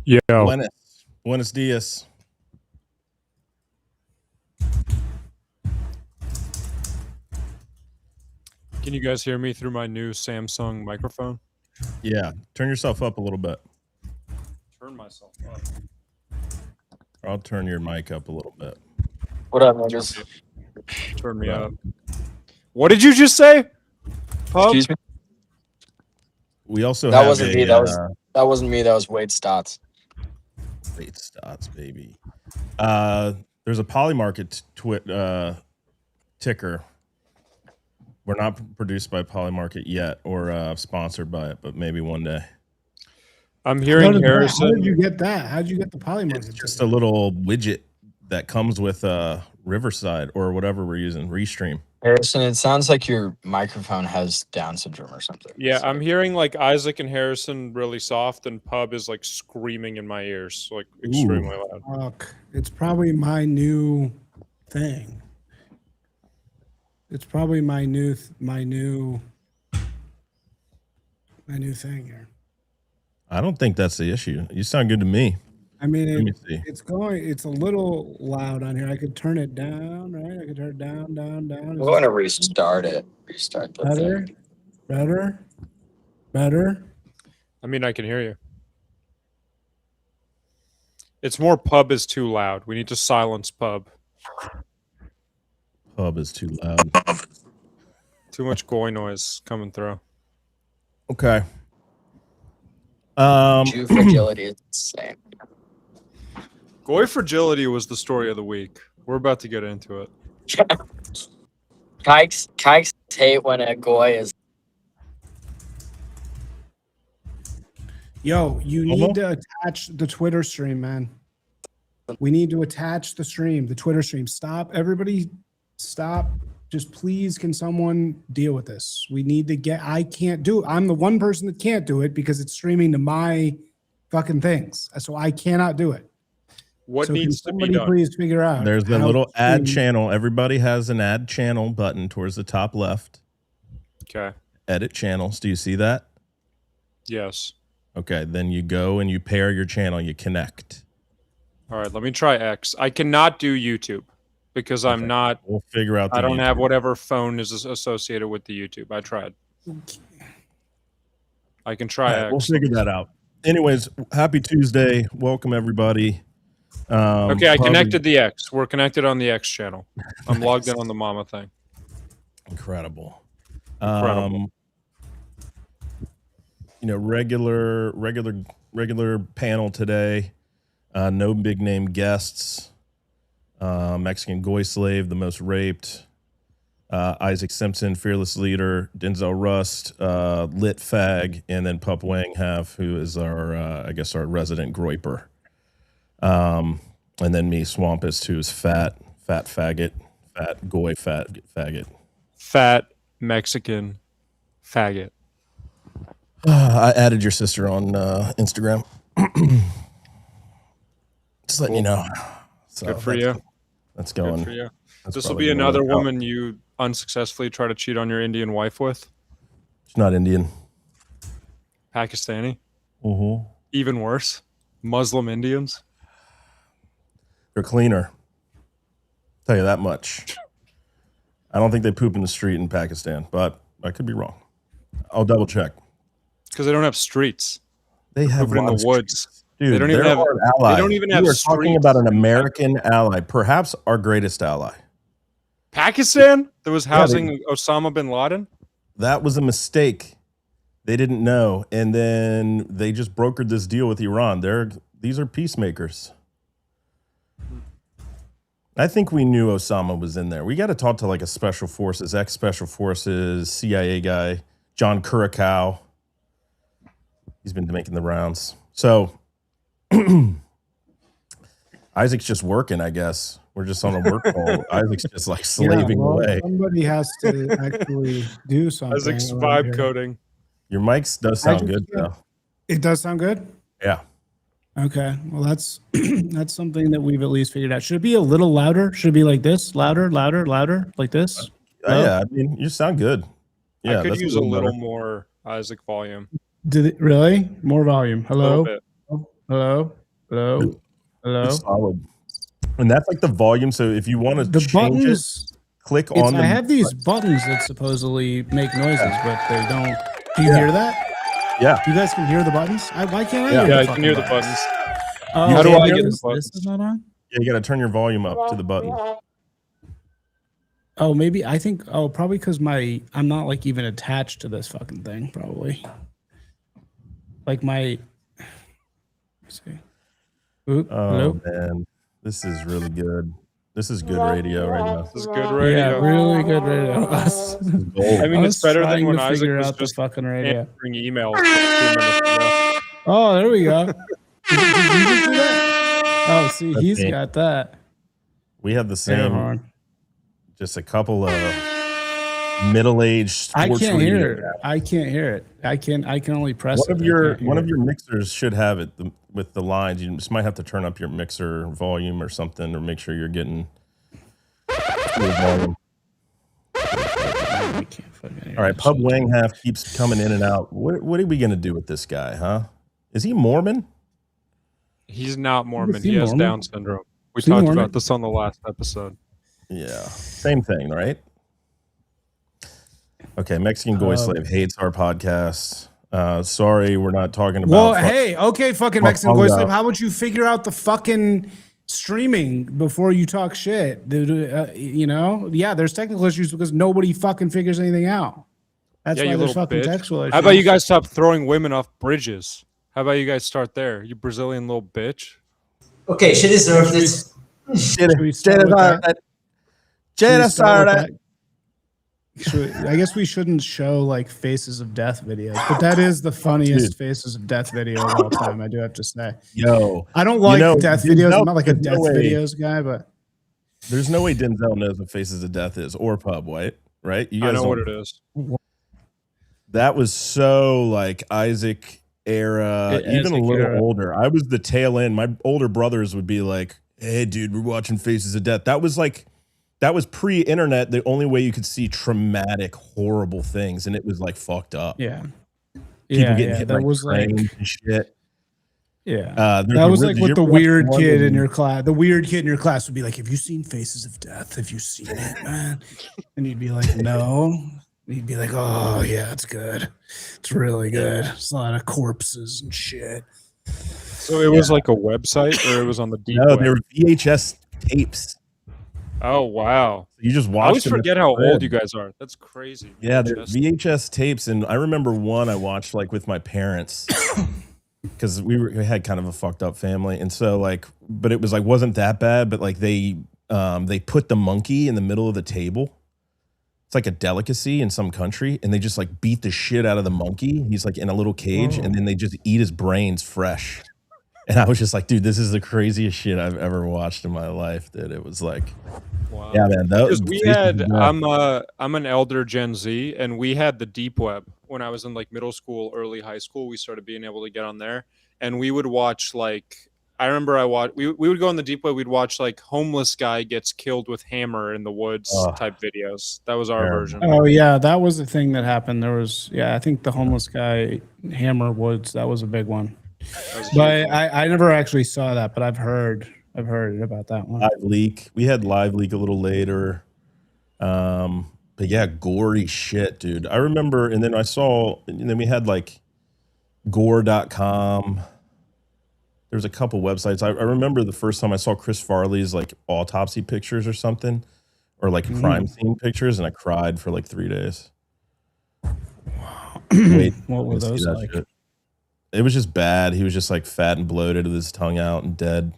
Yo, Buenos dias. can you guys hear me through my new Samsung microphone? Yeah, turn yourself up a little bit. Turn myself up. I'll turn your mic up a little bit. What up, niggas? Turn me What up. up? What did you just say? Pub? Excuse me? We also That have wasn't me. That wasn't me. That was Wade Stotts. Wade Stotts, baby. There's a Polymarket ticker. We're not produced by Polymarket yet or sponsored by it, but maybe one day. I'm hearing How Harrison. did you get that? How did you get the Polymarket? It's just a little widget that comes with Riverside or whatever we're using, Restream. Harrison, it sounds like your microphone has Down syndrome or something. Yeah, I'm hearing like Isaac and Harrison really soft, and Pub is like screaming in my ears, like extremely loud. Fuck. It's probably my new thing. It's probably my new thing here. I don't think that's the issue. You sound good to me. I mean, Let me see. it's a little loud on here. I could turn it down, right? I could turn it down. I'm going to restart it. Restart the Better, thing. better. I mean, I can hear you. It's more Pub is too loud. We need to silence Pub. Pub is too loud. Too much goy noise coming through. Okay. Jew fragility is insane. Goy fragility was the story of the week. We're about to get into it. Kikes hate when a goy is. Yo, you need to attach the Twitter stream, man. We need to attach the stream, the Twitter stream. Stop, everybody, stop. Just please, can someone deal with this? We need to get. I can't do it. I'm the one person that can't do it because it's streaming to my fucking things, so I cannot do it. What So needs can to be somebody done? please figure out? There's the how little to add stream. channel. Everybody has an add channel button towards the top left. Okay. Edit channels. Do you see that? Yes. Okay, then you go and you pair your channel. You connect. All right. Let me try X. I cannot do YouTube because I'm Okay. not. We'll figure out. I don't have YouTube. whatever phone is associated with the YouTube. I tried. I can try All right, X. we'll figure that out. Anyways, happy Tuesday. Welcome everybody. Okay, I Pub connected the X. We're connected on the X channel. I'm logged in on the Mama thing. Incredible. Incredible. Regular panel today. No big name guests. Mexican Goy Slave, the most raped. Isaac Simpson, fearless leader. Denzel Rust, lit fag, and then Pup Wang Have, who is our our resident groiper. And then me, Swampist, who is fat faggot, fat Goy faggot. Fat Mexican faggot. I added your sister on Instagram. Just letting you know. So Good for you. That's Good going. for you. that's This will probably be gonna another work out. woman you unsuccessfully try to cheat on your Indian wife with. She's not Indian. Pakistani. Mm-hmm. Even worse. Muslim Indians. They're cleaner. Tell you that much. I don't think they poop in the street in Pakistan, but I could be wrong. I'll double check. Because they don't have streets. They have Poop it in the lots of woods. streets. Dude, They don't even they're have- our ally. they don't even You have are talking streets. about an American ally, perhaps our greatest ally. Pakistan that was they- housing Osama bin Laden? That was a mistake. They didn't know, and then they just brokered this deal with Iran. These are peacemakers. I think we knew Osama was in there. We got to talk to like a special forces, ex-special forces, CIA guy, John Curacao. He's been making the rounds. So Isaac's just working, I guess. We're just on a work call. Isaac's just like slaving away. Somebody has to actually do something. Isaac's around vibe here. coding. Your mics does sound Isaac's good though. It does sound good. Yeah. Okay, well that's that's something that we've at least figured out. Should it be a little louder? Should it be like this? Louder, like this? Hello? Yeah, I mean, you sound good. Yeah, I could that's use a little better. more Isaac volume. Did it really? More volume. A little Hello? bit. Hello? Hello? Hello? It's solid. And that's like the volume. So if you want to The change buttons. it, click on the. I have these buttons that supposedly make noises, but they don't. Do you hear that? Yeah. You guys can hear the buttons? Why can't I Yeah. hear Yeah, the I can fucking hear the buttons. Oh, How do yeah, I get the this buttons? is not on? Yeah, you got to turn your volume up to the button. Oh, maybe I think. Oh, probably because I'm not like even attached to this fucking thing. Probably. like my. Let's see. Oop, Oh hello. man, this is really good. This is good radio right now. This is good Yeah, radio. really good radio. Us- This is gold. I mean, I it's was better than trying when to Isaac figure was out the just fucking radio. answering emails 2 minutes ago. Oh, there we go. Did you just do that? Oh, see, That's he's me. got that. We have the Air same, horn. just a couple of middle-aged I sports can't radio hear it. guys. I can't hear it. I can only press One it. of I your can't hear one of it. your mixers should have it with the lines. You just might have to turn up your mixer volume or something, or make sure you're getting full volume. I can't fucking hear All right, it. Pub Wanghalf keeps coming in and out. What are we gonna do with this guy, huh? Is he Mormon? He's not Mormon. he He has Mormon? Down syndrome. We Is he talked Mormon? about this on the last episode. Yeah, same thing, right? Okay, Mexican Goy Slave hates our podcast. Sorry, we're not talking about. Well, hey, okay, fucking Mexican Fuck Goy out. Slave. How about you figure out the fucking streaming before you talk shit? Dude, you know, yeah, there's technical issues because nobody fucking figures anything out. That's Yeah, why you there's little fucking bitch. textual issues. How about you guys stop throwing women off bridges? How about you guys start there? You Brazilian little bitch. Okay, she deserved it. Should we start with that? Should we start with that? I guess we shouldn't show like Faces of Death videos, but that is the funniest Dude. Faces of Death video of all time. I do have to say. Yo, I don't like know, death Denzel- videos. I'm not like a there's death no way- videos guy, but there's no way Denzel knows what Faces of Death is or Pub White, right? You I know don't- what it is. That was so like Isaac era, Yeah, even a Isaac little era. older. I was the tail end. My older brothers would be like, "Hey, dude, we're watching Faces of Death." That was pre-internet. The only way you could see traumatic, horrible things, and it was like fucked up. yeah, People getting hit that by was like trains and shit. yeah. There's That a was real- like did what you the ever watch weird one kid in when- your class. The weird kid in your class would be like, "Have you seen Faces of Death? Have you seen it, man?" And you'd be like, "No." And he'd be like, "Oh yeah, it's good. It's really good. It's a lot of corpses and shit." So it was like a website, or it was on the deep No, web? they were VHS tapes. Oh wow! You just I watched always them. forget how old you guys are. That's crazy. Yeah, they're VHS. VHS tapes, and I remember one I watched like with my parents because we had kind of a fucked up family, and so like, but it was like wasn't that bad, but like they put the monkey in the middle of the table. It's like a delicacy in some country, and they just like beat the shit out of the monkey. He's like in a little cage, and then they just eat his brains fresh. And I was just like, dude, this is the craziest shit I've ever watched in my life. Dude, it was like, Wow. yeah, man. That was Because we had, I'm an elder Gen Z, and we had the deep web when I was in like middle school, early high school. We started being able to get on there, and we would watch like, I remember we would go on the deep web. We'd watch like homeless guy gets killed with hammer in the woods type videos. That was our Terrible. version. Oh yeah, that was the thing that happened. There was I think the homeless guy Hammer Woods, that was a big one. That was a But huge one. I never actually saw that, but I've heard about that one. Live Leak. We had Live Leak a little later. But yeah, gory shit, dude. I remember, and then then we had like gore.com. There was a couple websites. I remember the first time I saw Chris Farley's like autopsy pictures or something, or like crime scene pictures, and I cried for like 3 days. Wait, What were to see those that like? shit. It was just bad. He was just like fat and bloated with his tongue out and dead.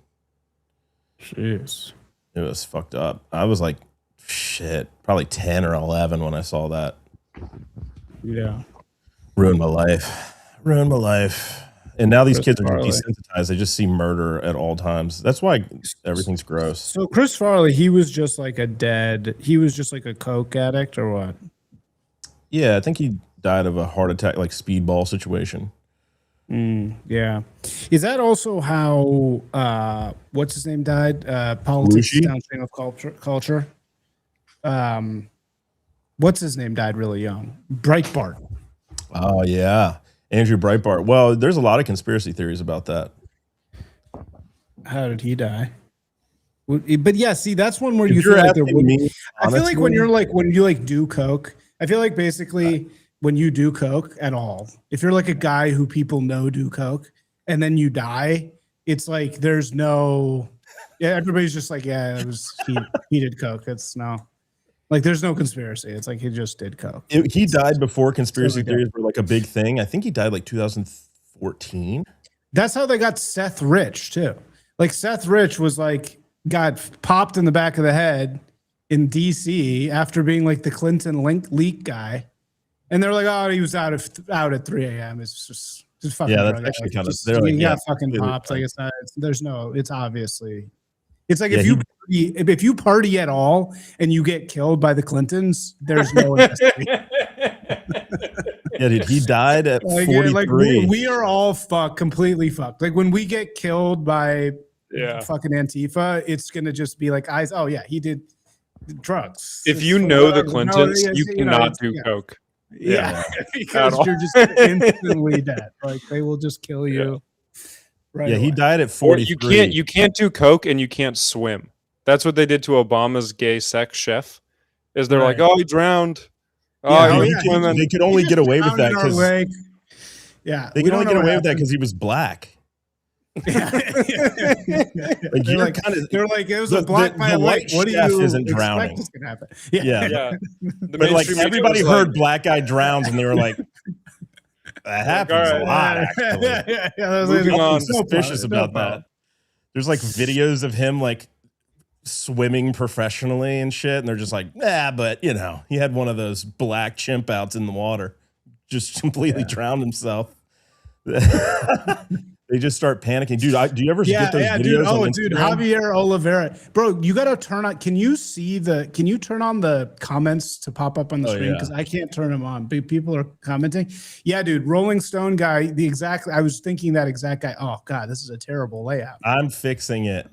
Jeez. It was fucked up. I was like, shit, probably 10 or 11 when I saw that. Yeah. Ruined my life. Ruined my life. And now these Chris kids are Farley. desensitized. They just see murder at all times. That's why everything's gross. So Chris Farley, he was just like a coke addict or what? Yeah, I think he died of a heart attack, like speedball situation. Yeah. Is that also how what's his name died? Politics Belushi? downstream of culture. What's his name died really young? Breitbart. Oh, yeah. Andrew Breitbart. Well, there's a lot of conspiracy theories about that. How did he die? But yeah, see, that's one where If you you're feel like there asking would. me, I feel like when honestly, you do coke, I feel like basically when you do coke at all, if you're like a guy who people know do coke and then you die, it's like there's no, everybody's just like, yeah, it was he did coke. It's no, like there's no conspiracy. It's like he just did coke. he died before conspiracy Something like that. theories were like a big thing. I think he died like 2014 2014. That's how they got Seth Rich too. Like Seth Rich was like got popped in the back of the head in DC after being like the Clinton leak guy, and they're like, oh, he was out at 3 a.m. It's just fucking. Yeah, that's drug actually addict. kind of. Just, They're like, he yeah, got fucking completely popped. Like fine. it's not. There's no. It's obviously. It's like Yeah, if you party at all and you get killed by the Clintons, there's no investigation. Yeah, dude, he died at Like, 43. like we are all completely fucked. Like when we get killed by fucking Antifa, it's gonna just be like eyes. Oh yeah, he did drugs. If It's you like, know the whatever. Clintons, No, you know, cannot it's- do yeah. coke. Yeah, At because all. you're just instantly dead. Like they will just kill you. Right. Yeah, he away. died at Or 43. you can't do coke and you can't swim. That's what they did to Obama's gay sex chef. Is they're like, Right. oh, he drowned. Oh, Yeah, he oh, was yeah, swimming. They could only He get just away with drowned that in our because lake. Yeah, they we could only don't get know away what with that happened. because he was black. Yeah. Like They're you're like, kind of they're like, it was the- a black the- by the a white lake. What do chef you isn't expect drowning. is gonna happen? Yeah. Yeah. The but like mainstream media everybody was heard like, black guy drowns and they were like, that happens all a right. lot actually. Yeah. There's Moving nothing on. suspicious about that. There's like videos of him like swimming professionally and shit, and they're just like, but you know, he had one of those black chimp outs in the water, just completely drowned himself. They just start panicking, dude. Do you ever get those videos? dude. Oh, on dude, Instagram? Javier Oliveira, bro. You gotta turn on. Can you turn on the comments to pop up on the Oh, screen? yeah. Because I can't turn them on. People are commenting. Yeah, dude. Rolling Stone guy. I was thinking that exact guy. Oh God, this is a terrible layout. I'm fixing it.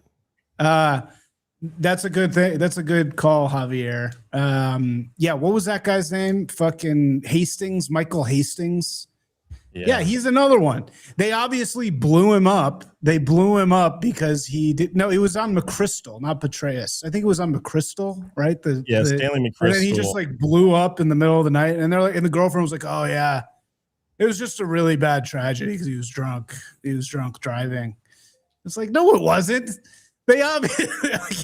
That's a good thing. That's a good call, Javier. Yeah, what was that guy's name? Fucking Hastings, Michael Hastings. Yeah, he's another one. They obviously blew him up. They blew him up because he did. No, it was on McChrystal, not Petraeus. I think it was on McChrystal, right? Stanley And McChrystal. then he just like blew up in the middle of the night, and they're like, and the girlfriend was like, "Oh yeah, it was just a really bad tragedy because he was drunk. He was drunk driving." It's like, no, it wasn't. They obviously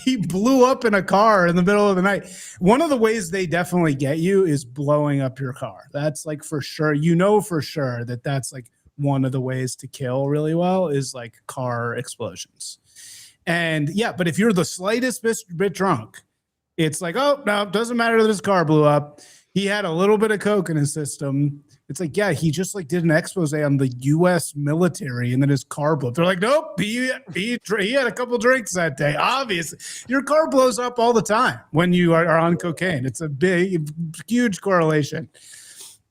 he blew up in a car in the middle of the night. One of the ways they definitely get you is blowing up your car. That's like for sure. You know for sure that that's like one of the ways to kill really well is like car explosions. And yeah, but if you're the slightest bit drunk, it's like, oh no, it doesn't matter that his car blew up. He had a little bit of coke in his system. It's like, yeah, he just like did an expose on the U.S. military, and then his car blew up. They're like, nope, he had a couple drinks that day. Obviously, your car blows up all the time when you are on cocaine. It's a big, huge correlation.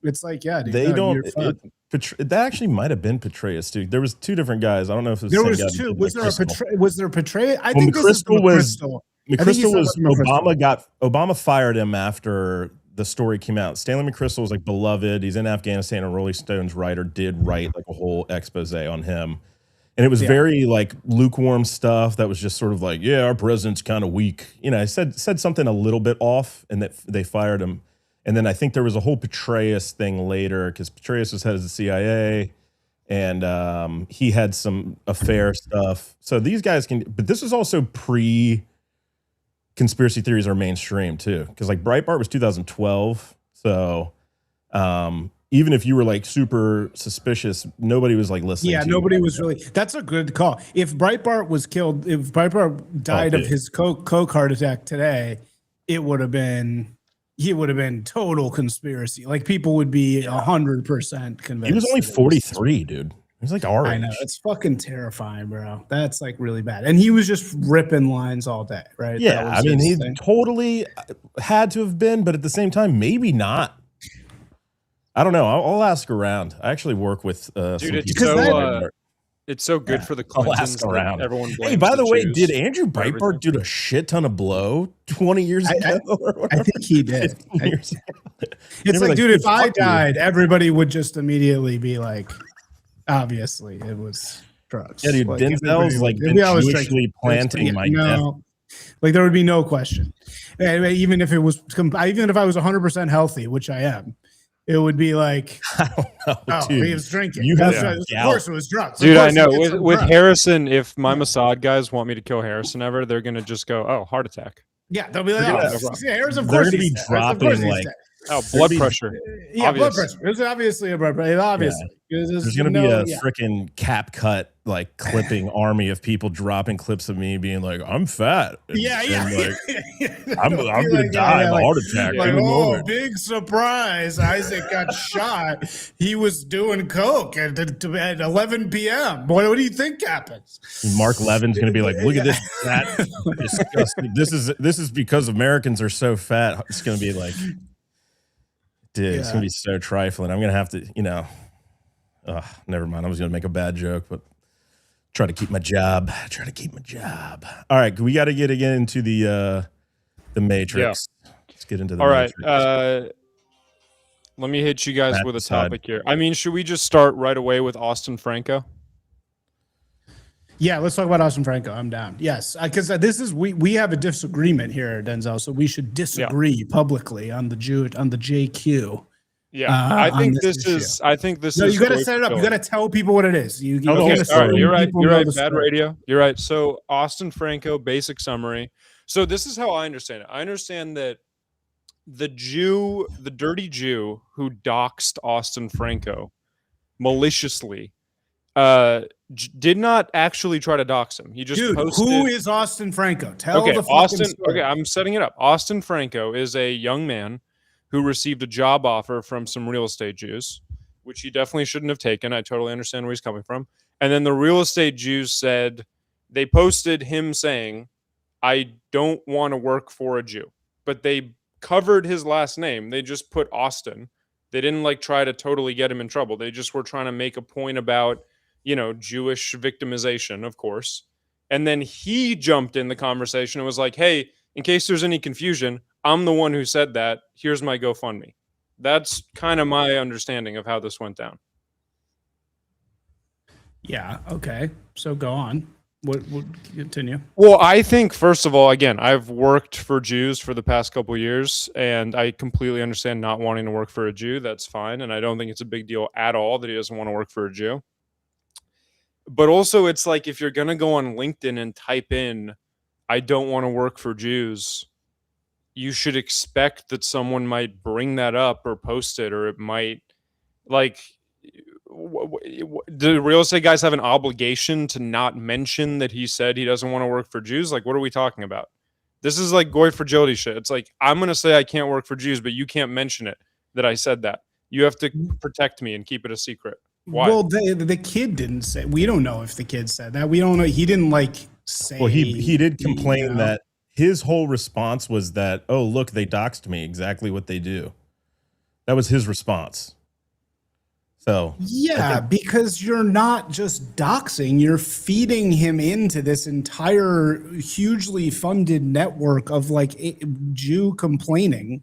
It's like, yeah, dude, They no, don't. you're fucked. That actually might have been Petraeus, dude. There was two different guys. I don't know if it was There the was same guy. two. that Was did there a McChrystal. Was there a Petraeus? I Well, think this is McChrystal was- McChrystal. I think he's McChrystal was talking about Obama fired him after the story came out. Stanley McChrystal was like beloved. He's in Afghanistan, and Rolling Stone's writer did write like a whole expose on him. And it was very like lukewarm stuff that was just sort of like, yeah, our president's kind of weak. You know, I said something a little bit off, and that they fired him. And then I think there was a whole Petraeus thing later because Petraeus was head of the CIA, and he had some affair stuff. So these guys can, but this is also conspiracy theories are mainstream too, because like Breitbart was 2012. So even if you were like super suspicious, nobody was like listening. Yeah, to nobody you. was really. That's a good call. If Breitbart was killed, if Breitbart died of dude. his coke heart attack today, it would have been. He would have been total conspiracy. Like people would be 100% convinced. He was only that it 43, dude. He was like our I age. know it's fucking terrifying, bro. That's like really bad. And he was just ripping lines all day, right? That Yeah, was I mean, his he thing. totally had to have been, but at the same time, maybe not. I don't know. I'll ask around. I actually work with some Dude, it's people. so it's so good for the I'll ask Clintons. that around. Everyone Hey, blames by the way, Jews did Andrew for everything. Breitbart do a shit ton of blow 20 years ago? I think he did. 15 years ago? It's They were like, like, dude, dude, if I fuck you. died, everybody would just immediately be like, obviously, it was drugs. Yeah, dude, Denzel's like been Jewishly planting my death. Like there would be no question. And even if it was, even if I was 100% healthy, which I am, it would be like, I don't know, oh, dude. he was drinking. You That's have right. Of gout. course, it was drugs. Of Dude, I course he know. did some With drugs. Harrison, if my Mossad guys want me to kill Harrison ever, they're gonna just go, "Oh, heart attack." Yeah, they'll be like, Yeah, oh, no problem. yeah, Harris, of They're course gonna be he's dead. Of course dropping, he's like, dead. Oh, There'd blood be- pressure. Yeah, blood Obvious. pressure. It's obviously a blood pressure. Obviously. There's going to be a freaking cap cut, like clipping army of people dropping clips of me being like, I'm fat. And, Yeah. like, I'm going to die of a heart attack Like, in a oh, moment. big surprise. Isaac got shot. He was doing coke at 11 p.m. What do you think happens? Mark Levin's going to be like, look at this fat, disgusting. This is because Americans are so fat. It's going to be like, dude, it's going to be so trifling. I'm going to have to, never mind. I was going to make a bad joke, but try to keep my job. All right, we got to get again into the Matrix. Let's get into the All right. Matrix. Let me hit you guys Matt, with a decide. topic here. I mean, should we just start right away with Austin Franco? Yeah, let's talk about Austin Franco. I'm down. Yes, because this is we have a disagreement here, Denzel. So we should disagree publicly on the JQ. Yeah, I think this is. No, you got to set it up. You got to tell people what it is. You Oh, Okay, the all right, story. you're right. People You're know right. the Bad story. radio. You're right. So Austin Franco, basic summary. So this is how I understand it. I understand that the dirty Jew who doxed Austin Franco maliciously, did not actually try to dox him. He just posted. Who is Austin Franco? Tell Okay, the fucking Austin. story. Okay, I'm setting it up. Austin Franco is a young man who received a job offer from some real estate Jews, which he definitely shouldn't have taken. I totally understand where he's coming from. And then the real estate Jews said, they posted him saying, I don't want to work for a Jew. But they covered his last name. They just put Austin. They didn't like try to totally get him in trouble. They just were trying to make a point about, Jewish victimization, of course. And then he jumped in the conversation and was like, hey, in case there's any confusion, I'm the one who said that. Here's my GoFundMe. That's kind of my understanding of how this went down. Yeah. Okay. So go on. What continue? Well, I think, first of all, again, I've worked for Jews for the past couple of years, and I completely understand not wanting to work for a Jew. That's fine. And I don't think it's a big deal at all that he doesn't want to work for a Jew. But also, it's like, if you're going to go on LinkedIn and type in, I don't want to work for Jews, you should expect that someone might bring that up or post it, or it might, like, do real estate guys have an obligation to not mention that he said he doesn't want to work for Jews? Like, what are we talking about? This is like goy fragility shit. It's like, I'm going to say I can't work for Jews, but you can't mention it that I said that. You have to protect me and keep it a secret. Why? Well, the kid didn't say. We don't know if the kid said that. We don't know. He didn't say. Well, he did complain know. that his whole response was that, oh, look, they doxed me, exactly what they do. That was his response. So yeah, because you're not just doxing, you're feeding him into this entire hugely funded network of like Jew complaining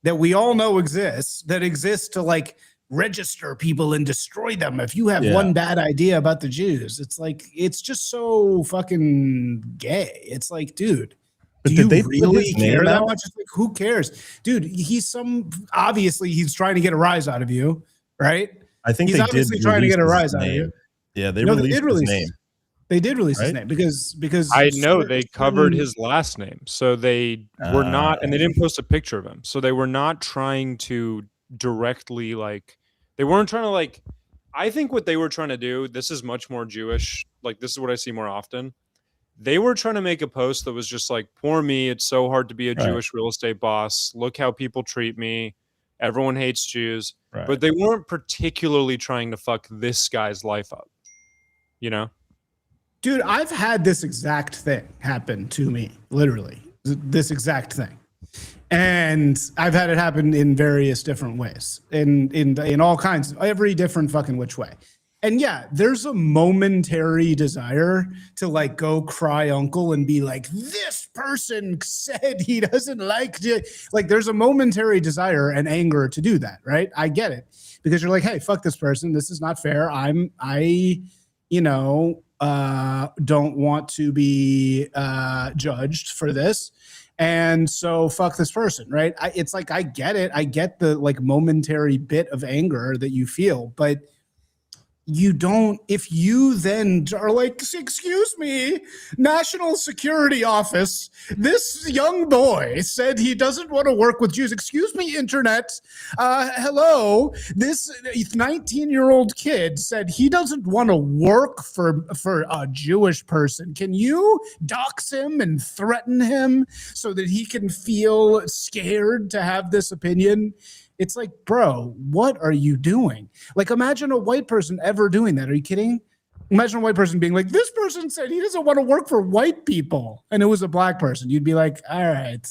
that we all know exists, to like register people and destroy them if you have one bad idea about the Jews. It's like, it's just so fucking gay. It's like, dude, but do did you they put really his name care that out? much? It's like, who cares? Dude, obviously he's trying to get a rise out of you, right? I think He's they obviously did trying to release get a his rise out of name. you. Yeah, they No, released his name. They did release his Right? name because I know they covered his last name. So they were not, and they didn't post a picture of him. So they were not trying to directly, like, they weren't trying to, like, I think what they were trying to do, this is much more Jewish. Like, this is what I see more often. They were trying to make a post that was just like, poor me. It's so hard to be a Right. Jewish real estate boss. Look how people treat me. Everyone hates Jews. Right. But they weren't particularly trying to fuck this guy's life up. You know? Dude, I've had this exact thing happen to me, literally, this exact thing. And I've had it happen in various different ways, in all kinds, every different fucking which way. And yeah, there's a momentary desire to like go cry uncle and be like, this person said he doesn't like you. Like, there's a momentary desire and anger to do that, right? I get it, because you're like, hey, fuck this person. This is not fair. Don't want to be judged for this. And so fuck this person, right? It's like, I get it. I get the like momentary bit of anger that you feel, but you don't, if you then are like, excuse me, National Security Office, this young boy said he doesn't want to work with Jews. Excuse me, internet. Hello, this 19-year-old kid said he doesn't want to work for a Jewish person. Can you dox him and threaten him so that he can feel scared to have this opinion? It's like, bro, what are you doing? Like, imagine a white person ever doing that. Are you kidding? Imagine a white person being like, this person said he doesn't want to work for white people. And it was a black person. You'd be like, all right.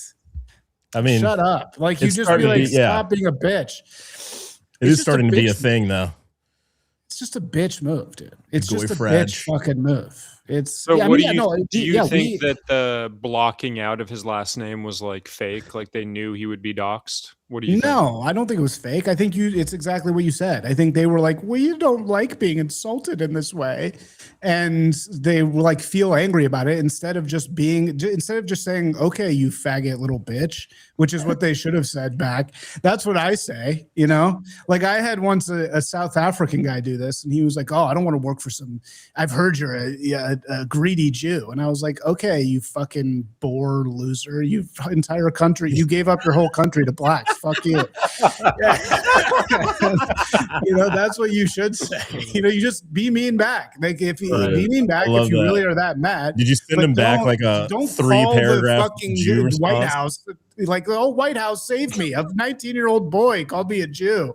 I mean, shut up. Like, you it's just be starting to like, be- yeah. stop being a bitch. It is starting to be a thing now. It's just a bitch move, dude. It's just a Goy-frag. bitch fucking move. It's So yeah, I what mean, do you no, do? You yeah, think that the blocking out of his last name was like fake? Like they knew he would be doxxed? What do you think? No, I don't think it was fake. I think it's exactly what you said. I think they were like, we don't like being insulted in this way. And they were like, feel angry about it instead of just saying, okay, you faggot little bitch, which is what they should have said back. That's what I say, you know? Like I had once a South African guy do this and he was like, oh, I don't want to work for I've heard you're a greedy Jew. And I was like, okay, you fucking bored loser, you entire country, you gave up your whole country to blacks. Fuck you. You know, that's what you should say. You know, you just be mean back. Like if you be mean back, if you really are that mad. Did you send him back like a don't 3-paragraph call the fucking Jew White response? House like, oh, White House saved me. A 19-year-old boy called me a Jew.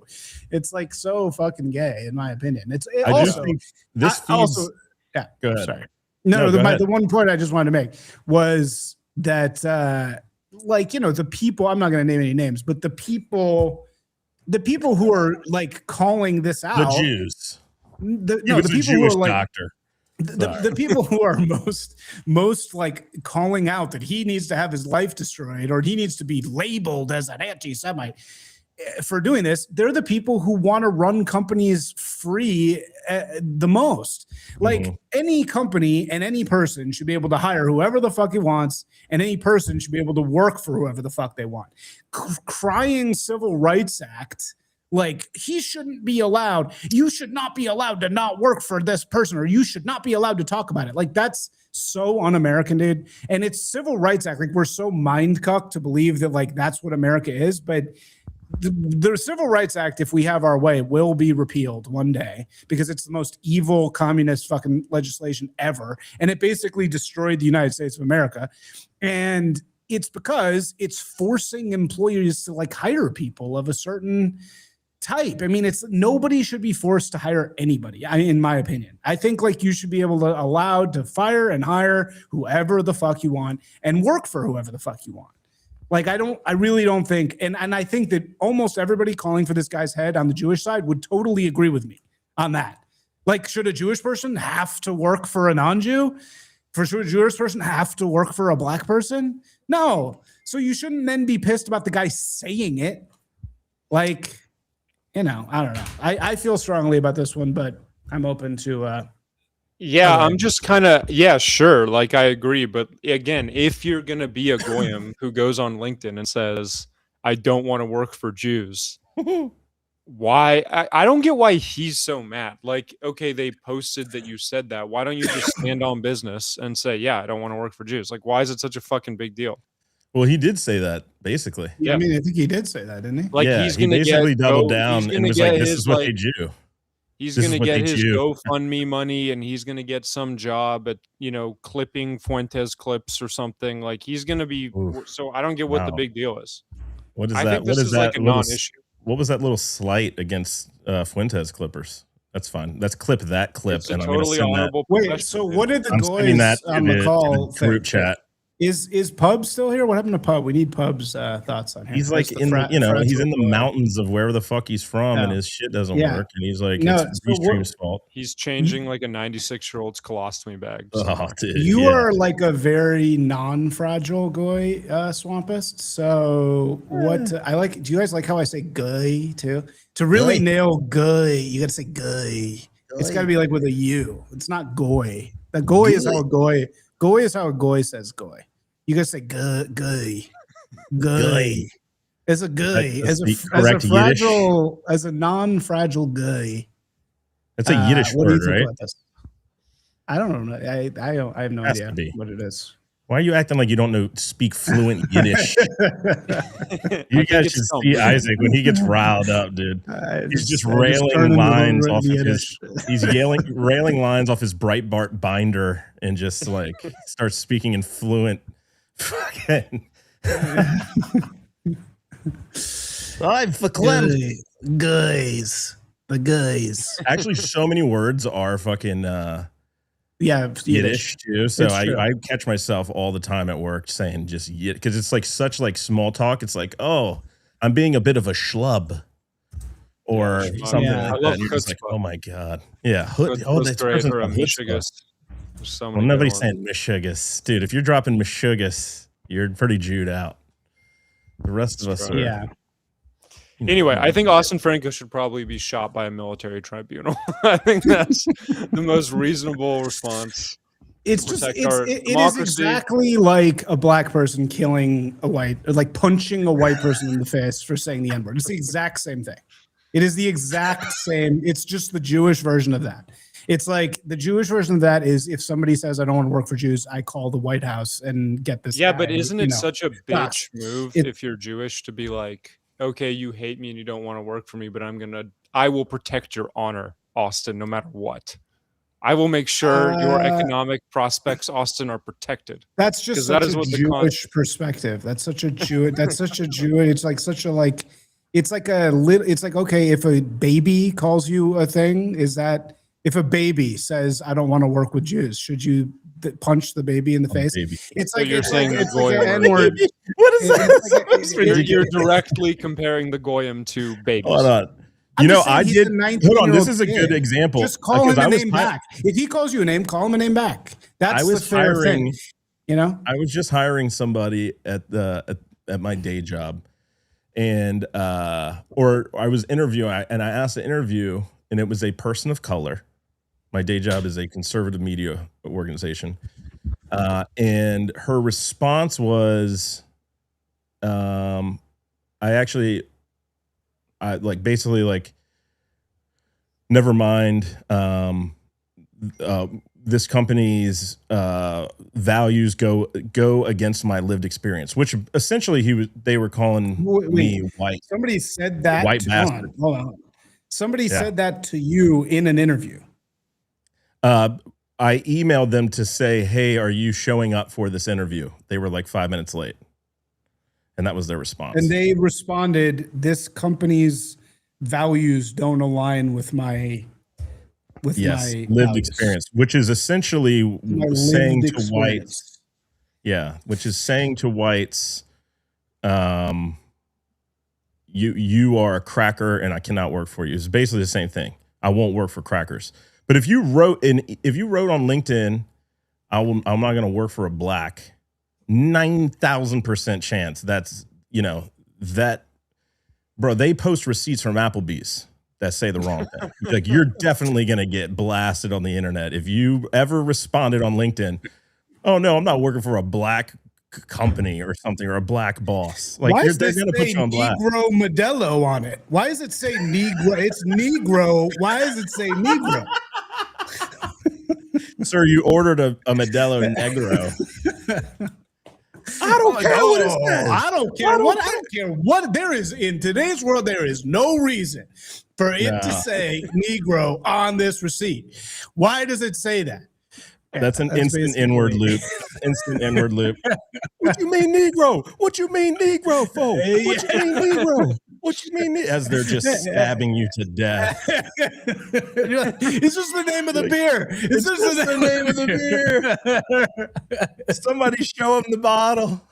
It's like so fucking gay, in my opinion. I also, do think this feeds. also, yeah. Go ahead. Sorry. No, go ahead. The one point I just wanted to make was that, like, you know, the people, I'm not going to name any names, but the people who are like calling this out, The Jews. the He was a people who Jewish are like, doctor. the people who are most like calling out that he needs to have his life destroyed or he needs to be labeled as an anti-Semite for doing this, they're the people who want to run companies free the most. Like any company and any person should be able to hire whoever the fuck he wants, and any person should be able to work for whoever the fuck they want. Crying Civil Rights Act, like he shouldn't be allowed. You should not be allowed to not work for this person, or you should not be allowed to talk about it. Like that's so un-American, dude. And it's Civil Rights Act. Like we're so mind cucked to believe that like that's what America is, but the Civil Rights Act, if we have our way, will be repealed one day because it's the most evil communist fucking legislation ever. And it basically destroyed the United States of America. And it's because it's forcing employers to like hire people of a certain type. I mean, it's nobody should be forced to hire anybody. In my opinion, I think like you should be able to allowed to fire and hire whoever the fuck you want and work for whoever the fuck you want. Like, I really don't think, and I think that almost everybody calling for this guy's head on the Jewish side would totally agree with me on that. Like, should a Jewish person have to work for a non-Jew? Should a Jewish person have to work for a black person? No. So you shouldn't then be pissed about the guy saying it. Like, you know, I don't know. I feel strongly about this one, but I'm open to Yeah, I'm just kind of, yeah, sure. Like, I agree. But again, if you're going to be a Goyim who goes on LinkedIn and says, I don't want to work for Jews, why? I don't get why he's so mad. Like, okay, they posted that you said that. Why don't you just stand on business and say, yeah, I don't want to work for Jews? Like, why is it such a fucking big deal? Well, he did say that basically. Yeah, I mean, I think he did say that, didn't he? Like, yeah, he's he going to basically doubled down and was like, "This is what they do." He's This going is to what get they his do. GoFundMe money and he's going to get some job at, you know, clipping Fuentes clips or something. Like he's going to be, Oof. so I don't get what the Wow. big deal is. What is I that? think this What is is that like a little non-issue. What was that little slight against Fuentes Clippers? That's fine. Let's clip that clip, It's a and I'm going to totally send that. honorable Wait, professional, so dude. what did the I'm sending that Goys to the McCall group think? chat. Is Pub still here? What happened to Pub? We need Pub's thoughts on him. He's That's like the in, frat- you know, he's fraternal in the Goy. mountains of wherever the fuck he's from, and Yeah. his shit doesn't Yeah. work, and he's like, No, it's so Restream's fault. He's changing like a 96-year-old's colostomy bag. So. Oh, dude, You yeah. are like a very non-fragile Goy Swampist. So what I like, do you guys like how I say Goy too? To really Goy. nail Goy, you gotta say Goy. It's gotta be like with a U. It's not Goy. The Goy is how a Goy is how a Goy says Goy. You gotta say Goy. Goy. As a Goy. That's As the a correct fragile, as a non-fragile Goy. It's a Yiddish What do you word, think right? about this? I don't know. I have no Has idea to be. what it is. Why are you acting like you don't know speak fluent Yiddish? I You think guys it's should spelled see weird. Isaac when he gets riled up, dude. He's just railing turn into lines the off of his. Yiddish. He's railing lines off his Breitbart binder and just like starts speaking in fluent. Fucking. I'm verklempt. Guys, the guys. Actually, so many words are fucking Yeah, Yiddish too. So It's true. I catch myself all the time at work saying just Yiddish because it's like such like small talk. It's like, oh, I'm being a bit of a schlub. Or Yeah, something Yeah. like I that. love And you're just like, chutzpah. oh my god, yeah. Chutzpah's This great, person's or a a chutzpah. mishigas. There's so Well, many. nobody's good ones. saying mishigas, dude. If you're dropping mishigas, you're pretty Jewed out. The rest of us That's are. right. Yeah. Anyway, I think Austin Franco should probably be shot by a military tribunal. I think that's the most reasonable response. It's just Protect it our is democracy. exactly like a black person killing a white, or like punching a white person in the face for saying the N-word. It's the exact same thing. It is the exact same. It's just the Jewish version of that. It's like the Jewish version of that is if somebody says I don't want to work for Jews, I call the White House and get this. Yeah, guy, but isn't you it know. such a bitch move It- if you're Jewish to be like, okay, you hate me and you don't want to work for me, but I will protect your honor, Austin, no matter what. I will make sure your economic prospects, Austin, are protected. That's just 'Cause that such is a what the Jewish perspective. That's such a Jew. That's such a Jew. It's like such a like. It's like a lit. It's like, okay, if a baby calls you a thing, is that if a baby says I don't want to work with Jews, should you punch the baby in the face? Baby. It's So like you're it's saying like, the it's like Goyim an are N-word. What is It's like that? a- You're directly comparing the Goyim to babies. Hold on. I'm You know, just saying I he's did. a Hold on. 19-year-old This is a good kid. example. Just call him because a I was name hi- back. If he calls you a name, call him a name back. That's I was the fair hiring. thing. You know? I was just hiring somebody at my day job, and or I was interviewing, and I asked to interview, and it was a person of color. My day job is a conservative media organization, and her response was, I like basically like, never mind. This company's values go against my lived experience, which essentially they were calling Wait. me white. Somebody said that. White bastard. Hold on. Somebody Yeah. said that to you in an interview. I emailed them to say, "Hey, are you showing up for this interview?" They were like 5 minutes late, and that was their response. And they responded, "This company's values don't align with my yes, my lived values. experience, which is essentially My saying lived to experience." whites, yeah, which is saying to whites, you are a cracker and I cannot work for you. It's basically the same thing. I won't work for crackers. But if you wrote on LinkedIn, I'm not going to work for a black, 9,000% chance that's, that, bro, they post receipts from Applebee's that say the wrong thing. Like, you're definitely going to get blasted on the internet. If you ever responded on LinkedIn, oh no, I'm not working for a black company or something, or a black boss. Like, Why does they're this going to put say you on blast. Negro Modelo on it? Why does it say Negro? It's Negro. Why does it say Negro? Sir, you ordered a Modelo Negro. I don't care what it says. I don't care what. I don't care what. There is in today's world. There is no reason for it to Nah. say Negro on this receipt. Why does it say that? That's an instant basically- inward loop. Instant inward loop. What you mean Negro? What you mean Negro for? What you mean Negro? What you mean? As they're just stabbing you to death. You're like, it's just the name of the beer. It's just the name of the beer. Somebody show him the bottle.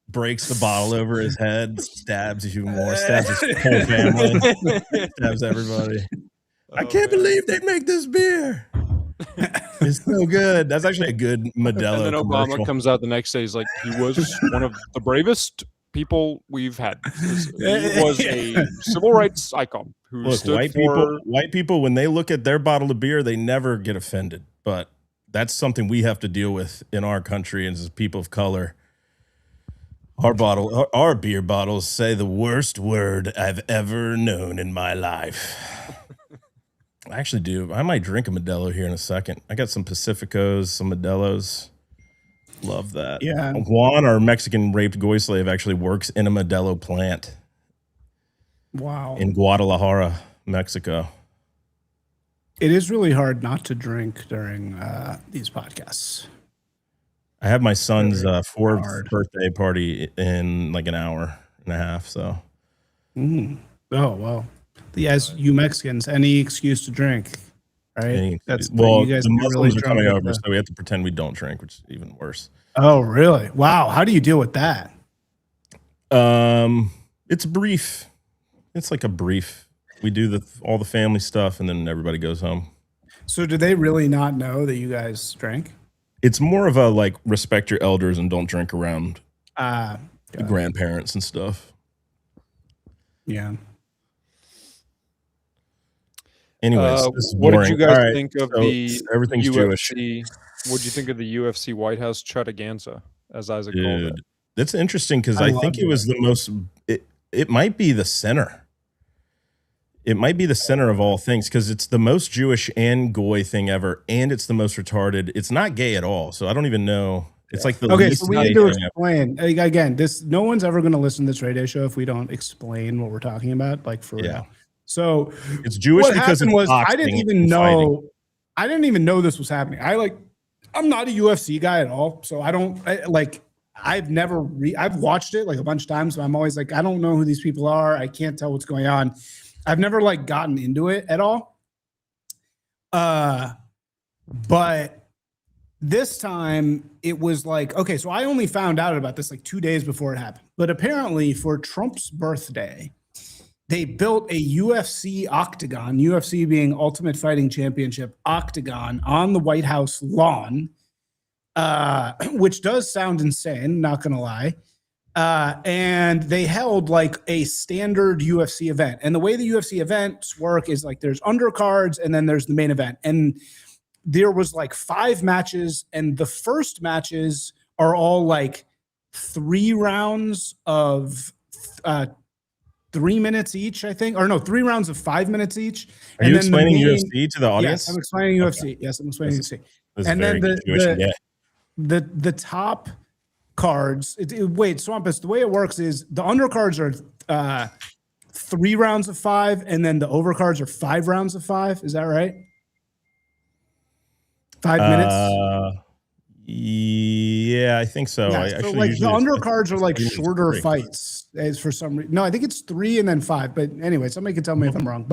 Breaks the bottle over his head, stabs you more, stabs his whole family, stabs everybody. I can't believe they make this beer. It's so good. That's actually a good Modelo And then Obama commercial. comes out the next day. He's like, he was one of the bravest people we've had. He was a civil rights icon who Look, stood for. white people, when they look at their bottle of beer, they never get offended. But that's something we have to deal with in our country, and as people of color, Our beer bottles say the worst word I've ever known in my life. I actually do. I might drink a Modelo here in a second. I got some Pacificos, some Modelos. Love that. Yeah. Juan, our Mexican raped goy slave, actually works in a Modelo plant Wow. in Guadalajara, Mexico. It is really hard not to drink during these podcasts. I have my son's fourth hard. birthday party in like an hour and a half. So Oh, well. As you Mexicans, any excuse to drink, right? well, you guys the get Muslims really are coming drunk over, with so we have to pretend we don't drink, which is even worse. Oh, really? Wow. How do you deal with that? It's brief. It's like a brief. We do all the family stuff, and then everybody goes home. So do they really not know that you guys drank? It's more of a like respect your elders and don't drink around the grandparents and stuff. Yeah. Anyways, this is what boring. did you guys All right, think of so the everything's Jewish? What did you think of the UFC White House Chuttaganza, as Isaac called it? Dude, that's interesting because I I think loved it was the most. It might be the center. It might be the center of all things because it's the most Jewish and goy thing ever, and it's the most retarded. It's not gay at all, so I don't even know. It's like the Okay, least so we gay need to thing ever. explain. Again, no one's ever going to listen to this radio show if we don't explain what we're talking about, like for Yeah. real. So It's Jewish what because happened it's was I boxing didn't even and fighting. know. I didn't even know this was happening. I'm not a UFC guy at all, so I've never I've watched it like a bunch of times, but I'm always like, I don't know who these people are. I can't tell what's going on. I've never like gotten into it at all. But this time it was like, okay, so I only found out about this like 2 days before it happened. But apparently for Trump's birthday, they built a UFC octagon, UFC being Ultimate Fighting Championship octagon on the White House lawn, which does sound insane, not going to lie. And they held like a standard UFC event. And the way the UFC events work is like there's undercards and then there's the main event. And there was like 5 matches, and the first matches are all like 3 rounds of 3 minutes each, I think, or no, 3 rounds of 5 minutes each. Are you explaining UFC to the audience? Yes, I'm explaining UFC. Yes, I'm explaining UFC. This is And then very Jewish and gay. the top cards. Wait, Swampus. The way it works is the undercards are 3 rounds of 5, and then the overcards are 5 rounds of 5. Is that right? 5 minutes. Yeah, I think so. Yeah, so like the undercards are like shorter fights. As for some reason, no, I think it's 3 and then 5. But anyway, somebody can tell me if I'm wrong.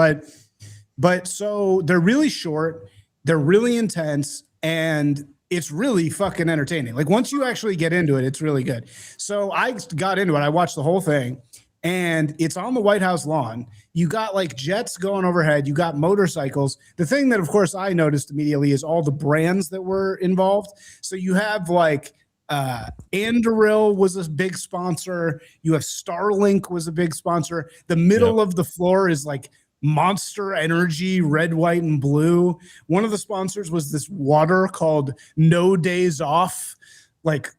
But so they're really short, they're really intense, and it's really fucking entertaining. Like once you actually get into it, it's really good. So I got into it. I watched the whole thing, and it's on the White House lawn. You got like jets going overhead. You got motorcycles. The thing that, of course, I noticed immediately is all the brands that were involved. So you have like Anduril was a big sponsor. You have Starlink was a big sponsor. The middle of the floor is like Monster Energy, red, white, and blue. One of the sponsors was this water called No Days Off, like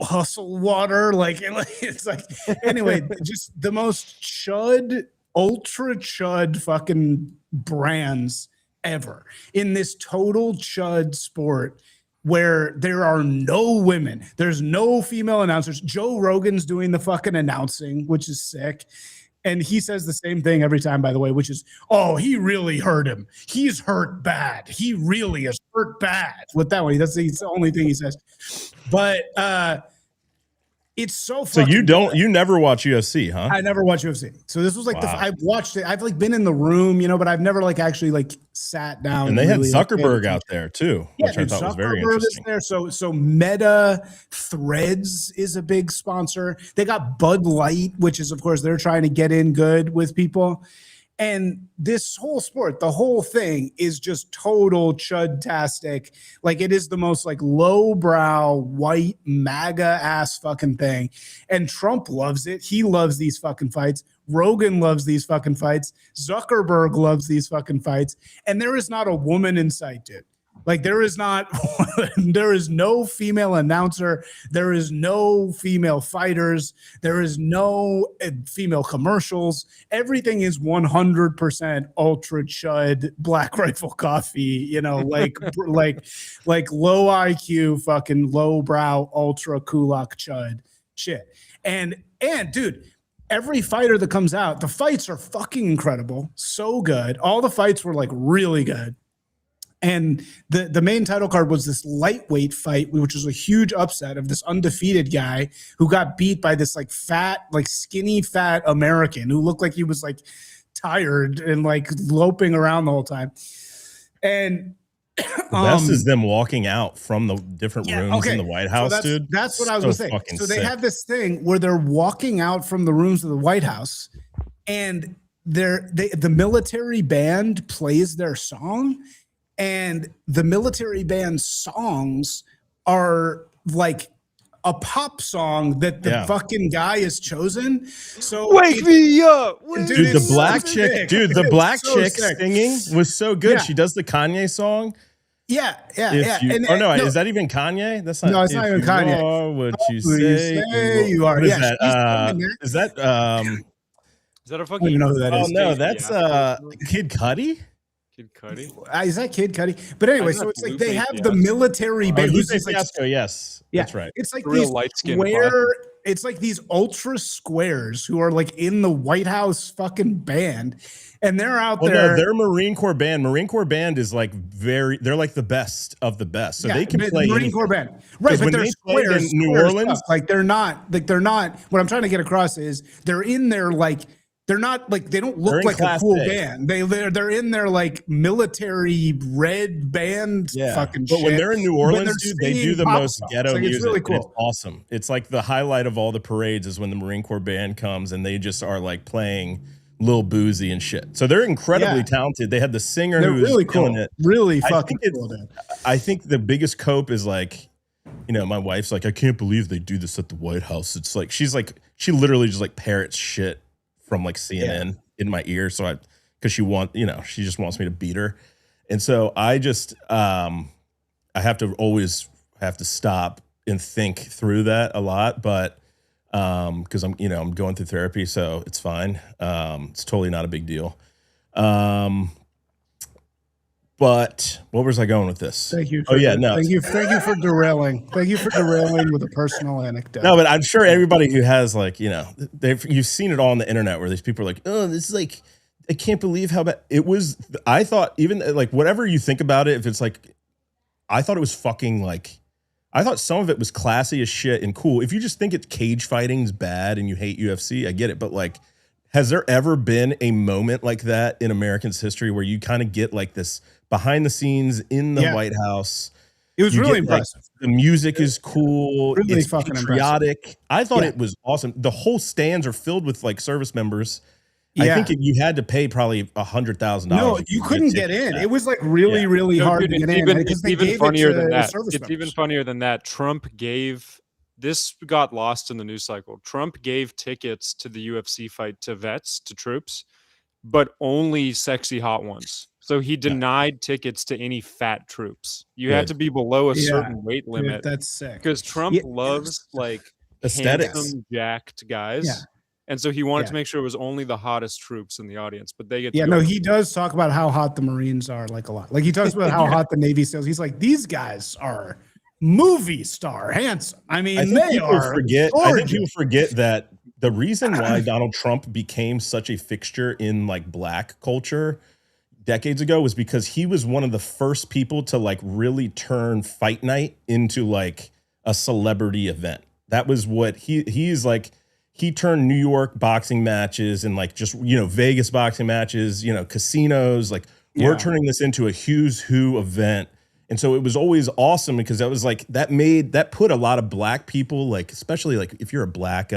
hustle water. Like it's like, anyway, just the most chud, ultra chud fucking brands ever in this total chud sport where there are no women. There's no female announcers. Joe Rogan's doing the fucking announcing, which is sick. And he says the same thing every time, by the way, which is, oh, he really hurt him. He's hurt bad. He really is hurt bad. With that one, that's the only thing he says. But it's so So fucking you never watch UFC, huh? I never watch UFC. So this was like Wow. I've watched it. I've like been in the room, but I've never like actually like sat down. And they had really, like, Zuckerberg out there too, which I thought was very Zuckerberg is interesting. there. So Meta Threads is a big sponsor. They got Bud Light, which is of course they're trying to get in good with people. And this whole sport, the whole thing is just total chud-tastic. Like it is the most like lowbrow, white, MAGA ass fucking thing. And Trump loves it. He loves these fucking fights. Rogan loves these fucking fights. Zuckerberg loves these fucking fights. And there is not a woman in sight, dude. Like there is not, there is no female announcer. There is no female fighters. There is no female commercials. Everything is 100% ultra chud Black Rifle Coffee. You know, like low IQ, fucking low brow, ultra kulak chud shit. And dude, every fighter that comes out, the fights are fucking incredible, so good. All the fights were like really good. And the main title card was this lightweight fight, which was a huge upset of this undefeated guy who got beat by this like fat, like skinny fat American who looked like he was like tired and like loping around the whole time. And the best is them walking out from the different rooms in the White House, so dude. That's what I was going to say. So they have this thing where they're walking out from the rooms of the White House, and the military band plays their song. And the military band songs are like a pop song that the fucking guy has chosen. So wake me up, dude. The black chick, dude. The black chick singing was so good. Yeah. She does the Kanye song. Yeah. No, is that even Kanye? That's not. No, it's not even Kanye. You are what you say you are. What is Yeah, that? Is that? Is that a I fucking? don't know who that Oh is. no, that's Kid Cudi. Kid Cudi. Is that Kid Cudi? But anyway, so it's like they have the military band. Lupe Fiasco, yes, that's right. It's like Real these light-skinned square. It's like these ultra squares who are like in the White House fucking band, and they're out there. No, they're Marine Corps band. Marine Corps band is like they're like the best of the best. So they can play Marine Corps band, right? But they're squares. In New Orleans, stuff. Like they're not. What I'm trying to get across is they're in their like. They're not like they don't look like a cool band. They're in their like military red band fucking but shit. when they're in New Orleans, dude, they do the most songs. ghetto Like, music. it's really cool. It's awesome. It's like the highlight of all the parades is when the Marine Corps band comes and they just are like playing Lil Boozy and shit. So they're incredibly talented. They had the singer They're who's really cool. killing it. Really fucking cool. Dude. I think the biggest cope is like, you know, my wife's like, I can't believe they do this at the White House. It's like she literally just like parrots shit from like CNN in my ear. So because she just wants me to beat her. And so I just, I have to always have to stop and think through that a lot, but because I'm going through therapy, so it's fine. It's totally not a big deal. But what was I going with this? Thank you. Thank you for derailing. Thank you for derailing with a personal anecdote. No, but I'm sure everybody who has like, you've seen it all on the internet where these people are like, oh, this is like, I can't believe how bad it was. I thought even like whatever you think about it, if it's like, I thought it was fucking like, I thought some of it was classy as shit and cool. If you just think it's cage fighting's bad and you hate UFC, I get it. But like, has there ever been a moment like that in American's history where you kind of get like this behind the scenes in the White House? It was really impressive. Like, the music is cool. Really it's fucking patriotic. impressive. I thought it was awesome. The whole stands are filled with like service members. Yeah. I think you had to pay probably $100,000. No, you couldn't get in. It was like really hard to get in. It's even funnier than that. It's even funnier than that. Trump gave. This got lost in the news cycle. Trump gave tickets to the UFC fight to vets, to troops, but only sexy hot ones. So he denied tickets to any fat troops. You had to be below a certain weight limit. Dude, that's sick. Because Trump loves like aesthetics, handsome, jacked guys. Yeah. And so he wanted to make sure it was only the hottest troops in the audience, but they get he does talk about how hot the Marines are, like a lot. Like he talks about how hot the Navy SEALs. He's like, these guys are movie star handsome. I mean, I think they people are. I think people forget that the reason why Donald Trump became such a fixture in like black culture decades ago was because he was one of the first people to like really turn fight night into like a celebrity event. That was what he's like. He turned New York boxing matches and like just, Vegas boxing matches, casinos, like we're turning this into a who's who event. And so it was always awesome because that was like, that put a lot of black people, like, especially like if you're a black,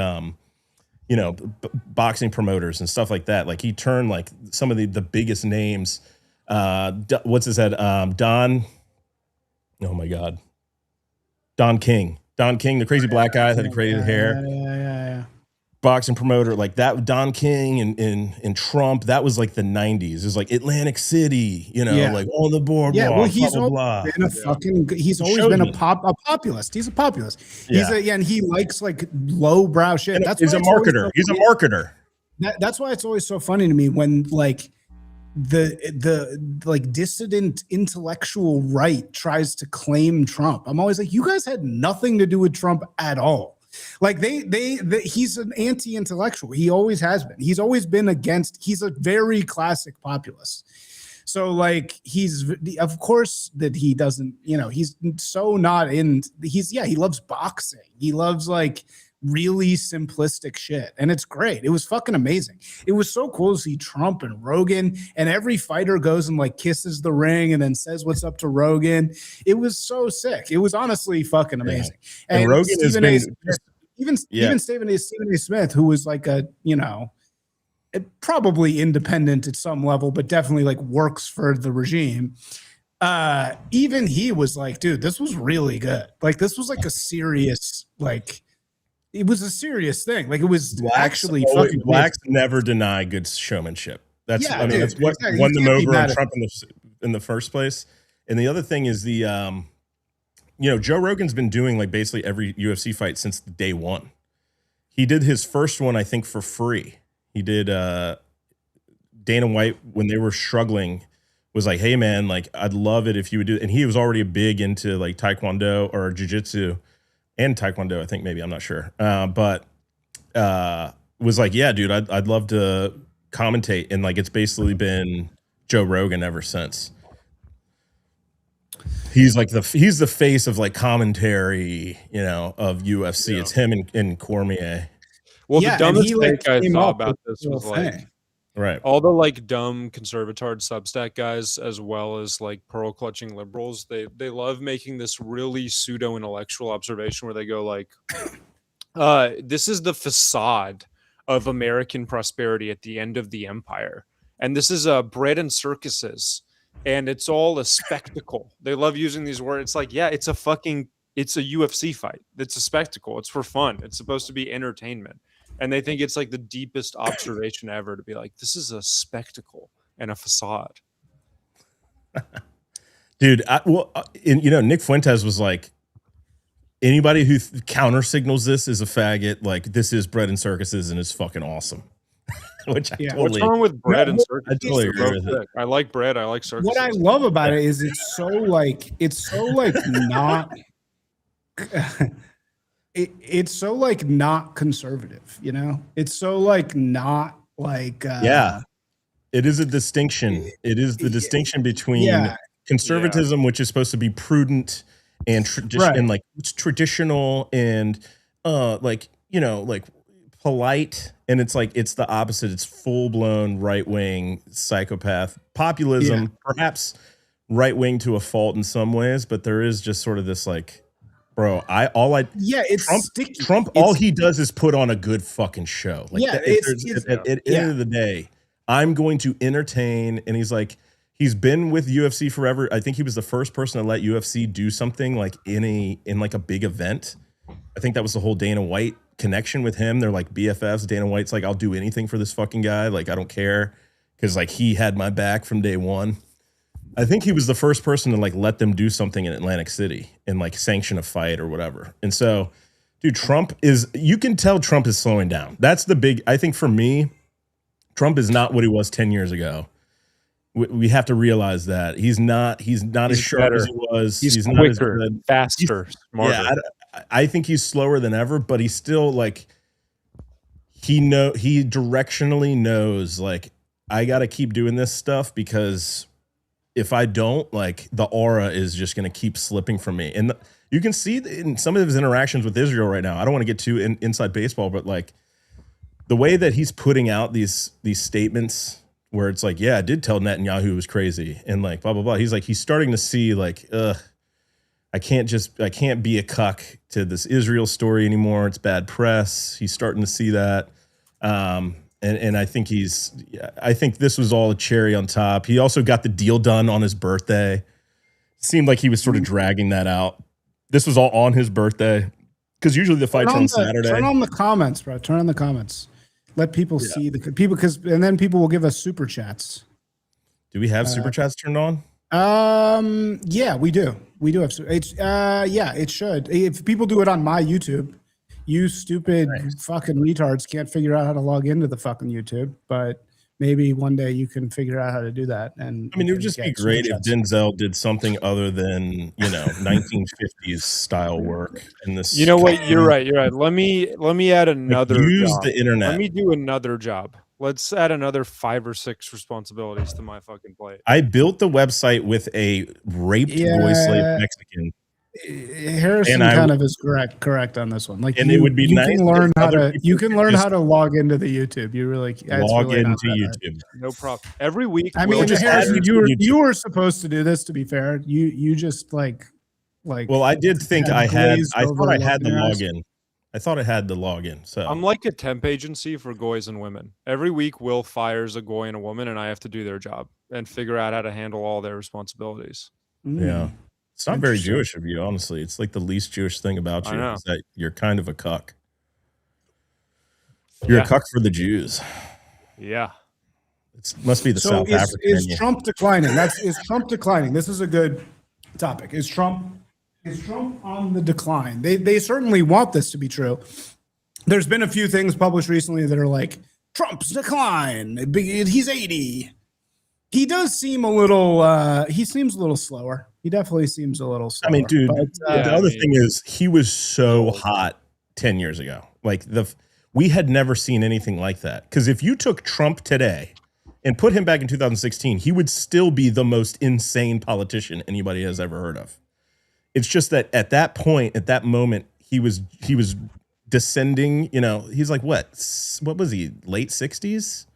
boxing promoters and stuff like that. Like he turned like some of the biggest names, what's his head? Don King, the crazy black guy that had crazy hair. Yeah. boxing promoter, like that, Don King and Trump, that was like the 90s. It's like Atlantic City, you know, Yeah. like on the boardwalk, Yeah, well, he's blah, blah, always blah. been a fucking. He's always showed been me. a populist. He's a populist. Yeah. And he likes like lowbrow shit. And That's he's why a it's always marketer. so He's a funny. marketer. That's why it's always so funny to me when like the like dissident intellectual right tries to claim Trump. I'm always like, you guys had nothing to do with Trump at all. Like he's an anti-intellectual. He always has been. He's always been against. He's a very classic populist. So like of course that he doesn't, you know, he's so not in. He loves boxing. He loves like really simplistic shit, and it's great. It was fucking amazing. It was so cool to see Trump and Rogan, and every fighter goes and like kisses the ring and then says what's up to Rogan. It was so sick. It was honestly fucking amazing. Yeah. And Rogan has been even Stephen A. Smith, who was like a, you know, probably independent at some level, but definitely like works for the regime. Even he was like, dude, this was really good. Like this was like a serious, like it was a serious thing. Like it was actually fucking blacks never deny good showmanship. That's Yeah, I mean dude, that's what exactly. won You them can't be over mad on at Trump in the first place. And the other thing is the you know, Joe Rogan's been doing like basically every UFC fight since day one. He did his first one, I think, for free. He did Dana White, when they were struggling, was like, hey man, like I'd love it if you would do it. And he was already big into like Taekwondo or jiu-jitsu and Taekwondo, I think, maybe, I'm not sure. But was like, yeah, dude, I'd love to commentate. And like it's basically been Joe Rogan ever since. He's like he's the face of like commentary, you know, of UFC. Yeah. It's him and Cormier. Well, Yeah, the and dumbest he, like, thing I came saw up about with this the was whole like thing. Right. all the like dumb conservatard Substack guys, as well as like pearl clutching liberals, they love making this really pseudo intellectual observation where they go like, this is the facade of American prosperity at the end of the empire, and this is bread and circuses, and it's all a spectacle. They love using these words. It's like, yeah, it's a UFC fight. It's a spectacle. It's for fun. It's supposed to be entertainment. And they think it's like the deepest observation ever to be like, this is a spectacle and a facade. Dude, you know, Nick Fuentes was like, anybody who counter signals this is a faggot. Like, this is bread and circuses and it's fucking awesome. Which I Yeah. totally, What's wrong with bread and circuses? I totally They're agree both with it. sick. I like bread. I like circuses. What I love about it is it's so like not it's so like not conservative, you know? It's so like not like Yeah. It is a distinction. It is the distinction between yeah. conservatism, which is supposed to be prudent and Right. and like traditional and like, you know, like polite, and it's like it's the opposite. It's full-blown right-wing psychopath populism, perhaps right-wing to a fault in some ways, but there is just sort of this like, bro, it's Trump, sticky. Trump, all he does is put on a good fucking show. Like, Yeah, at the end of the day, I'm going to entertain. And he's like, he's been with UFC forever. I think he was the first person to let UFC do something like in like a big event. I think that was the whole Dana White connection with him. They're like BFFs. Dana White's like, I'll do anything for this fucking guy. Like, I don't care, because like he had my back from day one. I think he was the first person to like let them do something in Atlantic City and like sanction a fight or whatever. And so, dude, you can tell Trump is slowing down. That's the big, I think for me, Trump is not what he was 10 years ago. We have to realize that he's not as sharp better. as he was. He's not as quicker, good. faster, smarter. Yeah, I think he's slower than ever, but he's still like, he directionally knows, like, I got to keep doing this stuff, because if I don't, like, the aura is just going to keep slipping from me. And you can see in some of his interactions with Israel right now, I don't want to get too inside baseball, but like the way that he's putting out these statements where it's like, yeah, I did tell Netanyahu it was crazy and like blah, blah, blah. He's starting to see like, I can't be a cuck to this Israel story anymore. It's bad press. He's starting to see that. And I think I think this was all a cherry on top. He also got the deal done on his birthday. Seemed like he was sort of dragging that out. This was all on his birthday. because usually the fight's on Saturday. Turn on the comments, bro. Turn on the comments. Let people see the people and then people will give us super chats. Do we have super chats turned on? Yeah, we do. We do have. Yeah, it should. If people do it on my YouTube, you stupid fucking retards can't figure out how to log into the fucking YouTube, but maybe one day you can figure out how to do that. And I mean, it would just be great if Denzel did something other than 1950s style work in this. You know what? You're right. You're right. Let me add another. Use job. the internet. Let me do another job. Let's add another 5 or 6 responsibilities to my fucking plate. I built the website with a raped boy slave Mexican. Harrison kind of is correct on this one. Like, and it would be nice. Can learn how to log into the YouTube. You really log into YouTube. No problem. Every week. I mean, Harrison, you were supposed to do this. To be fair, you just like. Well, I did think I had. I thought I had the login. I thought I had the login. So I'm like a temp agency for goys and women. Every week, Will fires a goy and a woman, and I have to do their job and figure out how to handle all their responsibilities. Yeah. It's not very Jewish of you, honestly. It's like the least Jewish thing about you is that you're kind of a cuck. You're a cuck for the Jews. Yeah. It must be the South African. Is Trump declining? Is Trump declining? This is a good topic. Is Trump on the decline? They certainly want this to be true. There's been a few things published recently that are like, Trump's decline. He's 80. He does seem a little he seems a little slower. He definitely seems a little slower. I mean, dude, the other thing is he was so hot 10 years ago. Like we had never seen anything like that. Because if you took Trump today and put him back in 2016, he would still be the most insane politician anybody has ever heard of. It's just that at that point, at that moment, he was descending. He's like what was he? Late 60s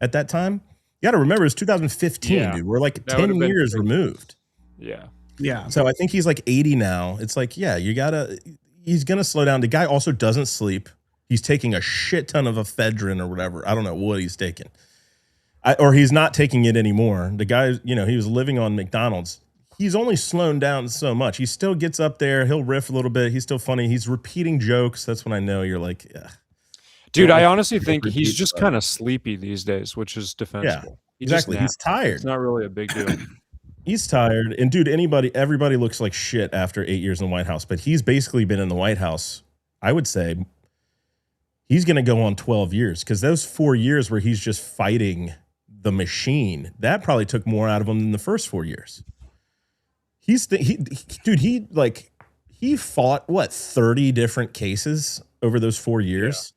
at that time. You got to remember, it's 2015, dude. We're like 10 years removed. Yeah. Yeah. So I think he's like 80 now. It's like, he's going to slow down. The guy also doesn't sleep. He's taking a shit ton of ephedrine or whatever. I don't know what he's taking. Or he's not taking it anymore. The guy, he was living on McDonald's. He's only slowed down so much. He still gets up there. He'll riff a little bit. He's still funny. He's repeating jokes. That's when I know you're like, dude, I honestly think he's just kind of sleepy these days, which is defensible. Yeah, exactly. He's tired. It's not really a big deal. He's tired. And dude, everybody looks like shit after 8 years in the White House, but he's basically been in the White House. I would say he's going to go on 12 years because those 4 years where he's just fighting the machine, that probably took more out of him than the first 4 years. He fought 30 different cases over those 4 years.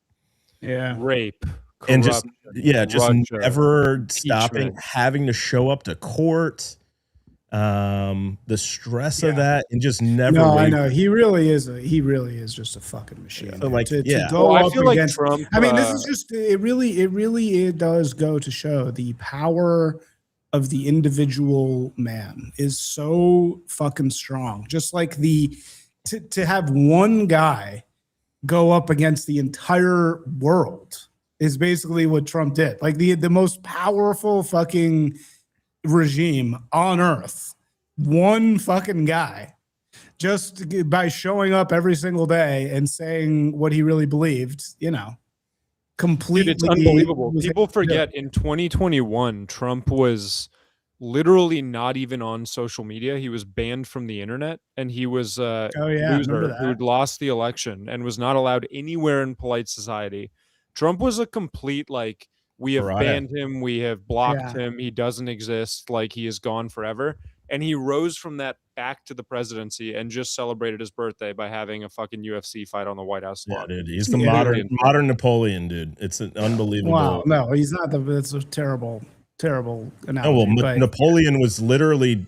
Yeah. Rape. And just never stopping, having to show up to court. The stress of that and just never. No, I know he really is just a fucking machine. So like, to go I up feel against like Trump. I mean, this is just it really does go to show the power of the individual man is so fucking strong. Just like to have one guy go up against the entire world is basically what Trump did. Like the most powerful fucking regime on earth, one fucking guy, just by showing up every single day and saying what he really believed, completely. Dude, it's unbelievable. People forget in 2021, Trump was literally not even on social media. He was banned from the internet, and he was a loser who'd lost the election and was not allowed anywhere in polite society. Trump was a complete we have banned him, we have blocked him, he doesn't exist, he is gone forever. And he rose from that back to the presidency and just celebrated his birthday by having a fucking UFC fight on the White House lawn. Yeah, dude, he's the modern Napoleon, dude. It's an unbelievable. Wow, no, he's not. It's a terrible analogy. Oh well, Napoleon was literally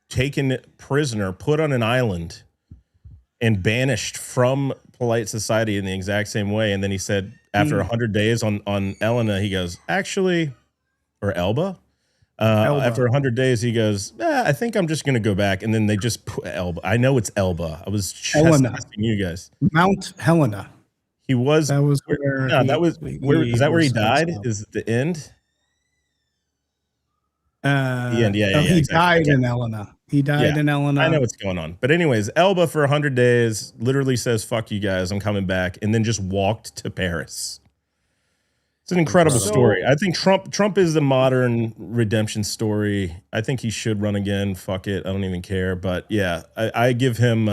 taken prisoner, put on an island, and banished from polite society in the exact same way. And then he said, after 100 days on Elena, he goes, actually, or Elba. After 100 days, he goes, I think I'm just going to go back. And then they just put Elba. I know it's Elba. I was just asking you guys. Mount Helena. He was. That was where. No, that was. Is that where he died? Is it the end? The end. Yeah. He exactly. died in Helena. He died in Illinois. I know what's going on. But anyways, Elba for 100 days literally says, fuck you guys, I'm coming back, and then just walked to Paris. It's an incredible story. I think Trump is the modern redemption story. I think he should run again. Fuck it. I don't even care. But yeah, I give him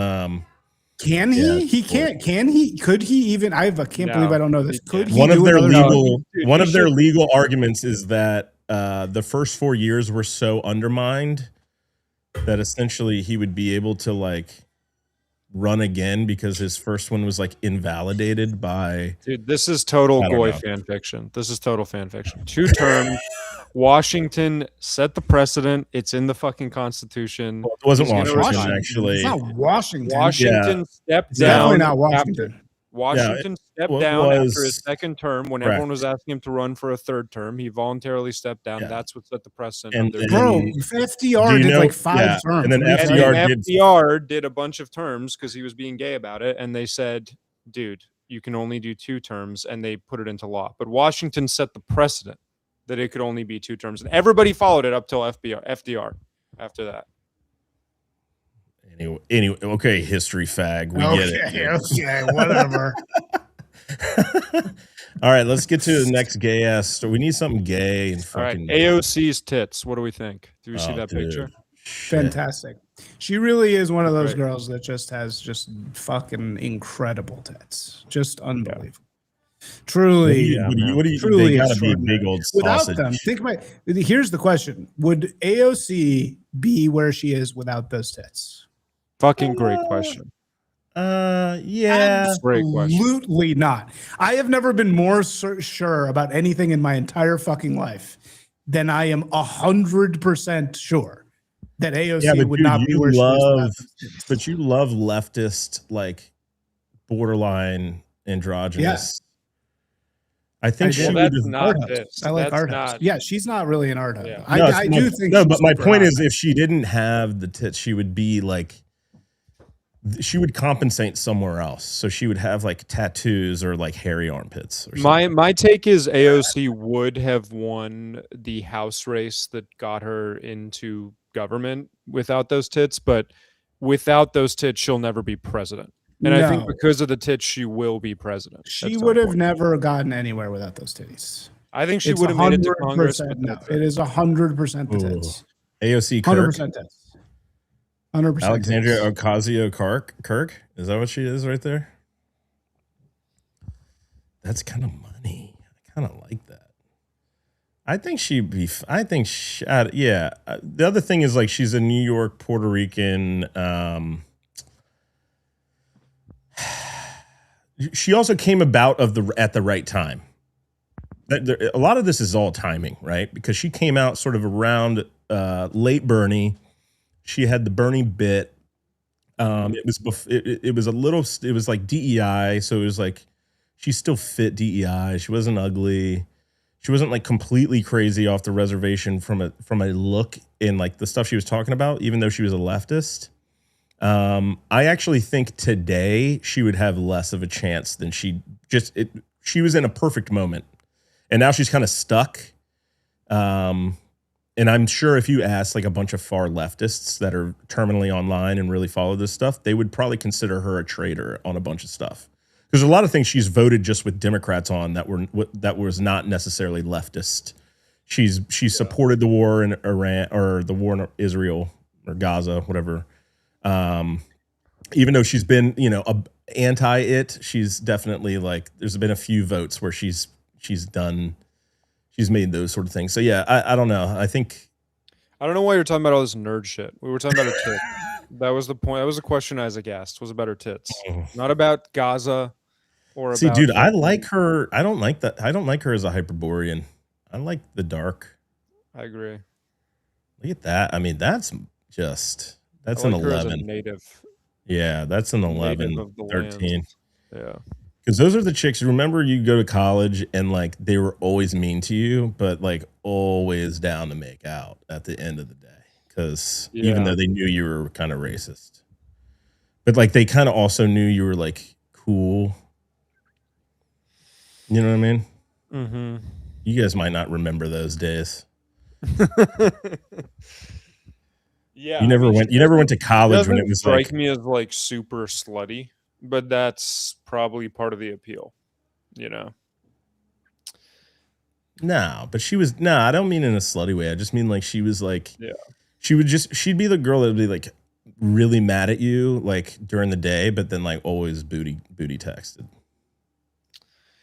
Can he? Yeah, he can't. Can he? Could he even? Can't believe I don't know this. Could he? one of do their another- legal one of their legal arguments is that the first 4 years were so undermined that essentially he would be able to like run again because his first one was like invalidated by. Dude, this is total I don't Goy know. fan fiction. This is total fan fiction. 2 terms. Washington set the precedent. It's in the fucking Constitution. Well, it wasn't He's gonna Washington, resign. actually. It's not Washington. Washington stepped It's definitely down. not after- Washington. Washington stepped well, it down was- after his second term when Correct. everyone was asking him to run for a third term. He voluntarily stepped down. Yeah. That's what set the precedent. And- of their and- Bro, Do FDR you did know- like 5 yeah, terms. and then What are you And saying? FDR then did- FDR did a bunch of terms because he was being gay about it, and they said, "Dude, you can only do 2 terms," and they put it into law. But Washington set the precedent that it could only be 2 terms, and everybody followed it up till FDR. After that, Anyway, okay, history fag. We get it. dude. Okay, whatever. All right, let's get to the next gay ass story. We need something gay and all right. fucking AOC's tits. What do we think? Do we see Oh, that dude. picture? Shit. Fantastic. She really is one of those Right. girls that just has just fucking incredible tits. Just unbelievable. Truly. What do you Truly they gotta be a extraordinary. big old Without sausage. them, think about here's the question. Would AOC be where she is without those tits? Fucking great question. Yeah. Great question. Absolutely not. I have never been more sure about anything in my entire fucking life than I am 100% sure that AOC Yeah, but would dude, not be you where she is without love, those tits. but you love leftist, like borderline androgynous. I think I she do. Well, would that's have. not Art house. this. I like That's art house. not- Yeah, she's not really an art house. Yeah. I, No, it's I my- do think. no, she's but my super point hot. is, if she didn't have the tits, she would be like, she would compensate somewhere else. So she would have like tattoos or like hairy armpits. Or something. My take is AOC would have won the House race that got her into government without those tits, but without those tits, she'll never be president. And I think No. because of the tits, she will be president. at She some would have point. never gotten anywhere without those titties. I think she It's would have made it to Congress. 100%. with No, that. it is 100% the tits. AOC 100% Kirk, tits. 100%. Alexandria tits. Ocasio-Kirk. Is that what she is right there? That's kind of money. I kind of like that. I think she'd be. I think. Yeah. The other thing is like she's a New York, Puerto Rican. She also came about at the right time. A lot of this is all timing, right? Because she came out sort of around late Bernie. She had the Bernie bit. It was a little. It was like DEI, so it was like she still fit DEI. She wasn't ugly. She wasn't like completely crazy off the reservation from a look in like the stuff she was talking about, even though she was a leftist. I actually think today she would have less of a chance than she was in a perfect moment. And now she's kind of stuck. And I'm sure if you ask like a bunch of far leftists that are terminally online and really follow this stuff, they would probably consider her a traitor on a bunch of stuff. Because a lot of things she's voted just with Democrats on that was not necessarily leftist. She supported the war in Iran or the war in Israel or Gaza, whatever. Even though she's been, anti it, she's definitely like there's been a few votes where she's made those sort of things. So yeah, I don't know. I don't know why you're talking about all this nerd shit. We were talking about her tits. That was the point. That was the question Isaac asked. Was about her tits, not about Gaza or see, about. dude, I like her. I don't like that. I don't like her as a Hyperborean. I like the dark. I agree. Look at that. I mean, that's an I like her as a 11. native. Yeah, that's an 11, Native of the 13. land. Yeah. Because those are the chicks. Remember, you go to college and like they were always mean to you, but like always down to make out at the end of the day. Because even though they knew you were kind of racist, but like they kind of also knew you were like cool. You know what I mean? Mm-hmm. You guys might not remember those days. Yeah, You never went. You never went to college when it doesn't was strike like. me as like super slutty, but that's probably part of the appeal. You know. No, but she was. No, I don't mean in a slutty way. I just mean like she was like. Yeah. She'd be the girl that would be like really mad at you like during the day, but then like always booty texted.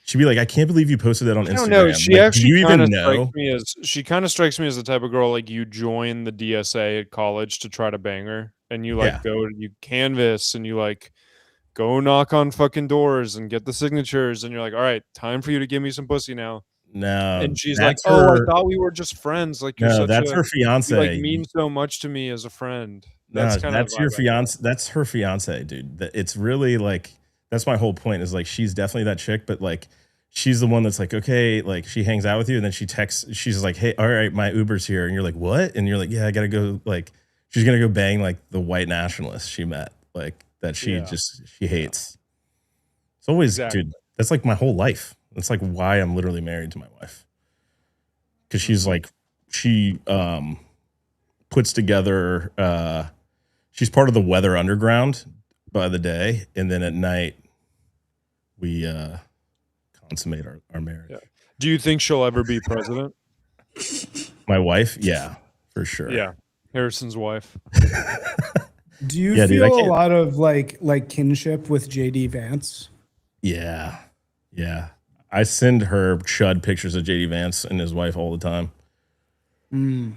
She'd be like, I can't believe you posted that on Instagram. I don't know. She Like, do actually you kind even of know? strikes me as kind of the type of girl like you join the DSA at college to try to bang her, and you like Yeah. you canvas and you like go knock on fucking doors and get the signatures, and you're like, all right, time for you to give me some pussy now. No, And she's like, that's oh, her. I thought we were just friends. Like you're No, such that's a her you like fiance. mean so much to me as a friend. No, That's kind that's of your fiance. That's her fiance, dude. It's really like that's my whole point. Is like she's definitely that chick, but like she's the one that's like okay, like she hangs out with you, and then she texts. She's like, hey, all right, my Uber's here, and you're like, what? And you're like, yeah, I gotta go. Like she's gonna go bang like the white nationalist she met, like that she she hates. It's always, dude. That's like my whole life. That's like why I'm literally married to my wife, because she's like she puts together. She's part of the Weather Underground by the day, and then at night we consummate our marriage. Yeah. Do you think she'll ever be president? My wife, yeah, for sure. Yeah, Harrison's wife. Do you Yeah, dude, feel I a can't- lot of like kinship with JD Vance? Yeah, yeah. I send her chud pictures of JD Vance and his wife all the time. And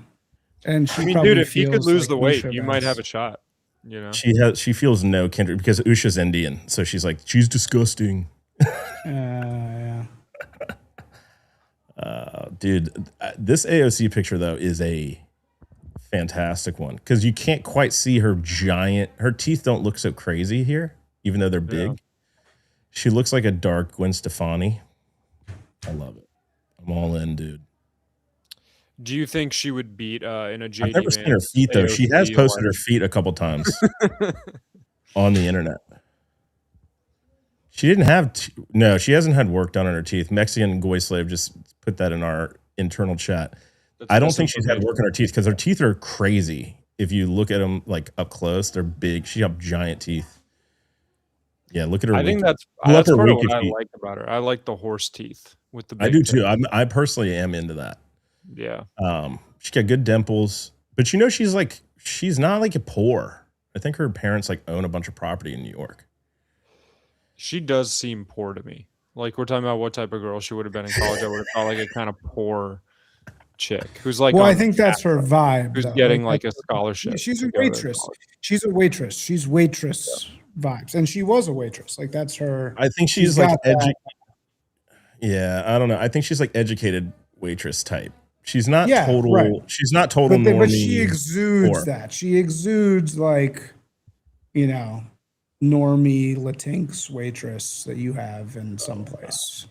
she I mean, probably dude, if he could feels lose like the weight, Usha you might have a Vance. shot. You know. She feels no kindred because Usha's Indian, so she's like she's disgusting. Yeah. Dude, this AOC picture though is a fantastic one because you can't quite see her giant. Her teeth don't look so crazy here, even though they're big. Yeah. She looks like a dark Gwen Stefani. I love it. I'm all in, dude. Do you think she would beat in a JD I've never seen her Vance feet though. She has AOC posted her election? feet a couple times on the internet. She didn't have no. She hasn't had work done on her teeth. Mexican Goy Slave just put that in our internal chat. That's I don't think she's had misinformation. work on her teeth because her teeth are crazy. If you look at them like up close, they're big. She has giant teeth. Yeah, look at her. I think wicked- that's Pull up her part of wicked what I feet. like about her. I like the horse teeth with the. I big do tip. too. I personally am into that. Yeah. She's got good dimples, but you know she's not like a poor. I think her parents like own a bunch of property in New York. She does seem poor to me. Like we're talking about what type of girl she would have been in college. I would have thought like a kind of poor chick who's like. Well, I on think that's her vibe. who's though. getting like a scholarship. She's to a go to waitress. college. She's a waitress. She's waitress vibes, and she was a waitress. Like that's her. I think she's She's like got that. Yeah, I don't know. I think she's like educated waitress type. She's not Yeah, total. right. She's not total. But she normie exudes poor. that. She exudes like, you know, normie Latinx waitress that you have in some place.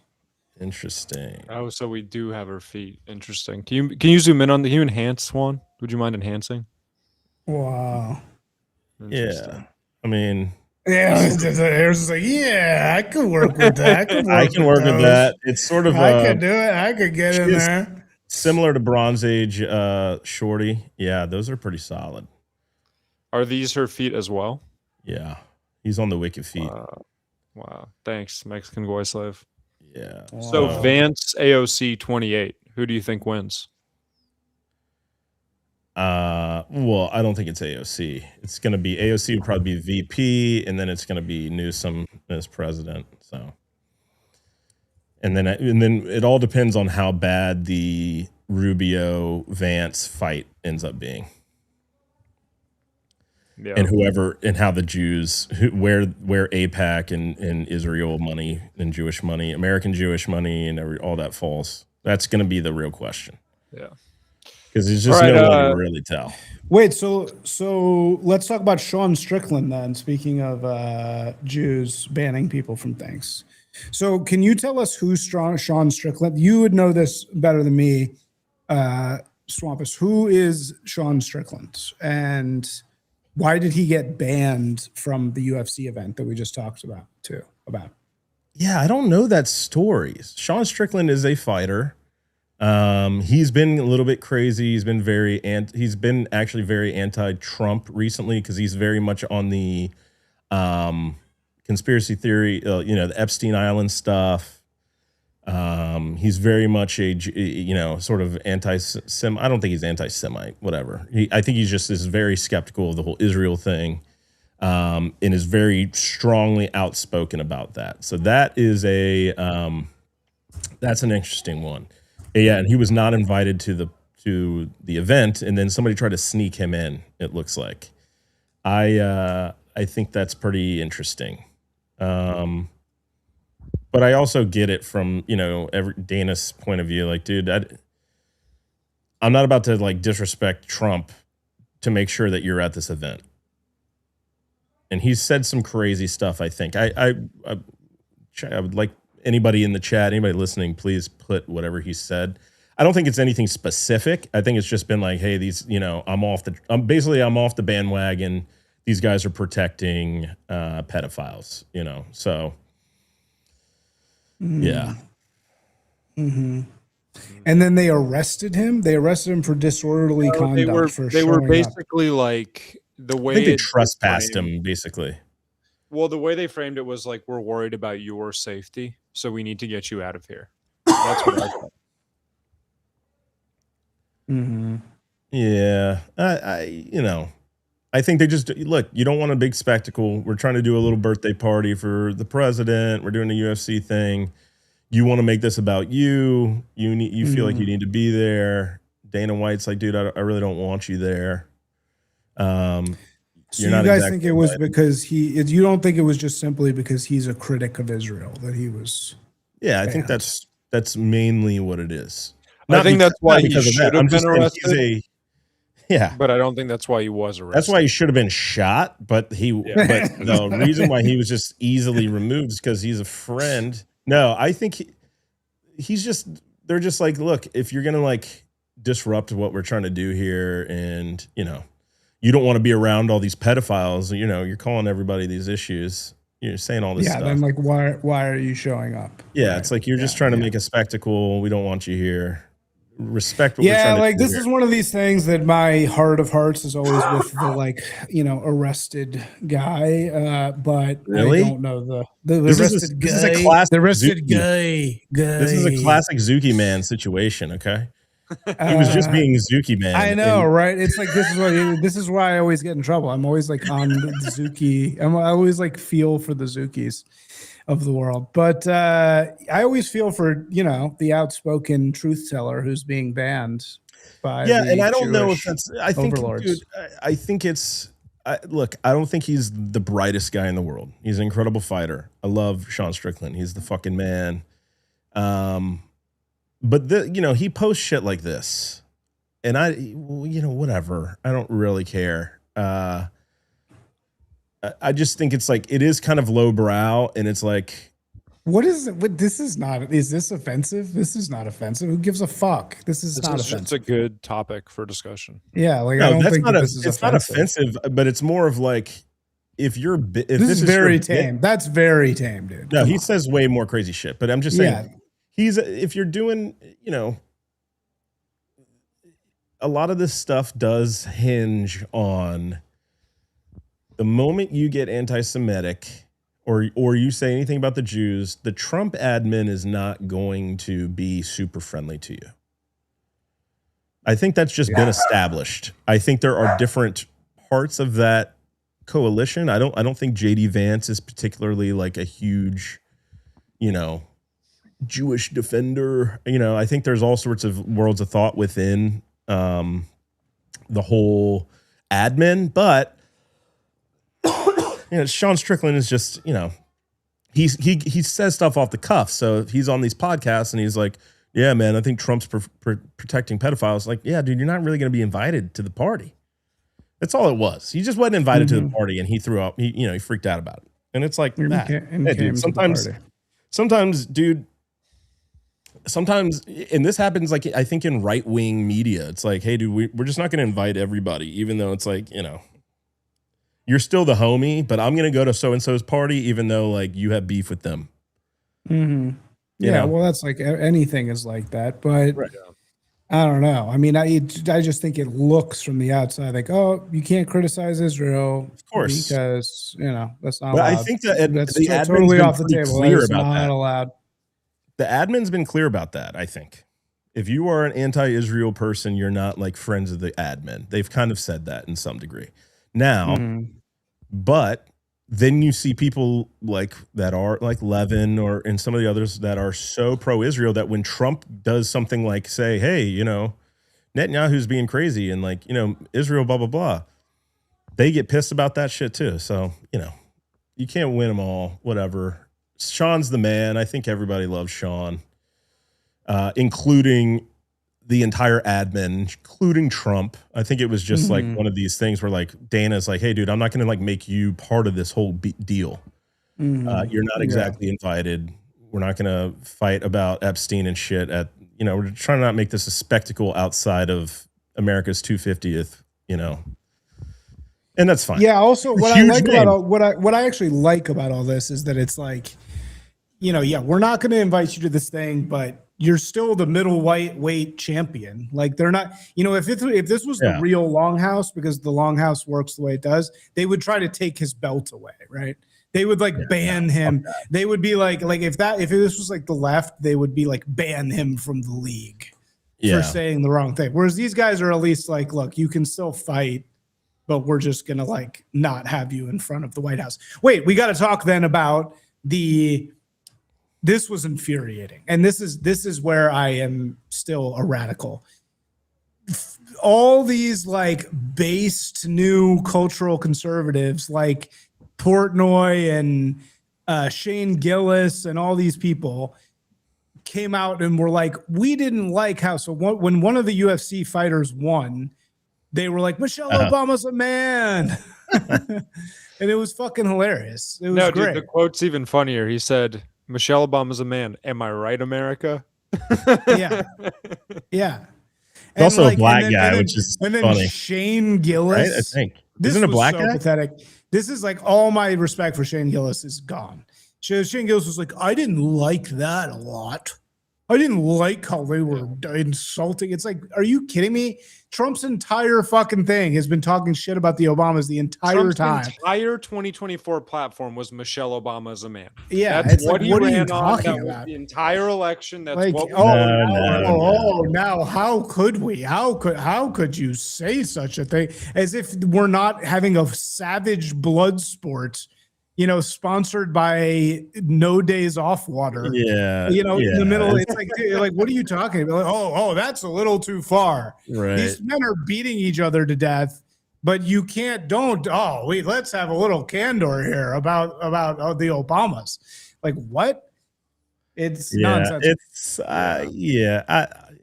Interesting. Oh, so we do have her feet. Interesting. Can you zoom in on the? Can you enhance one? Would you mind enhancing? Wow. Yeah, I mean, Yeah, it's just, Harris is like, yeah, I could work with that. I can work with those. that. It's sort of I could do it. I could get in she is- there. similar to Bronze Age Shorty. Yeah, those are pretty solid. Are these her feet as well? Yeah, he's on the wicked feet. Wow. Thanks, Mexican Goy Slave. Yeah. So Wow. Vance AOC 28. Who do you think wins? Well, I don't think it's AOC. It's going to be AOC would probably be VP, and then it's going to be Newsom as president. So, and then it all depends on how bad the Rubio Vance fight ends up being, Yeah. and whoever and how the Jews where AIPAC and Israel money and Jewish money, American Jewish money, and all that falls. That's going to be the real question. Yeah. Because there's just All right, no way to really tell. Wait, so let's talk about Sean Strickland then. Speaking of Jews banning people from things, so can you tell us who's Sean Strickland? You would know this better than me, Swampus. Who is Sean Strickland, and why did he get banned from the UFC event that we just talked about too? About Yeah, I don't know that story. Sean Strickland is a fighter He's been a little bit crazy. He's been actually very anti-Trump recently because he's very much on the conspiracy theory, the Epstein Island stuff. He's very much sort of anti-Sem. I don't think he's anti-Semite, whatever. I think he's just is very skeptical of the whole Israel thing, and is very strongly outspoken about that. So that is that's an interesting one. Yeah, and he was not invited to the event, and then somebody tried to sneak him in. It looks like. I think that's pretty interesting. But I also get it from Dana's point of view. Like, dude, I'm not about to like disrespect Trump to make sure that you're at this event. And he's said some crazy stuff. I think I would like anybody in the chat, anybody listening, please put whatever he said. I don't think it's anything specific. I think it's just been like, hey, I'm off the bandwagon. These guys are protecting pedophiles, so yeah. Mm-hmm. And then they arrested him. They arrested him for disorderly conduct. They were basically like the way I think they trespassed him, basically. Well, the way they framed it was like, we're worried about your safety, so we need to get you out of here. That's what I thought. Mm-hmm. Yeah, I think they just look. You don't want a big spectacle. We're trying to do a little birthday party for the president. We're doing a UFC thing. You want to make this about you. You feel like you need to be there. Dana White's like, dude, I really don't want you there. So you guys think it was because you don't think it was just simply because he's a critic of Israel that he was? Yeah, I think that's mainly what it is. I think that's why he should have been arrested. Yeah, but I don't think that's why he was arrested. That's why he should have been shot. But but the reason why he was just easily removed is because he's a friend. No, I think they're just like, look, if you're gonna like disrupt what we're trying to do here, and you don't want to be around all these pedophiles, you're calling everybody these issues. You're saying all this stuff. Yeah, then like, why are you showing up? Yeah, right. It's like you're just trying to make a spectacle. We don't want you here. Respect what we're trying to like do this here. Is one of these things that my heart of hearts is always with the arrested guy, but really? I don't know the arrested guy. This is a classic the arrested guy. This is a classic Zuki Man situation. Okay, he was just being Zuki Man. I know, right? It's like this is why I always get in trouble. I'm always like on the Zuki. I always like feel for the Zukis of the world, but I always feel for the outspoken truth teller who's being banned by and I don't Jewish know if that's. I think, overlords. dude, I think it's. Look, I don't think he's the brightest guy in the world. He's an incredible fighter. I love Sean Strickland. He's the fucking man. But he posts shit like this, and whatever. I don't really care. I just think it's like it is kind of lowbrow, and it's like, what is it? This is not. Is this offensive? This is not offensive. Who gives a fuck? This is not offensive. It's a good topic for discussion. Yeah, like I don't think this is it's not offensive, but it's more of like if this is very tame. That's very tame, dude. No, he says way more crazy shit. But I'm just saying, if you're doing, a lot of this stuff does hinge on. The moment you get anti-Semitic or you say anything about the Jews, the Trump admin is not going to be super friendly to you. I think that's just been established. I think there are different parts of that coalition. I don't think JD Vance is particularly like a huge, Jewish defender. I think there's all sorts of worlds of thought within the whole admin, but Sean Strickland is just, he says stuff off the cuff. So if he's on these podcasts and he's like, yeah, man, I think Trump's protecting pedophiles. Like, yeah, dude, you're not really going to be invited to the party. That's all it was. He just wasn't invited to the party, and he threw up. He freaked out about it. And it's like that. Dude, sometimes, dude, and this happens like I think in right-wing media. It's like, hey, dude, we're just not going to invite everybody, even though it's like, you're still the homie, but I'm going to go to so-and-so's party, even though like you have beef with them. Mm-hmm. Yeah, well, that's like anything is like that. But I don't know. I mean, I just think it looks from the outside like, oh, you can't criticize Israel, Of course. because that's not But allowed. I think that That's the admin's totally been off the pretty table. clear That's about not that. allowed. The admin's been clear about that, I think. If you are an anti-Israel person, you're not like friends of the admin. They've kind of said that in some degree. Now, Mhm. but then you see people like that are like Levin or and some of the others that are so pro-Israel that when Trump does something like say, hey, Netanyahu's being crazy and like, Israel, blah, blah, blah, they get pissed about that shit too. So, you can't win them all, whatever. Sean's the man. I think everybody loves Sean, including the entire admin, including Trump. I think it was just like one of these things where like Dana's like, hey, dude, I'm not going to like make you part of this whole deal. You're not exactly invited. We're not going to fight about Epstein and shit we're trying to not make this a spectacle outside of America's 250th, and that's fine. Yeah. Also, what I Huge like name. about what I actually like about all this is that it's like, we're not going to invite you to this thing, but you're still the middle weight champion. Like they're not, if this was the real Longhouse, because the Longhouse works the way it does, they would try to take his belt away, right? They would like ban him. They would be like if this was like the left, they would be like ban him from the league for saying the wrong thing. Whereas these guys are at least like, look, you can still fight, but we're just gonna like not have you in front of the White House. Wait, we got to talk then about this was infuriating. And this is where I am still a radical. All these like based new cultural conservatives like Portnoy and Shane Gillis and all these people came out and were like, we didn't like how, when one of the UFC fighters won, they were like, Michelle Obama's a man. And it was fucking hilarious. It was great. Dude, the quote's even funnier. He said, Michelle Obama's a man. Am I right, America? Yeah. Yeah. He's also a black guy, which is funny. And then Shane Gillis. Right, I think. This Isn't a black so guy? Pathetic. This is like all my respect for Shane Gillis is gone. Shane Gillis was like, I didn't like that a lot. I didn't like how they were insulting. It's like, are you kidding me? Trump's entire fucking thing has been talking shit about the Obamas the entire time. Trump's entire 2024 platform was Michelle Obama's a man. Yeah, that's what are you talking about? The entire election. That's like, what. Now how could we? How could you say such a thing? As if we're not having a savage blood sport, sponsored by No Days Off Water. Yeah. In the middle, it's like, what are you talking about? Like, that's a little too far. Right. These men are beating each other to death, but you can't, let's have a little candor here about the Obamas. Like, what? It's nonsense.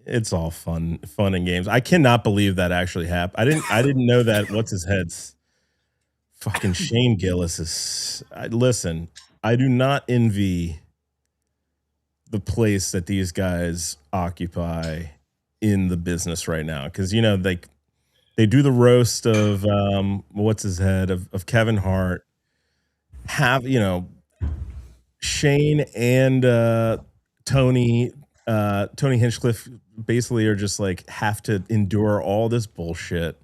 It's all fun and games. I cannot believe that actually happened. I didn't know that. What's his head's fucking Shane Gillis is. Listen, I do not envy the place that these guys occupy in the business right now, because they do the roast of what's his head of Kevin Hart. Have Shane and Tony Hinchcliffe basically are just like have to endure all this bullshit.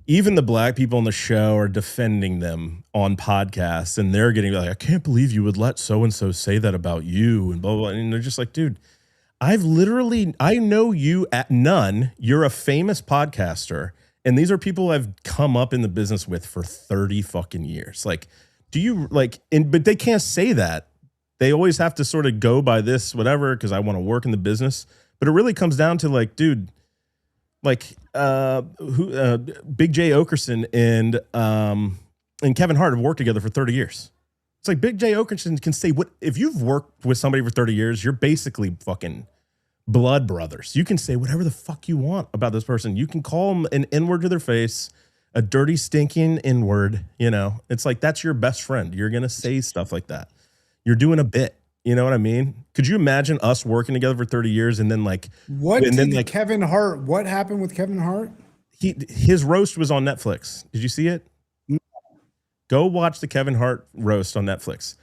Even the black people on the show are defending them on podcasts, and they're getting like, I can't believe you would let so-and-so say that about you, and blah, blah, blah. And they're just like, dude, I know you at none. You're a famous podcaster. And these are people I've come up in the business with for 30 fucking years. Like, but they can't say that. They always have to sort of go by this, whatever, because I want to work in the business. But it really comes down to like, dude, like Big J Okerson and Kevin Hart have worked together for 30 years. It's like Big J Okerson can say what if you've worked with somebody for 30 years, you're basically fucking blood brothers. You can say whatever the fuck you want about this person. You can call them an N-word to their face, a dirty, stinking N-word. It's like that's your best friend. You're gonna say stuff like that. You're doing a bit. You know what I mean? Could you imagine us working together for 30 years and then like Kevin Hart? What happened with Kevin Hart? His roast was on Netflix. Did you see it? No. Go watch the Kevin Hart roast on Netflix.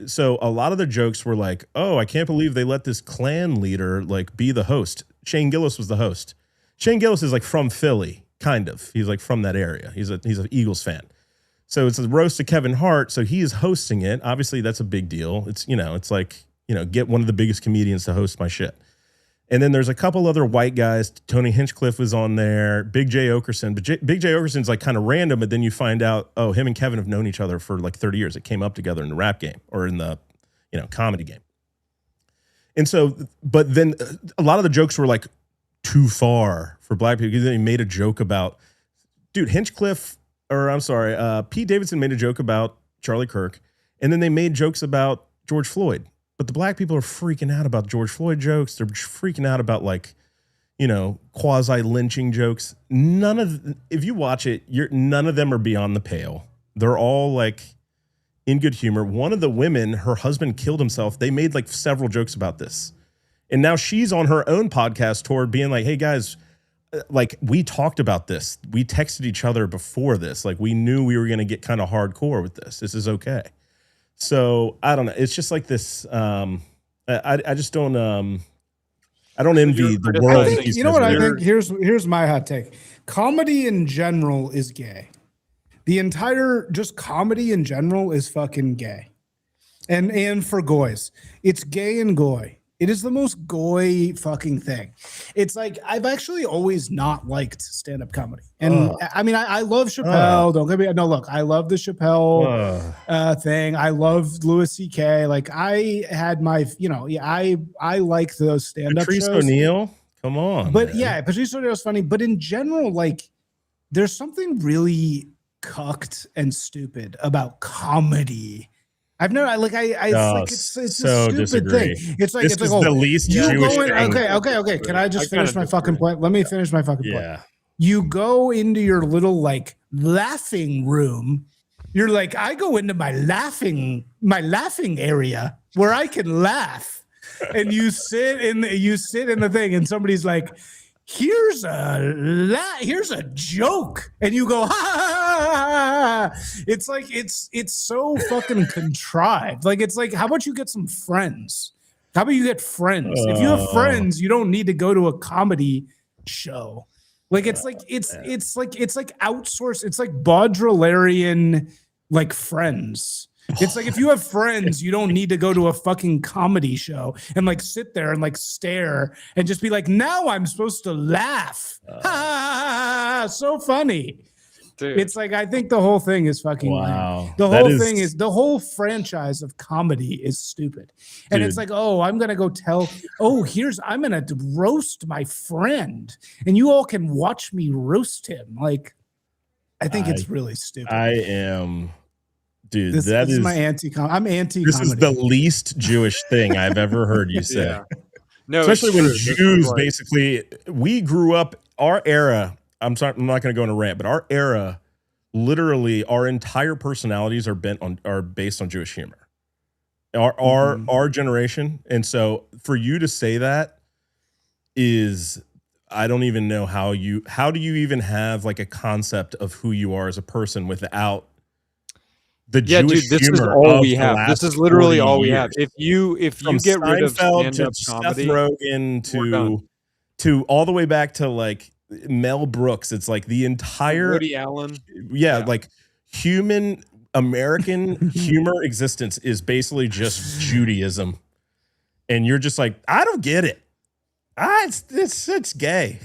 So a lot of the jokes were like, "Oh, I can't believe they let this Klan leader like be the host." Shane Gillis was the host. Shane Gillis is like from Philly, kind of. He's like from that area. He's an Eagles fan. So it's a roast of Kevin Hart. So he is hosting it. Obviously, that's a big deal. It's, it's like, get one of the biggest comedians to host my shit. And then there's a couple other white guys. Tony Hinchcliffe was on there. Big J. Okerson. But Big J. Okerson's like kind of random, but then you find out, oh, him and Kevin have known each other for like 30 years. It came up together in the rap game or in the, comedy game. And so, but then a lot of the jokes were like too far for black people. Because then he made a joke about, dude, Pete Davidson made a joke about Charlie Kirk. And then they made jokes about George Floyd. But the black people are freaking out about George Floyd jokes. They're freaking out about like, quasi lynching jokes. If you watch it, none of them are beyond the pale. They're all like in good humor. One of the women, her husband killed himself. They made like several jokes about this. And now she's on her own podcast tour being like, hey guys, like we talked about this. We texted each other before this. Like we knew we were going to get kind of hardcore with this. This is okay. So I don't know. It's just like this. I just don't. I don't envy the world. I think, what I think? Here's my hot take. Comedy in general is gay. The entire just comedy in general is fucking gay. And for goys, it's gay and goy. It is the most goy fucking thing. It's like I've actually always not liked stand-up comedy, and I mean I love Chappelle. Don't get me. No, look, I love the Chappelle thing. I love Louis C.K. Like I had my, I like those stand-up Patrice shows. O'Neal, come on. But man. yeah, Patrice O'Neal's funny. But in general, like there's something really cucked and stupid about comedy. I've never it's a stupid thing. It's like this is the least Jewish thing. Okay. Can I just finish my fucking point? Let me finish my fucking point. You go into your little like laughing room. You're like, I go into my laughing area where I can laugh, and you sit in the thing, and somebody's like, here's a joke, and you go ha, ha, ha, ha, ha. It's like it's so fucking contrived. Like it's like, how about you get some friends? How about you get friends? If you have friends, you don't need to go to a comedy show. Like it's like outsourced. It's like Baudrillarian like Friends. It's like if you have friends, you don't need to go to a fucking comedy show and like sit there and like stare and just be like, now I'm supposed to laugh. So funny. Dude. It's like I think the whole thing is fucking lame. The whole franchise of comedy is stupid. And it's like, oh, I'm gonna go I'm gonna roast my friend and you all can watch me roast him. Like I think it's really stupid. I am. Dude, this is my I'm anti-comedy. This is the least Jewish thing I've ever heard you say. Yeah. No, especially when Jews basically, we grew up, our era, I'm not going to go on a rant, but our era, literally our entire personalities are based on Jewish humor. Our generation. And so for you to say that is, I don't even know how do you even have like a concept of who you are as a person without Jewish dude, this is all we have. This is literally all we have. If you get rid of stand-up comedy, Seth Rogen to all the way back to like Mel Brooks, it's like the entire Woody Allen. Yeah, like human American humor existence is basically just Judaism, and you're just like, I don't get it. It's gay.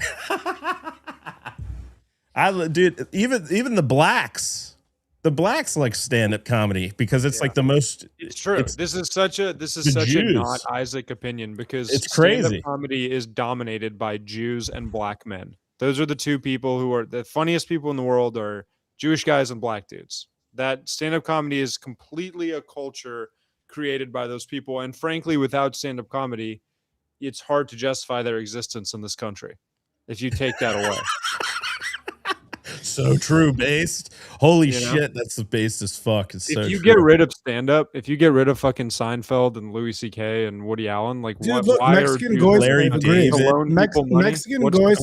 Dude, even the blacks. The blacks like stand-up comedy because it's like the most. It's true. This is such a not Isaac opinion because it's crazy. Stand-up comedy is dominated by Jews and black men. Those are the two people who are the funniest people in the world are Jewish guys and black dudes. That stand-up comedy is completely a culture created by those people, and frankly, without stand-up comedy, it's hard to justify their existence in this country if you take that away. So true, based. Holy shit, that's the base as fuck. It's if you get rid of stand-up, if you get rid of fucking Seinfeld and Louis C.K. and Woody Allen, like dude, why Mexican Goy Larry agrees. David? Mexican Goy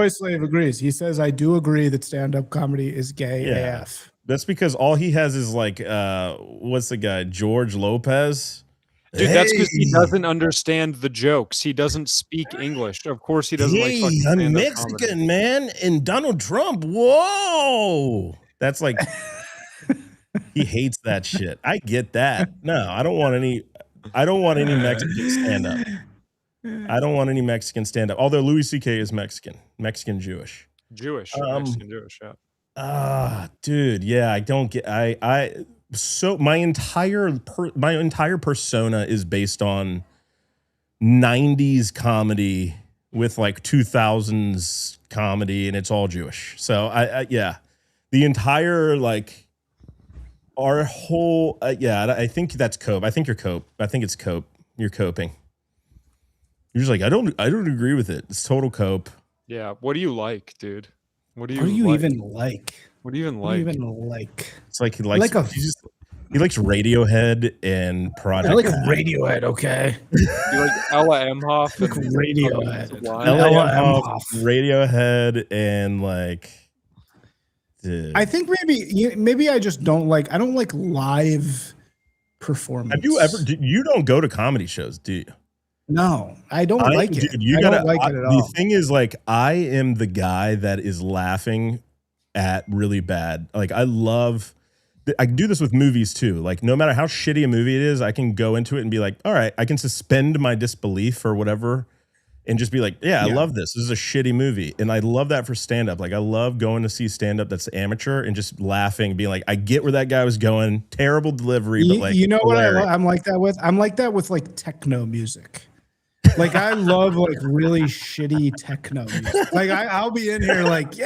Slave agrees. He says, I do agree that stand-up comedy is gay AF. That's because all he has is like what's the guy? George Lopez. Dude, that's because he Hey. doesn't understand the jokes. He doesn't speak English. Of course, he doesn't like Hey, fucking I'm stand-up Mexican, comedy. man, and Donald Trump. Whoa, that's like he hates that shit. I get that. No, I don't want any. I don't want any Mexican stand up. I don't want any Mexican stand up. Although Louis C.K. is Mexican Jewish. Jewish, Um, Mexican Jewish, yeah. Dude, yeah, I don't get. So my entire persona is based on 90s comedy with like 2000s comedy, and it's all Jewish. So yeah, the entire like our whole yeah, I think that's cope. I think you're cope. I think it's cope. You're coping. You're just like I don't agree with it. It's total cope. Yeah. What do you like, dude? What do you What do you like? even like? What do you even What do you like? even like? It's like he I likes like a- he likes Radiohead and Project. I like Radiohead, okay? You like Ella Emhoff? Like and Radiohead. Sublime? Ella Emhoff, Emhoff. Radiohead, and like, dude. I think maybe I just don't like. I don't like live performance. Have you ever? You don't go to comedy shows, do you? No, I don't like it. Dude, you I gotta. don't like it at the all. thing is, like, I am the guy that is laughing at really bad. Like, I love. I can do this with movies too. Like, no matter how shitty a movie it is, I can go into it and be like, all right, I can suspend my disbelief or whatever and just be like, yeah, I love this. This is a shitty movie. And I love that for stand-up. Like, I love going to see stand-up that's amateur and just laughing, being like, I get where that guy was going. Terrible delivery, but like, you know what hilarious. I'm like that with? I'm like that with like techno music. Like I love like really shitty techno music. Like I'll be in here like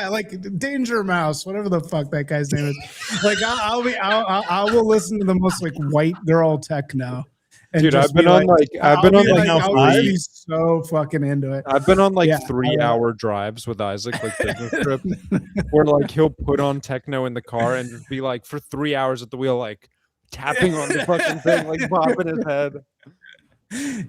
like Danger Mouse, whatever the fuck that guy's name is. Like I will listen to the most like white girl techno. And Dude, just I've been be on like I'll be House I'll be Live. so fucking into it. I've been on like Yeah, 3-hour drives with Isaac, like business trips, where like he'll put on techno in the car and just be like for 3 hours at the wheel, like tapping on the fucking thing, like bopping his head.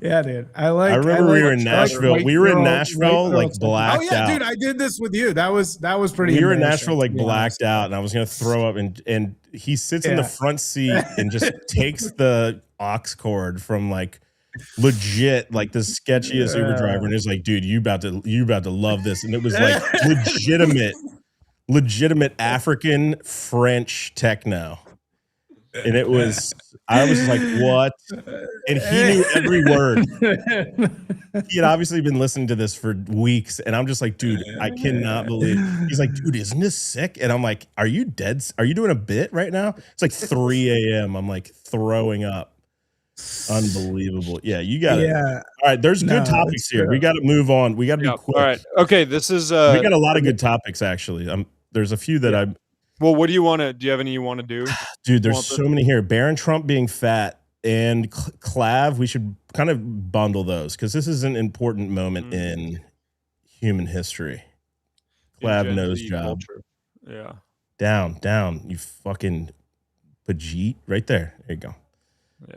Yeah, dude. I remember we were in I Nashville. white We were in girl- Nashville, white girl like, techno. blacked Oh yeah, out. dude. I did this with you. That was pretty. We were in embarrassing, Nashville, like, to be honest. blacked out, and I was gonna throw up, and he sits in the Yeah. front seat and just takes the aux cord from like legit like the sketchiest Uber driver, and is like, dude, you about to love this. And it was like legitimate African French techno. And it was, I was like, what? And he knew every word. He had obviously been listening to this for weeks. And I'm just like, dude, I cannot believe. He's like, dude, isn't this sick? And I'm like, are you dead? Are you doing a bit right now? It's like 3 a.m. I'm like throwing up. Unbelievable. Yeah, you got it. Yeah. All right, there's good No, topics it's here. true. We got to move on. We got to Yeah. be quick. All right. Okay. This is We got a lot of good topics, actually. There's a few that I well, what do you want to do? You have any you want to do? Dude, there's Want so many here. Barron Trump being fat and Clav, we should kind of bundle those because this is an important moment in human history. Clav Gen nose Z job. culture. Yeah. Down, you fucking Pajit. Right there. There you go.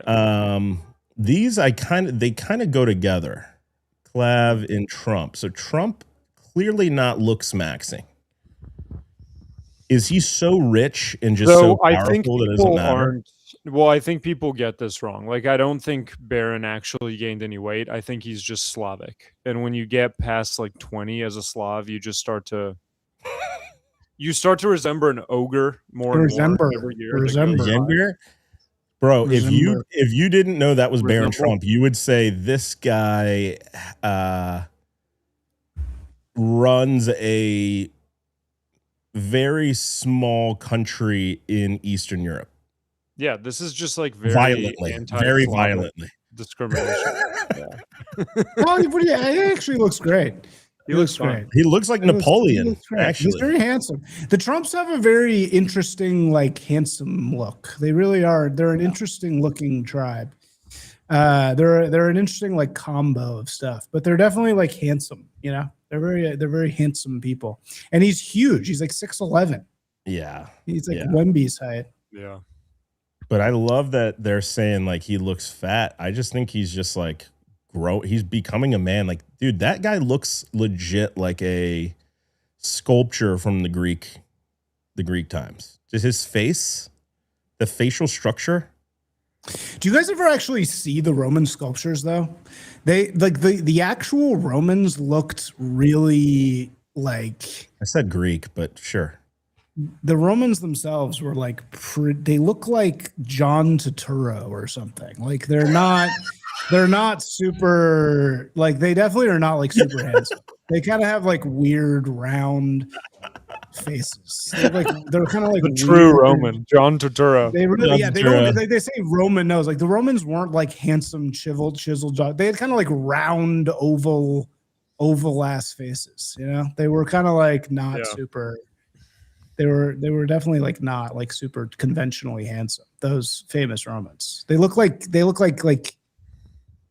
Yeah. These they kind of go together. Clav and Trump. So Trump clearly not looks maxing. Is he so rich and just so I powerful think that it doesn't people matter? aren't. Well, I think people get this wrong. Like, I don't think Barron actually gained any weight. I think he's just Slavic. And when you get past like 20 as a Slav, you just start to resemble an ogre more and more every year. that goes by. Younger? Bro, if you didn't know that was Barron Resemble. Trump, you would say this guy runs a very small country in Eastern Europe. Yeah, this is just like very very violently. discrimination. Well, he actually looks great. He looks fine. great. He looks like He looks Napoleon, great. actually. He's very handsome. The Trumps have a very interesting, like, handsome look. They really are. They're an interesting looking tribe. They're an interesting like combo of stuff, but they're definitely like handsome. You know, they're very handsome people. And he's huge. He's like 6'11". Yeah. He's like Yeah. Wemby's height. Yeah. But I love that they're saying like he looks fat. I just think he's just like he's becoming a man. Like, dude, that guy looks legit like a sculpture from the Greek times. Just his face, the facial structure. Do you guys ever actually see the Roman sculptures though? They like the actual Romans looked really like I said Greek, but sure. the Romans themselves were like they look like John Turturro or something. Like they're not super like they definitely are not like super handsome. They kind of have like weird round faces. They're kind of like The true weird. Roman, John Turturro. They really, John yeah, they Turturro. don't. They say Roman nose. Like the Romans weren't like handsome, chiseled jaw. They had kind of like round, oval ass faces. You know, they were kind of like not Yeah. super. They were definitely like not like super conventionally handsome. Those famous Romans. They look like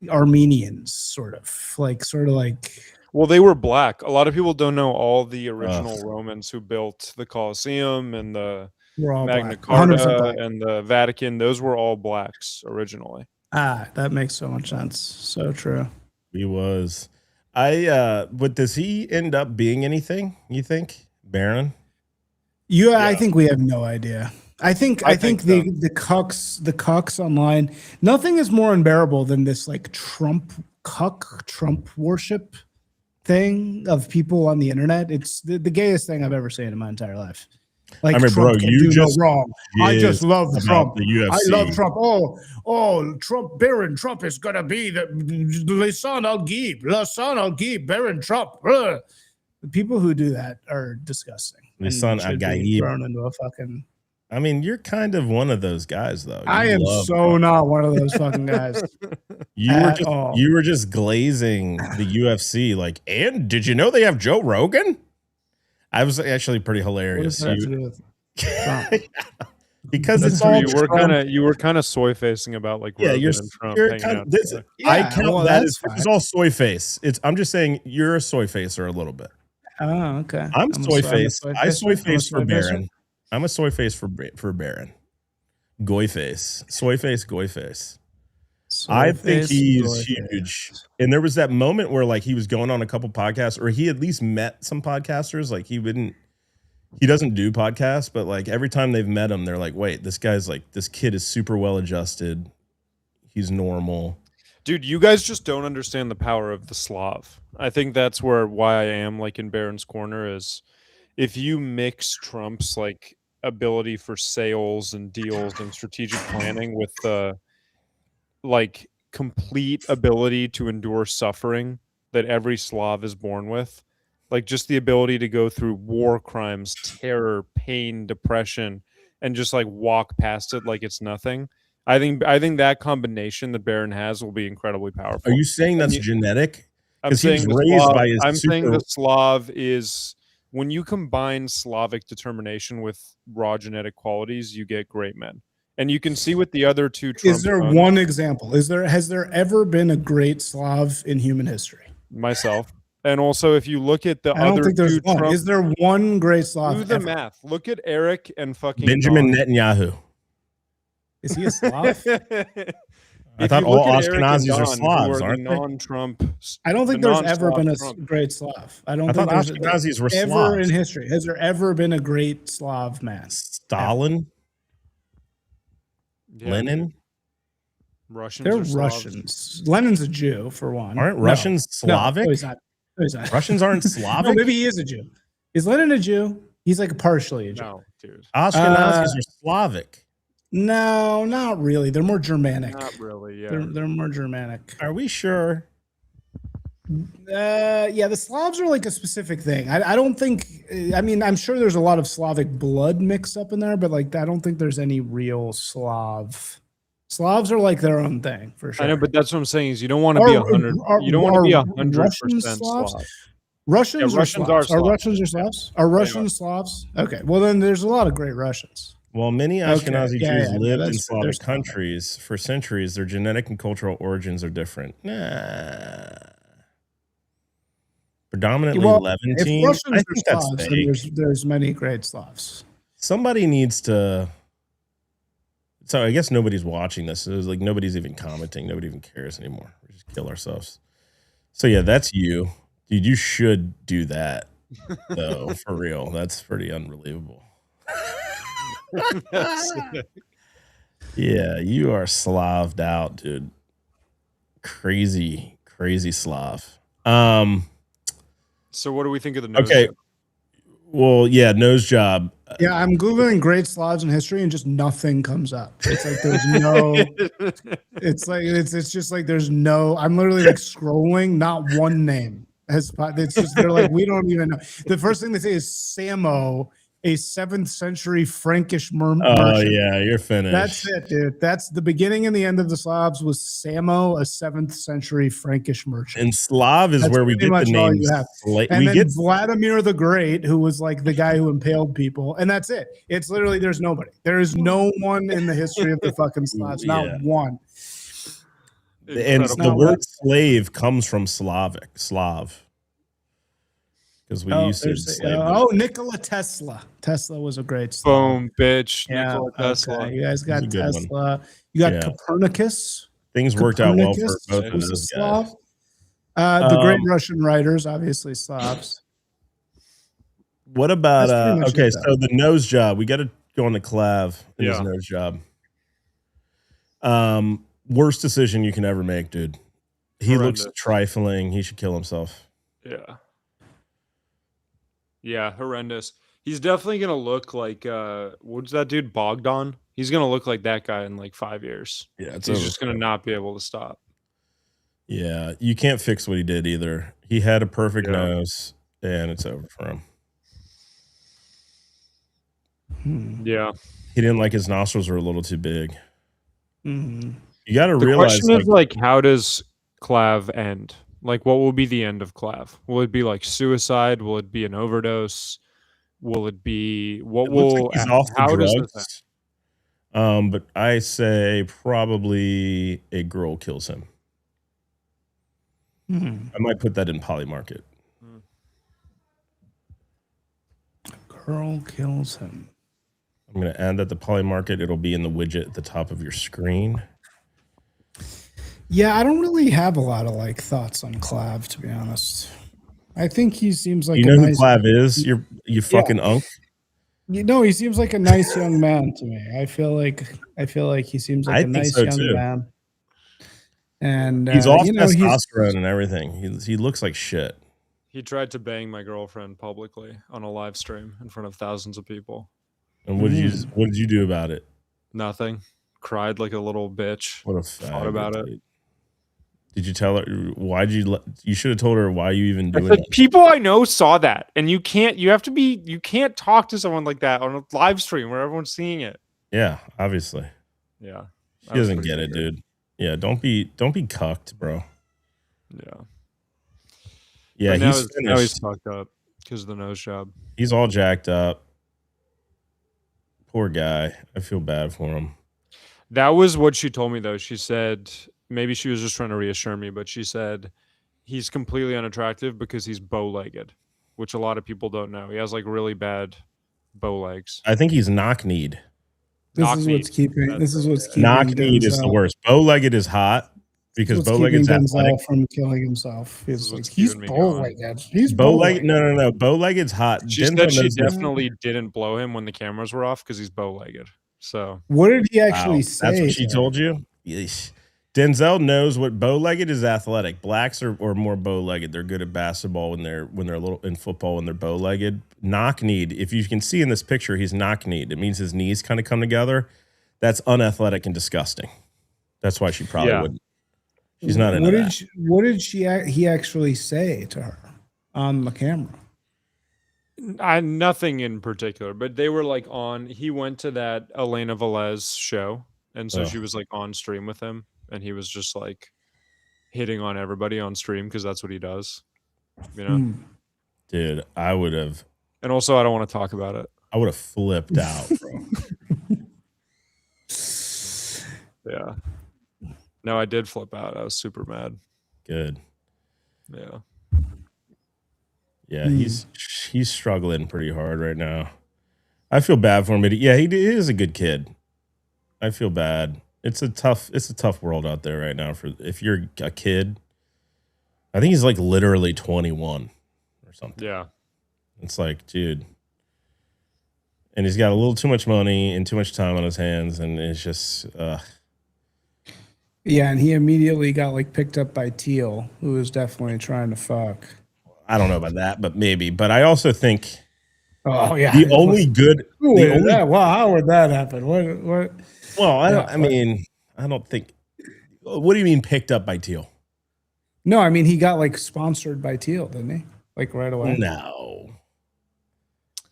Armenians, sort of like. Well, they were black. A lot of people don't know all the original Romans who built the Colosseum and the We're all Magna black. 100% Carta black. and the Vatican. Those were all blacks originally. Ah, that makes so much sense. So true. He was. But does he end up being anything, you think, Baron? I think we have no idea. I think so. the cucks online. Nothing is more unbearable than this like Trump worship thing of people on the internet. It's the gayest thing I've ever seen in my entire life. Like, I mean, Trump bro, can you do just no wrong. I just love about Trump. the UFC. I love Trump. Oh, Trump, Baron Trump is gonna be the Lisan al-Gib, Baron Trump. Ugh. The people who do that are disgusting. and Lisan should be al-Gib. thrown into a fucking. I mean, you're kind of one of those guys, though. I am so not one of those fucking guys. You were just glazing the UFC, like. And did you know they have Joe Rogan? I was actually pretty What hilarious. does that have to do with Trump? Because That's it's true. all you were kind of soy facing about like Yeah, Rogan and Trump you're hanging kind out of, this, together. I Yeah, count well, that that's as it's all soy face. I'm just saying you're a soy facer a little bit. Oh, okay. I'm soy face. I soy I'm a face for soy facer. Baron. I'm a soy face for Baron. Goy face. Soy face, goy face. I think Soy face, he's goy huge. face. And there was that moment where like he was going on a couple podcasts, or he at least met some podcasters. Like he doesn't do podcasts, but like every time they've met him, they're like, wait, this kid is super well adjusted. He's normal. Dude, you guys just don't understand the power of the Slav. I think that's why I am like in Baron's corner is if you mix Trump's like ability for sales and deals and strategic planning with the like complete ability to endure suffering that every Slav is born with, like just the ability to go through war crimes, terror, pain, depression, and just like walk past it like it's nothing. I think that combination that Baron has will be incredibly powerful. Are you saying that's genetic? I'm 'Cause he was saying raised by his I'm saying the super- Slav is when you combine Slavic determination with raw genetic qualities, you get great men. And you can see with the other two Trump Is there sons, one example? Has there ever been a great Slav in human history? myself. And also if you look at the I don't other think there's two one. Trump, Is there one great Slav? do the ever? math. Look at Eric and fucking Benjamin Don. Netanyahu. Is he a Slav? I thought all Ashkenazis are Slavs, aren't they? Non-Trump. I don't think The there's ever non-Slav been a Trump. great Slav. I I don't thought think there's Ashkenazis were ever Slavs. in history. Has there ever been a great Slav man? Stalin, Yeah, Lenin. Russians. They're are Slavs. Russians. Lenin's a Jew, for one. Aren't No. Russians No, Slavic? he's not. No, he's not. Russians aren't No, Slavic. maybe he is a Jew. Is Lenin a Jew? He's like partially a Jew. No, dude. Ashkenazis are Slavic. No, not really. They're more Germanic. Not really. Yeah. They're more Germanic. Are we sure? Yeah, the Slavs are like a specific thing. I don't think. I mean, I'm sure there's a lot of Slavic blood mixed up in there, but like, I don't think there's any real Slav. Slavs are like their own thing for sure. I know, but that's what I'm saying is you don't want to be 100. You don't want to be are 100% Russian Slav. Slavs? Russians, Yeah, Russians are Slavs. Are Slavs. Russians or Slavs? Are Russians Slavs? Okay, well then there's a lot of great Russians. Well, many Okay, Ashkenazi yeah, Jews yeah, lived in that's- Slavic there's- countries for centuries. Their genetic and cultural origins are different. Predominantly Well, Levantine. if Russians I are think that's Slavs, then fake. there's many great Slavs. Somebody needs to. So I guess nobody's watching this. It was like nobody's even commenting. Nobody even cares anymore. We just kill ourselves. So yeah, that's you, dude. You should do that though, for real. That's pretty unbelievable. Yeah, you are Slaved out, dude. Crazy, crazy Slav. So what do we think of the nose Okay. job? Well, yeah, nose job. Yeah, I'm googling great Slavs in history, and just nothing comes up. It's like there's no. It's like it's just like there's no. I'm literally like scrolling, not one name has. It's just they're like we don't even know. The first thing they say is Samo, a 7th century Frankish Oh merchant. yeah, you're finished. That's it, dude. That's the beginning and the end of the Slavs. Was Samo, a 7th century Frankish merchant. And Slav is That's where we pretty get the much all name. you have. And We then get Vladimir the Great, who was like the guy who impaled people, and that's it. It's literally there's nobody. There is no one in the history of the fucking Slavs. Not Yeah. one. and Incredible. the not word what- slave comes from Slav, because we used to slave. Nikola Tesla. Tesla was a great Slav. Boom, bitch. Yeah, Nikola Tesla. okay. You guys got He's a good one. Tesla. You got Yeah. Copernicus. Things worked out well for Copernicus both of was a those Slav. guys. The great Russian writers, obviously Slavs. What about That's pretty much okay? it, though. So the nose job, we got to go on to Clav in his Yeah. nose job. Worst decision you can ever make, dude. He looks Horrendous. trifling. He should kill himself. Yeah. Yeah, horrendous. He's definitely gonna look like what's that dude Bogdan? He's gonna look like that guy in like 5 years. Yeah, it's He's over just for gonna him. not be able to stop. Yeah, you can't fix what he did either. He had a perfect Yeah. nose, and it's over for him. Yeah. He didn't like his nostrils were a little too big. Mhm. You got to The realize, question is like, how does Clav end? Like, what will be the end of Clav? Will it be like suicide? Will it be an overdose? Will it be what it looks will? like he's off the how does this end? drugs. But I say probably a girl kills him. Mhm. I might put that in Poly Market. Girl kills him. I'm going to add that to Poly Market. It'll be in the widget at the top of your screen. Yeah, I don't really have a lot of like thoughts on Clav, to be honest. I think he seems like You a know nice. who Clav is? You fucking unk. You know, he seems like a nice young man to me. I feel like he seems like I a think nice so, young too. man. And He's off he's testosterone and everything. He looks like shit. He tried to bang my girlfriend publicly on a live stream in front of thousands of people. And what did you do about it? Nothing. Cried like a little bitch. What a Thought about it. dude. Did you tell her why'd you should have told her why you even I doing said, it? people I know saw that, and you can't talk to someone like that on a live stream where everyone's seeing it. Yeah, obviously. Yeah, She that was doesn't pretty get it, weird. dude. Yeah, don't be cucked, bro. Yeah, Yeah, But now he's he's finished. fucked up because of the nose job. He's all jacked up. Poor guy. I feel bad for him. That was what she told me though. She said maybe she was just trying to reassure me, but she said he's completely unattractive because he's bow-legged, which a lot of people don't know. He has like really bad bow legs. I think he's knock-kneed. this is what's keeping Knock-kneed is the Denzel- worst. Bow-legged is hot because what's keeping bow-legged's athletic. Denzel from killing himself. This He's is like what's he's keeping me going. bow-legged. He's Bow-legged, bow-legged. no. Bow-legged's hot. She Denzel said she knows this. definitely didn't blow him when the cameras were off because he's bow-legged. So What did he Wow, actually say? that's what she to told you? Yeesh. Denzel knows what bow-legged is athletic. Blacks are more bow-legged. They're good at basketball when they're little in football when they're bow-legged. Knock-kneed. If you can see in this picture, he's knock-kneed. It means his knees kind of come together. That's unathletic and disgusting. That's why she probably Yeah. wouldn't. She's not into that. What did he actually say to her on the camera? nothing in particular, but they were like on. He went to that Elena Velez show, and so Ugh. she was like on stream with him, and he was just like hitting on everybody on stream because that's what he does, you know. Hmm. Dude, I would have And also, I don't want to talk about it. flipped out, bro. Yeah. No, I did flip out. I was super mad. Good. Yeah. Yeah, he's struggling pretty hard right now. I feel bad for him, but he is a good kid. I feel bad. It's a tough world out there right now for if you're a kid. I think he's like literally 21 or something. Yeah. It's like, dude. and he's got a little too much money and too much time on his hands, and it's just Yeah, and he immediately got like picked up by Teal, who was definitely trying to fuck. I don't know about that, but maybe. But I also think Oh yeah, the only good, Who the would only that? Wow, how would that happen? What? well, I don't. Yeah, I mean, I don't think. What do you mean picked up by Teal? No, I mean he got like sponsored by Teal, didn't he? Like right away. No.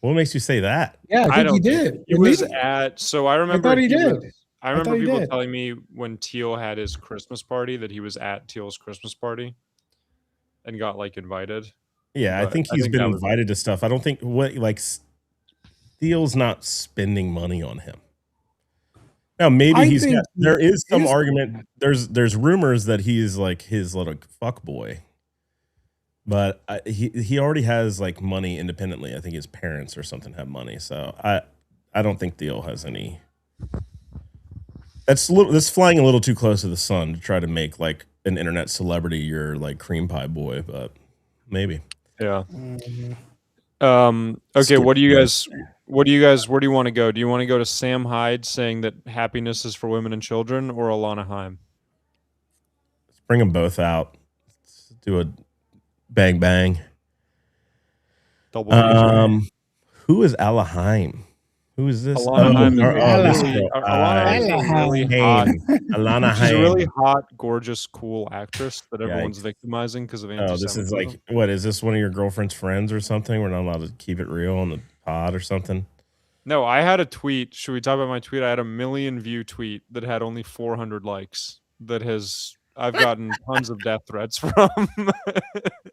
What makes you say that? Yeah, I think he don't think- did. He Didn't was he? at. So I remember thought he did. I remember he people did. telling me when Teal had his Christmas party that he was at Teal's Christmas party, and got like invited. Yeah, I But think I he's think been that was- invited to stuff. I don't think Steele's not spending money on him. Now maybe I he's think got. There is some is- argument. There's rumors that he is like his little fuck boy, but he already has like money independently. I think his parents or something have money, so I don't think Theo has any. That's flying a little too close to the sun to try to make like an internet celebrity your like cream pie boy, but maybe. Yeah. Mhm. Okay. What do you Stupid. guys? Where do you want to go? Do you want to go to Sam Hyde saying that happiness is for women and children, or Alana Haim? Let's bring them both out. Let's do a bang bang. Double feature. Who is Alaheim? Who is this? Alana Haim is this Alaheim. girl. Alana Haim is a really hot. Haim. Alana She's a really Haim. hot, gorgeous, cool actress that everyone's Yikes. victimizing because of Oh, anti-Semitism. this is like what is this one of your girlfriend's friends or something? We're not allowed to keep it real on the pod or something. No, I had a tweet. Should we talk about my tweet? I had a 1 million view tweet that had only 400 likes. I've gotten tons of death threats from.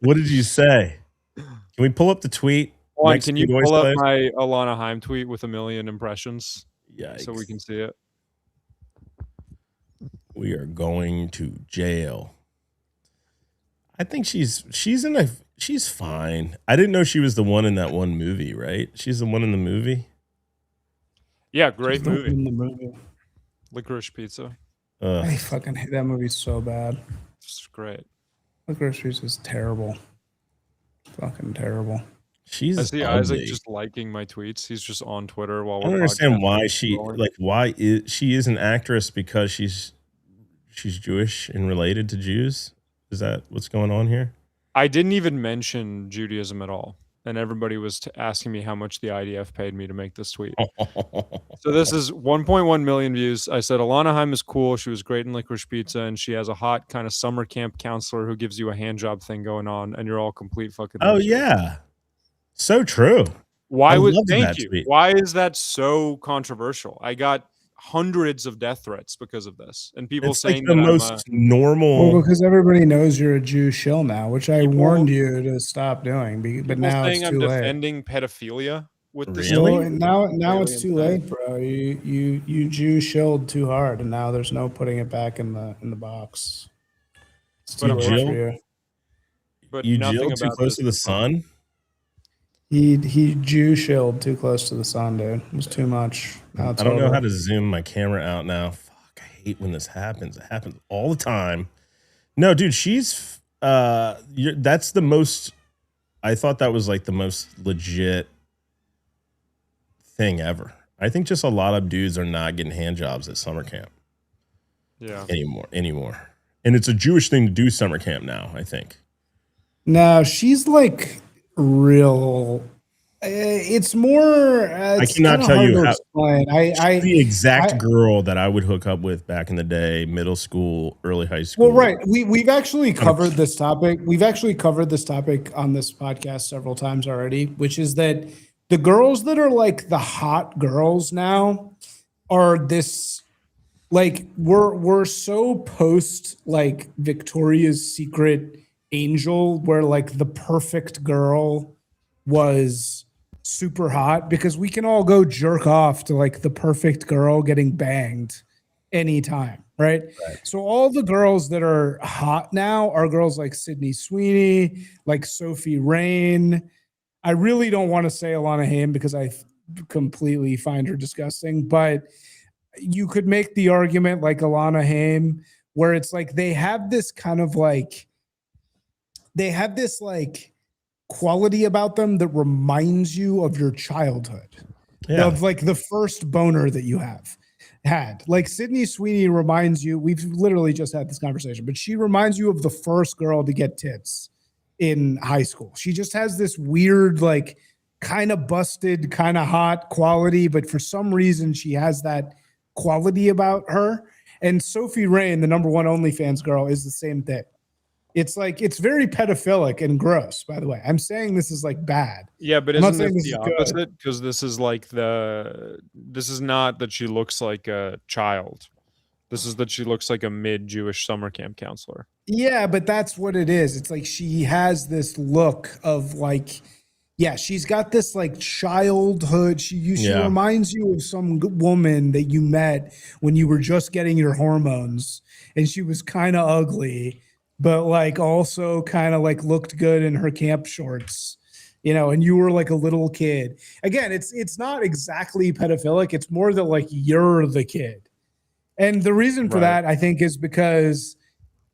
What did you say? Can we pull up the tweet? Juan, Mexican can you voice pull up slave? my Alana Haim tweet with 1 million impressions Yikes. so we can see it? We are going to jail. I think she's fine. I didn't know she was the one in that one movie, right? She's the one in the movie. Yeah, great The- movie. in the movie. Licorice Pizza. I fucking hate that movie so bad. It's great. Licorice Pizza is terrible. Fucking terrible. She's I see ugly. Isaac just liking my tweets. He's just on Twitter while I we're don't understand podcasting, why she scrolling. she is an actress because she's Jewish and related to Jews. Is that what's going on here? I didn't even mention Judaism at all, and everybody was asking me how much the IDF paid me to make this tweet. So this is 1.1 million views. I said Alana Haim is cool. She was great in Licorice Pizza, and she has a hot kind of summer camp counselor who gives you a hand job thing going on, and you're all complete fucking. Oh losers. yeah, so true. Why I would loved thank that you? tweet. Why is that so controversial? I got hundreds of death threats because of this, and people It's like saying the that most I'm normal. Well, because everybody knows you're a Jew shill now, which I People- warned you to stop doing, but people now it's saying I'm too late. defending pedophilia with this. Really? tweet. Well, now it's Alien too late, bro. You Jew shilled too hard, and now there's no putting it back in the box. It's too But late Jill- for you. But You nothing jilled too about close this to the is wrong. sun. He Jew shilled too close to the sun, dude. It was too much. Now it's I don't know over. how to zoom my camera out now. Fuck, I hate when this happens. It happens all the time. No, dude, she's that's the most. I thought that was like the most legit thing ever. I think just a lot of dudes are not getting hand jobs at summer camp Yeah. anymore. And it's a Jewish thing to do summer camp now, I think. No, she's like real. It's more. It's cannot kinda tell hard you to how- explain. She's the exact I- girl that I would hook up with back in the day, middle school, early high school. Well, right. We've actually covered this topic. We've actually covered this topic on this podcast several times already, which is that the girls that are like the hot girls now are this like we're so post like Victoria's Secret Angel, where like the perfect girl was super hot, because we can all go jerk off to like the perfect girl getting banged anytime, right? So all the girls that are hot now are girls like Sydney Sweeney, like Sophie Rain. I really don't want to say Alana Haim because I completely find her disgusting, but you could make the argument like Alana Haim, where it's like they have this kind of like quality about them that reminds you of your childhood. Yeah. of like the first boner that you have had. Like Sydney Sweeney reminds you, we've literally just had this conversation, but she reminds you of the first girl to get tits in high school. She just has this weird, like kind of busted, kind of hot quality, but for some reason she has that quality about her. And Sophie Rain, the number one OnlyFans girl, is the same thing. It's like, it's very pedophilic and gross, by the way. I'm saying this is like bad. Yeah, but I'm not isn't saying this this the is good. opposite? Because this is like this is not that she looks like a child. This is that she looks like a mid-Jewish summer camp counselor. Yeah, but that's what it is. It's like she has this look of like, yeah, she's got this like childhood. She Yeah. reminds you of some woman that you met when you were just getting your hormones, and she was kind of ugly, but like also kind of like looked good in her camp shorts, you know, and you were like a little kid. Again, it's not exactly pedophilic. It's more that like you're the kid. And the reason for Right. that, I think, is because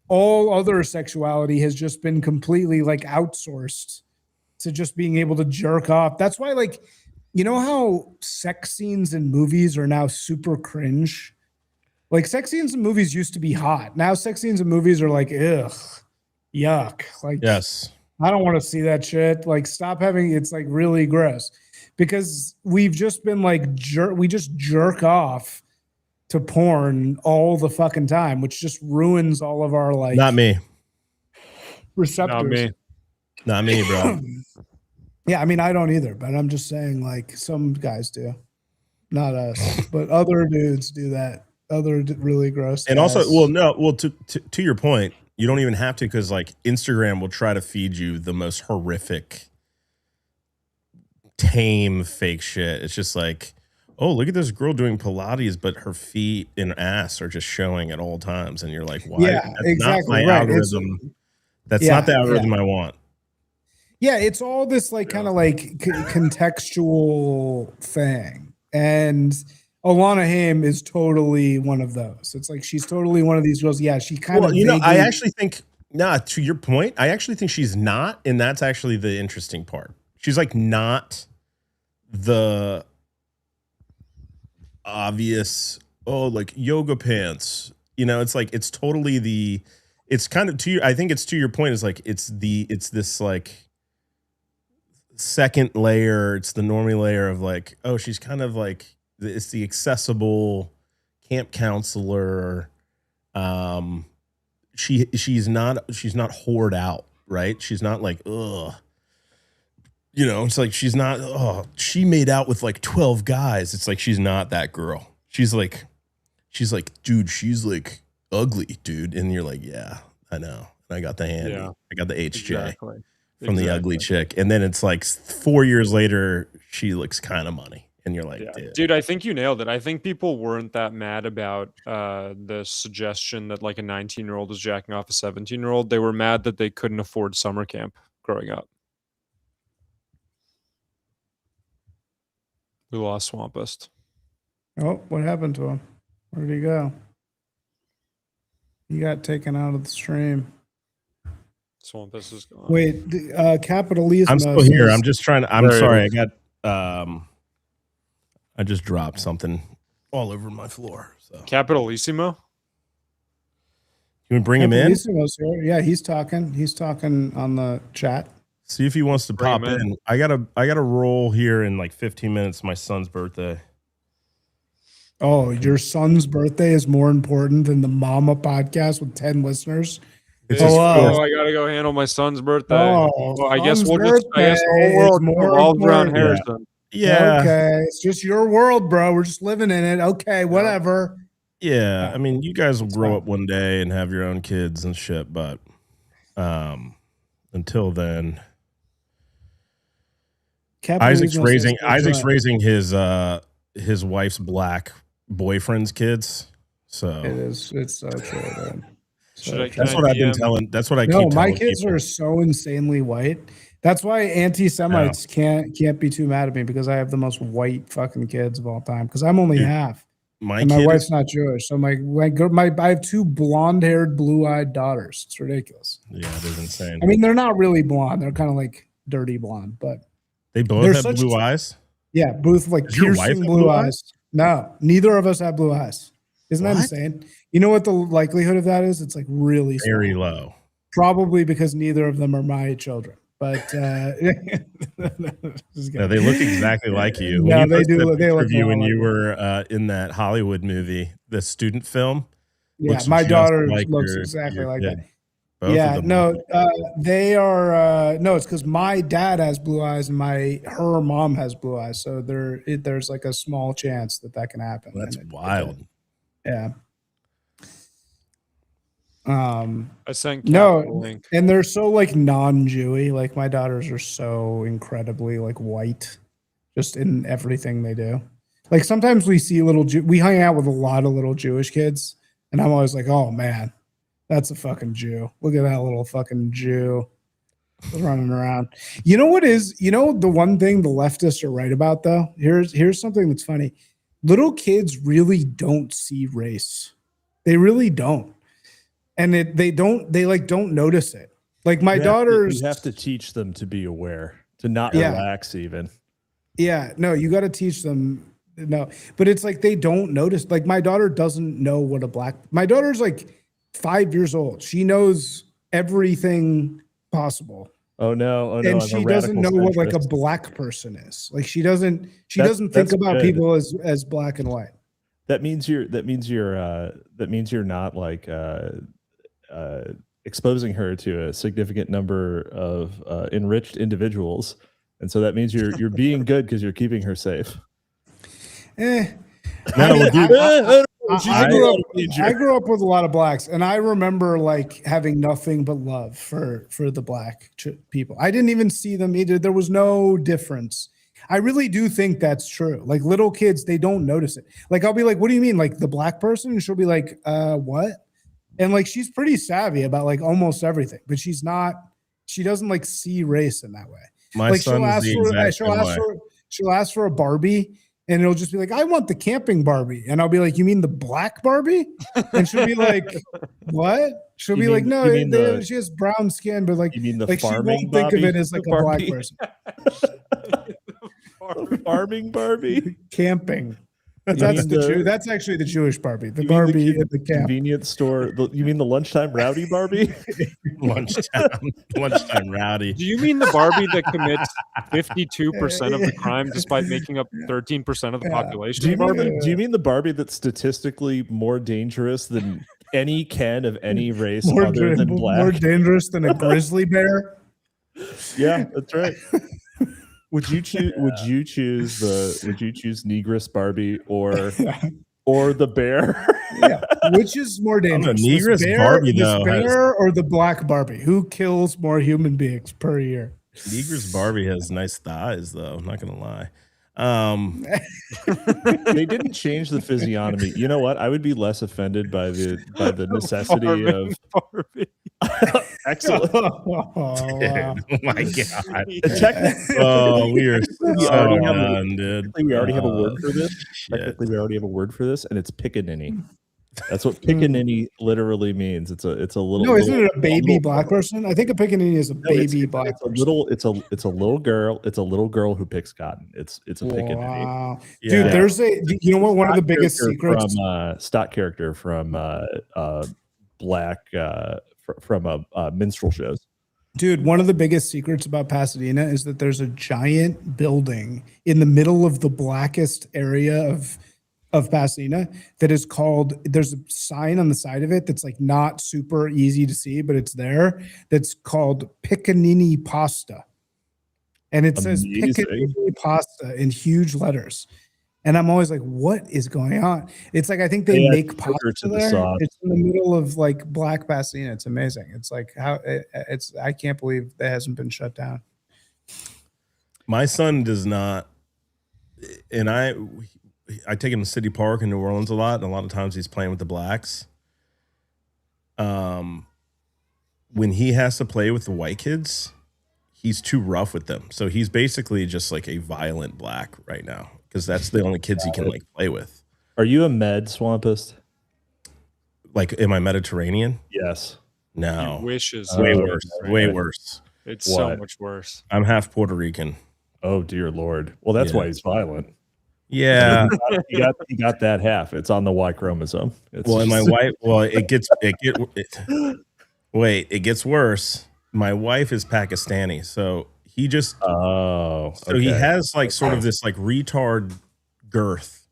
all other sexuality has just been completely like outsourced to just being able to jerk off. That's why, like, you know how sex scenes in movies are now super cringe? Like, sex scenes in movies used to be hot. Now sex scenes in movies are like, ugh, yuck. Like, Yes. I don't want to see that shit. Like, stop having it's like really gross because we've just been like we just jerk off to porn all the fucking time, which just ruins all of our like Not me. receptors. Not me. Not me, bro. Yeah, I mean, I don't either, but I'm just saying, like, some guys do, not us, but other dudes do that. Other really gross. And guys. also, well, no, well, to your point, you don't even have to, because like Instagram will try to feed you the most horrific, tame fake shit. It's just like, oh, look at this girl doing Pilates, but her feet and ass are just showing at all times, and you're like, why? Yeah, That's exactly, not my right. algorithm. That's Yeah, not the algorithm I want. Yeah, it's all this like kind of like contextual thing. And Alana Haim is totally one of those. It's like she's totally one of these girls. Yeah, she kind of Well, you know, I actually think, to your point, I actually think she's not, and that's actually the interesting part. She's like not the obvious, oh, like yoga pants. You know, it's like it's totally the, it's kind of to your, I think it's to your point, is like it's this like second layer, it's the normie layer of like, oh, she's kind of like, it's the accessible camp counselor. She's not whored out, right? She's not like, ugh. You know, it's like she's not, oh, she made out with like 12 guys. It's like she's not that girl. She's like, dude, she's like ugly, dude. And you're like, yeah, I know. I got the handy. Yeah. I got the HJ Exactly. from the ugly chick. And then it's like 4 years later, she looks kind of money. And you're like, Yeah. Dude, I think you nailed it. I think people weren't that mad about the suggestion that like a 19-year-old is jacking off a 17-year-old. They were mad that they couldn't afford summer camp growing up. We lost Swampist. Oh, what happened to him? Where did he go? He got taken out of the stream. Swampist is gone. Wait, Capitalismo. I'm still here. says- I'm just trying to, I'm There it sorry. I is. got, I just dropped something all over my floor. So Capitalissimo? you can bring him in, Capitalismo's here. Yeah, he's talking. He's talking on the chat. see if he wants to Bring pop him in. in. I gotta roll here in like 15 minutes. My son's birthday. Oh, your son's birthday is more important than the Mama podcast with 10 listeners. It's Oh, his wow. fourth. Oh, I gotta go handle my son's birthday. Oh, Well, I guess son's we'll just, I guess the birthday whole world is more revolves around important. Harrison. Yeah. Okay. It's just your world, bro. We're just living in it. Okay, whatever. Yeah. I mean, you guys will grow fine. up one day and have your own kids and shit, but until then, Isaac's Capitalismo says, raising his wife's black boyfriend's kids. So It is. It's so true, man. So Should I- true. that's what I've been DM? telling. That's what I No, keep my telling kids people. are so insanely white. That's why anti-Semites can't be too mad at me because I have the most white fucking kids of all time. Because I'm only Dude, half, My and my kid wife's is, not Jewish. So I have two blonde-haired, blue-eyed daughters. It's ridiculous. yeah, it is insane. I mean, they're not really blonde. They're kind of like dirty blonde, but They both they're have such- blue eyes. Yeah, both like Does your wife piercing have blue blue eyes. No, neither of us have blue eyes. Isn't that What? insane? You know what the likelihood of that is? It's like really small. Very low. Probably because neither of them are my children. But just No, kidding. they look exactly like you. When No, you they posted do that look- they picture look of you a lot when like you me. were in that Hollywood movie, the student film. Yeah, looks my just daughter like looks your- exactly your like kid. that. Both Yeah, of them. no, look like they are no. It's because my dad has blue eyes and her mom has blue eyes, so there's like a small chance that can happen. you. That's and wild. yeah. I sent No, Kat the link. and they're so like non-Jewy. Like my daughters are so incredibly like white, just in everything they do. Like sometimes we see we hang out with a lot of little Jewish kids, and I'm always like, oh man, that's a fucking Jew. Look at that little fucking Jew running around. You know what is? You know the one thing the leftists are right about though. Here's something that's funny. Little kids really don't see race. They really don't. And they don't notice it. Like my daughters, you have to teach them to be aware, to not Yeah. relax even. yeah, no, you got to teach them. No, but it's like they don't notice. Like my daughter doesn't know what my daughter's like 5 years old. She knows everything possible, Oh no, and I'm a she doesn't know radical what like a centrist. black person is. Like she doesn't think That's about good. people as black and white. That means you're not like exposing her to a significant number of enriched individuals, and so that means you're being good because you're keeping her safe. Eh. No, I mean, dude, I grew up with a lot of blacks, and I remember like having nothing but love for the black people. I didn't even see them either. There was no difference. I really do think that's true. Like little kids, they don't notice it. Like I'll be like, "What do you mean, like the black person?" And she'll be like, what?" And like she's pretty savvy about like almost everything, but she's not. She doesn't like see race in that way. my Like son is the exact same way. she'll ask for a Barbie, and it'll just be like, I want the camping Barbie. And I'll be like, you mean the black Barbie? And she'll be like, what? She'll You be like, mean- no, you mean the- she has brown skin, but like, You mean the like she farming won't think of Barbie? it as like a Barbie? black person. Farming Barbie? Camping. You That's mean the- that's actually the Jewish Barbie. The You mean the Barbie kid- at the camp. Convenience store. You mean the lunchtime rowdy Barbie? lunchtime rowdy. Do you mean the Barbie that commits 52% of the crime despite making up 13% of the Yeah. population? Do you Barbie? do you mean the Barbie that's statistically more dangerous than any Ken of any race other than black? more dangerous than a grizzly bear. Yeah, that's right. Would you choose Negress Barbie or the bear? Yeah. Which is more dangerous? This Negress bear, Barbie, this though, has- bear or the black Barbie? Who kills more human beings per year? Negress Barbie has nice thighs, though. I'm not gonna lie. They didn't change the physiognomy. You know what? I would be less offended by the necessity of Barbie. excellent. Oh, wow. Oh my god. Technically, We are so already have a- done, dude. we already have a word for this. Shit. Technically, we already have a word for this, and it's pickaninny. That's what pickaninny literally means. It's a little. No, isn't it a baby little- black person? I think a pickaninny is a No, it's- baby it's, black it's a person. little. It's a little girl. It's a little girl who picks cotton. It's a pickaninny. Wow. Yeah. Dude, you know what? One of the biggest Character secrets. from stock character from black from minstrel shows. Dude, one of the biggest secrets about Pasadena is that there's a giant building in the middle of the blackest area of Pasadena that is called, there's a sign on the side of it that's like not super easy to see, but it's there. That's called Piccaninny Pasta. And it says Amazing. Piccaninny Pasta in huge letters. And I'm always like, what is going on? It's like, I think they They add make sugar pasta to the there. sauce. It's in the middle of like black Pasadena. It's amazing. It's like I can't believe that hasn't been shut down. My son does not, and I take him to City Park in New Orleans a lot, and a lot of times he's playing with the blacks. When he has to play with the white kids, he's too rough with them. So he's basically just like a violent black right now because that's the only kids he can like play with. Are you a med swampist? Like, am I Mediterranean? Yes. No, He wishes. way Oh, worse. right. Way worse. It's so What? much worse. I'm half Puerto Rican, Oh dear Lord. Well, that's Yeah. why he's violent. Yeah. He got that half. It's on the Y chromosome. It's Well, and my just- wife. Well, it gets worse. My wife is Pakistani, so he just Oh, so he okay. has like sort of this like retard girth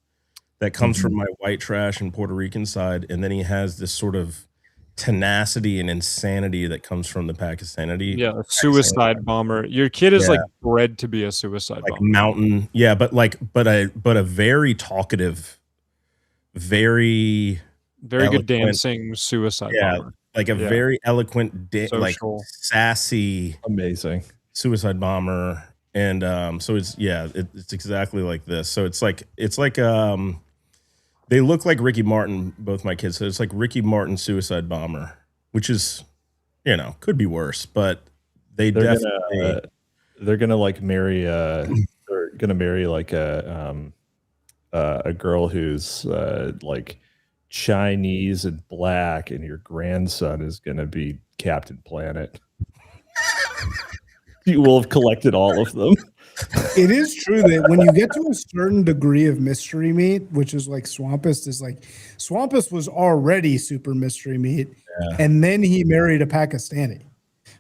that comes from my white trash and Puerto Rican side, and then he has this sort of tenacity and insanity that comes from the Pakistanity. Yeah, a suicide bomber. Your kid is Yeah. like bred to be a suicide Like bomber. mountain, yeah, but a very talkative, very Very good eloquent. dancing suicide Yeah, bomber. like a Yeah. very eloquent, like Social. sassy Amazing. suicide bomber. And so it's it's exactly like this. So it's like they look like Ricky Martin, both my kids. So it's like Ricky Martin suicide bomber, which is, could be worse, but They're definitely gonna like marry they're gonna marry like a girl who's like Chinese and black, and your grandson is gonna be Captain Planet. You will have collected all of them. It is true that when you get to a certain degree of mystery meat, which is like Swampist was already super mystery meat, and then he married a Pakistani.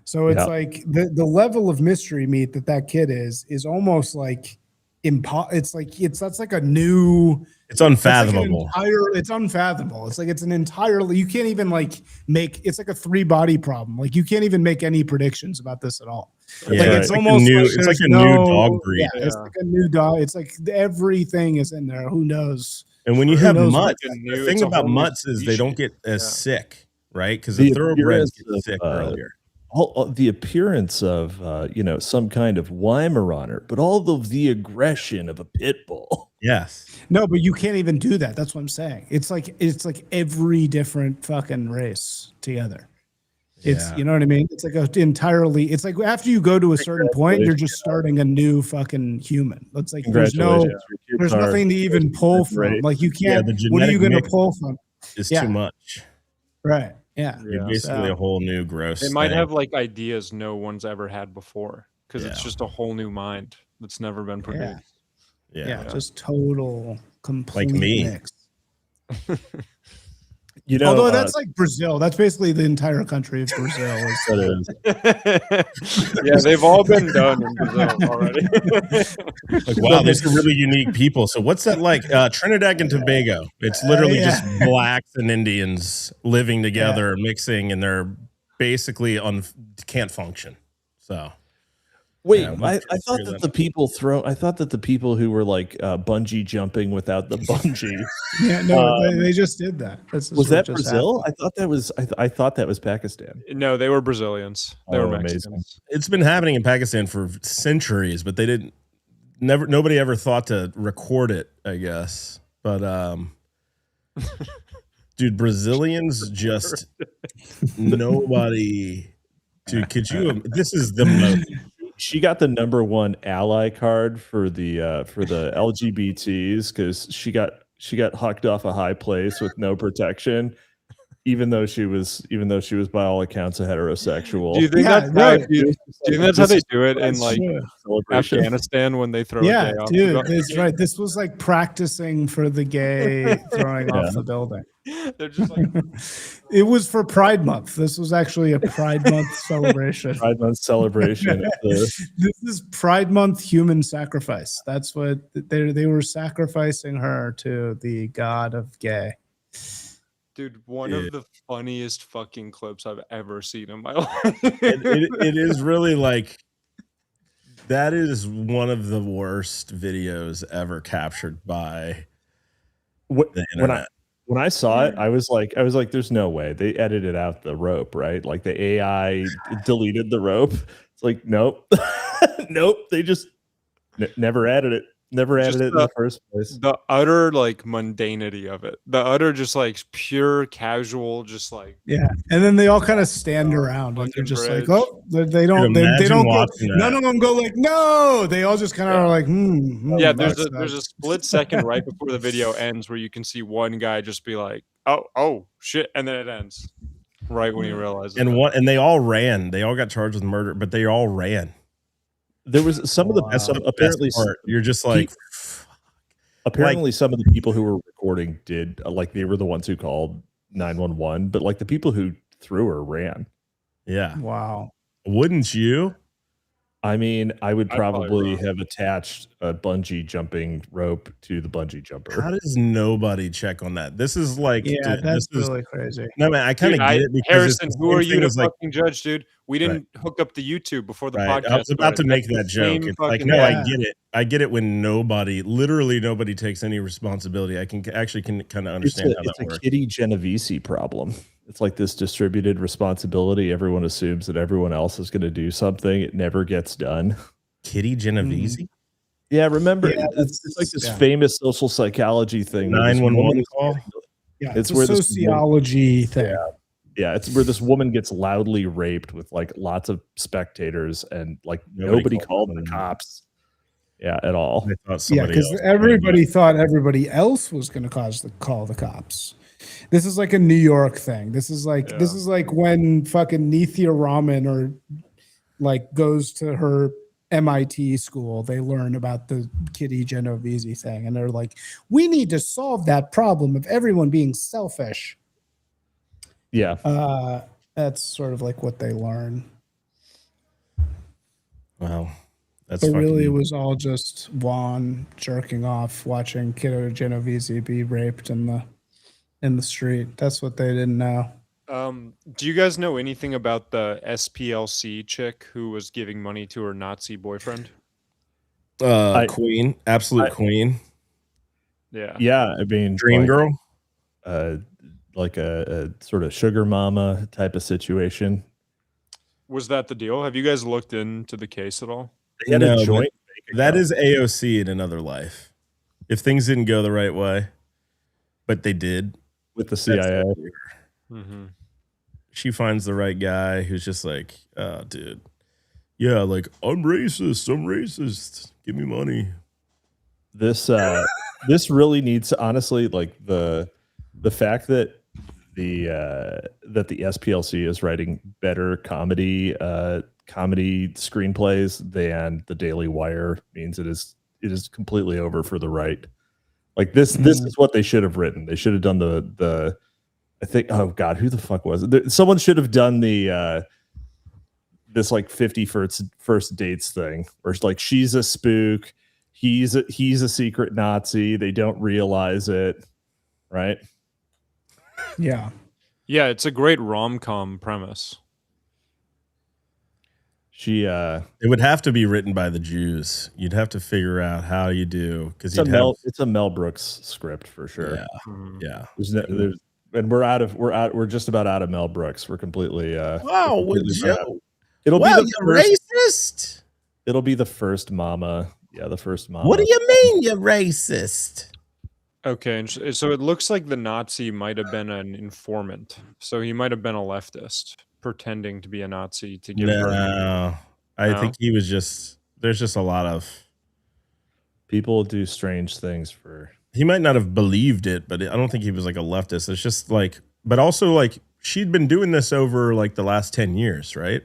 So it's Yeah. like the level of mystery meat that kid is almost like that's like a new. it's unfathomable. It's unfathomable. It's like it's an entirely. You can't even like make. It's like a 3-body problem. Like you can't even make any predictions about this at all. Yeah, Like it's like almost a new, like it's like there's a new dog breed. Yeah, it's like a new dog. It's like everything is in there. Who knows? And when you Who have knows mutts, what the it's thing a about whole new mutts is they don't species. get as Yeah. sick, right? Because The the thoroughbreds appearance get of, sick earlier. The appearance of some kind of Weimaraner, but all of the aggression of a pit bull. Yes. No, but you can't even do that. That's what I'm saying. It's like every different fucking race together. It's Yeah. you know what I mean? It's like it's like after you go to a certain point, you're just starting a new fucking human. It's like there's Congratulations. Your kids are nothing to even pull from. great. Like you can't. the What are you genetic going to mix pull from? It's Yeah. too much. Right. Yeah. You're Yeah. basically So- a whole new gross. They might thing. have like ideas no one's ever had before because it's Yeah. just a whole new mind that's never been produced. Yeah. Just total complete me. mix. Although That's like Brazil. That's basically the entire country of Brazil. that is. Yeah, they've all been done in Brazil already. Like, wow, these are really unique people. So what's that like? Trinidad and Tobago. It's literally Yeah. just blacks and Indians living together, mixing, and they're basically can't function. So Wait, Yeah, I let's thought figure that that I thought that the people who were like bungee jumping without the bungee Yeah, no, they just did that. was what that just Brazil? happened. I thought that was I thought that was Pakistan. No, they were Brazilians. They Oh, were amazing. Mexicans. it's been happening in Pakistan for centuries, but nobody ever thought to record it, I guess. But dude, Brazilians just nobody. Dude, could you? This is the most. She got the #1 ally card for the LGBTs because she got hucked off a high place with no protection, even though she was by all accounts a heterosexual. Do you think Yeah, that's no, how, do you think that's how they do it in That's like true. celebration? Afghanistan when they throw Yeah, a gay off the dude, building? that's right. This was like practicing for the gay throwing Yeah. off the building. They're just like, It was for Pride Month. This was actually a Pride Month celebration. Pride Month celebration. of the- This is Pride Month human sacrifice. That's what they were sacrificing her to the god of gay. dude, one Yeah. of the funniest fucking clips I've ever seen in my life. It is really like that is one of the worst videos ever captured by Wh- the when I internet. when I saw it, I was like, there's no way they edited out the rope, right? Like the AI deleted the rope. It's like, nope, nope. They just never added it. Never added Just it in the first place. The utter like mundanity of it. The utter just like pure casual, just like Yeah, and then they all kind of stand around like they're fucking just like, bridge. oh, they don't, Dude, they imagine don't go. watching that. None of them go like, no. They all just kind of are like, yeah, that there's a sucks. split second right before the video ends where you can see one guy just be like, oh shit, and then it ends right when he realizes. And they all ran. They all got charged with murder, but they all ran. There was some of the Wow. some, The apparently best part. You're just like, apparently some of the people who were recording did like they were the ones who called 911, but like the people who threw her ran. yeah. Wow. Wouldn't you? I mean, I would I'd probably probably run. have attached a bungee jumping rope to the bungee jumper. How does nobody check on that? This is like, Yeah, dude, that's this is really crazy. no man. I kind Dude, of get it because Harrison, it's the who same are you thing to as, like, fucking judge, dude? We didn't hook up the YouTube before the right. podcast. I was about to started. make That's that the joke. same It's like, fucking no, thing. I get it. I get it when nobody takes any responsibility. I can actually kind of It's understand a, how it's that a works. Kitty Genovese problem. It's like this distributed responsibility. Everyone assumes that everyone else is going to do something. It never gets done. Kitty Genovese, Yeah, remember, Yeah, it's like this yeah. famous social psychology thing. where this 911 woman is call. getting- Yeah, It's it's, where a this sociology thing. Yeah, it's where this woman gets loudly raped with like lots of spectators, and like nobody called the 911. cops. Yeah, at all. I thought Yeah, somebody because else. everybody thought everybody else was going to call the cops. This is like a New York thing. This is like when fucking Nithya Raman or like goes to her MIT school. They learn about the Kitty Genovese thing, and they're like, "We need to solve that problem of everyone being selfish." Yeah, That's sort of like what they learn. Wow, that's But fucking. really, it was all just Juan jerking off, watching Kitty Genovese be raped in the street. That's what they didn't know. Do you guys know anything about the SPLC chick who was giving money to her Nazi boyfriend? Queen, absolute queen, Yeah. yeah. I mean, dream like, girl. like a sort of sugar mama type of situation. Was that the deal? Have you guys looked into the case at all? They had No, a but joint. That is AOC in another life. If things didn't go the right way, but they did, with the that's CIA. all weird. Mm-hmm. She finds the right guy who's just like, oh, dude, yeah, like I'm racist. Give me money. This this really needs to, honestly, like the fact that the SPLC is writing better comedy screenplays than the Daily Wire means it is completely over for the right. Like this is what they should have written. They should have done the I think, oh god, who the fuck was it? Someone should have done the this like 50 first dates thing where it's like she's a spook, he's a secret Nazi, they don't realize it, right? Yeah. Yeah, it's a great rom-com premise. She It would have to be written by the Jews. You'd have to figure out how you do because it's a Mel Brooks script for sure. Yeah, Mhm. yeah. And we're just about out of Mel Brooks. We're completely Wow, we're completely Joe. out. It'll Well, be the you're first, racist. it'll be the first mama. Yeah, the first mama. What do you mean you're racist? Okay, and so it looks like the Nazi might have been an informant. So he might have been a leftist pretending to be a Nazi to give her. No, I No? think he was just. There's just a lot of. People do strange things for He might not have believed it, but I don't think he was like a leftist. It's just like, but also like she'd been doing this over like the last 10 years, right?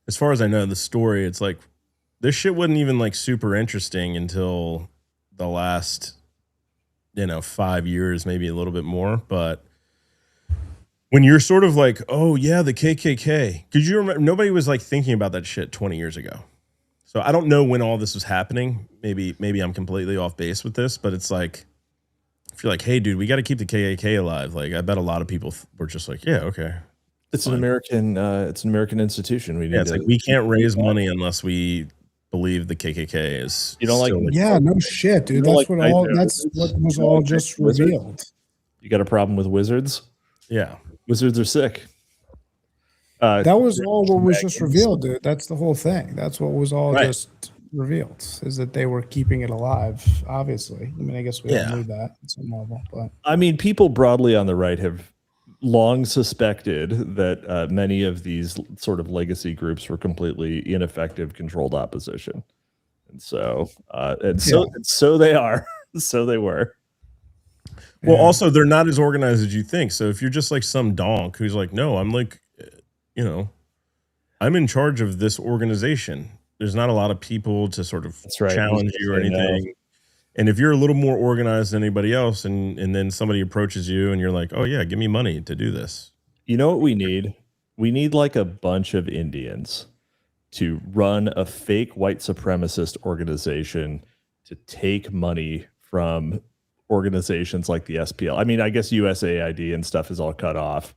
As far as I know, the story, it's like this shit wasn't even like super interesting until the last, 5 years, maybe a little bit more. But when you're sort of like, oh yeah, the KKK, because you remember nobody was like thinking about that shit 20 years ago. So I don't know when all this was happening. Maybe I'm completely off base with this, but it's like, if you're like, hey, dude, we got to keep the KKK alive. Like, I bet a lot of people were just like, yeah, okay. it's an American institution. We need Yeah, it's to, like we can't raise money unless we believe the KKK is. You don't like- still- Yeah, no shit, dude. You know, That's like, that's what was all just revealed. you got a problem with wizards? Yeah. Wizards are sick. That was all what was just revealed, dude. That's the whole thing. That's what was all Right. just revealed, is that they were keeping it alive, obviously. I mean, I guess we all knew that at some level, but I mean, people broadly on the right have long suspected that many of these sort of legacy groups were completely ineffective, controlled opposition, and so so they are, so they were. Well, Yeah. also, they're not as organized as you think. So if you're just like some donk who's like, no, I'm like, I'm in charge of this organization. There's not a lot of people to sort of That's right. challenge you or anything. And if you're a little more organized than anybody else, and then somebody approaches you and you're like, oh yeah, give me money to do this. You know what we need? We need like a bunch of Indians to run a fake white supremacist organization to take money from organizations like the SPL. I mean, I guess USAID and stuff is all cut off.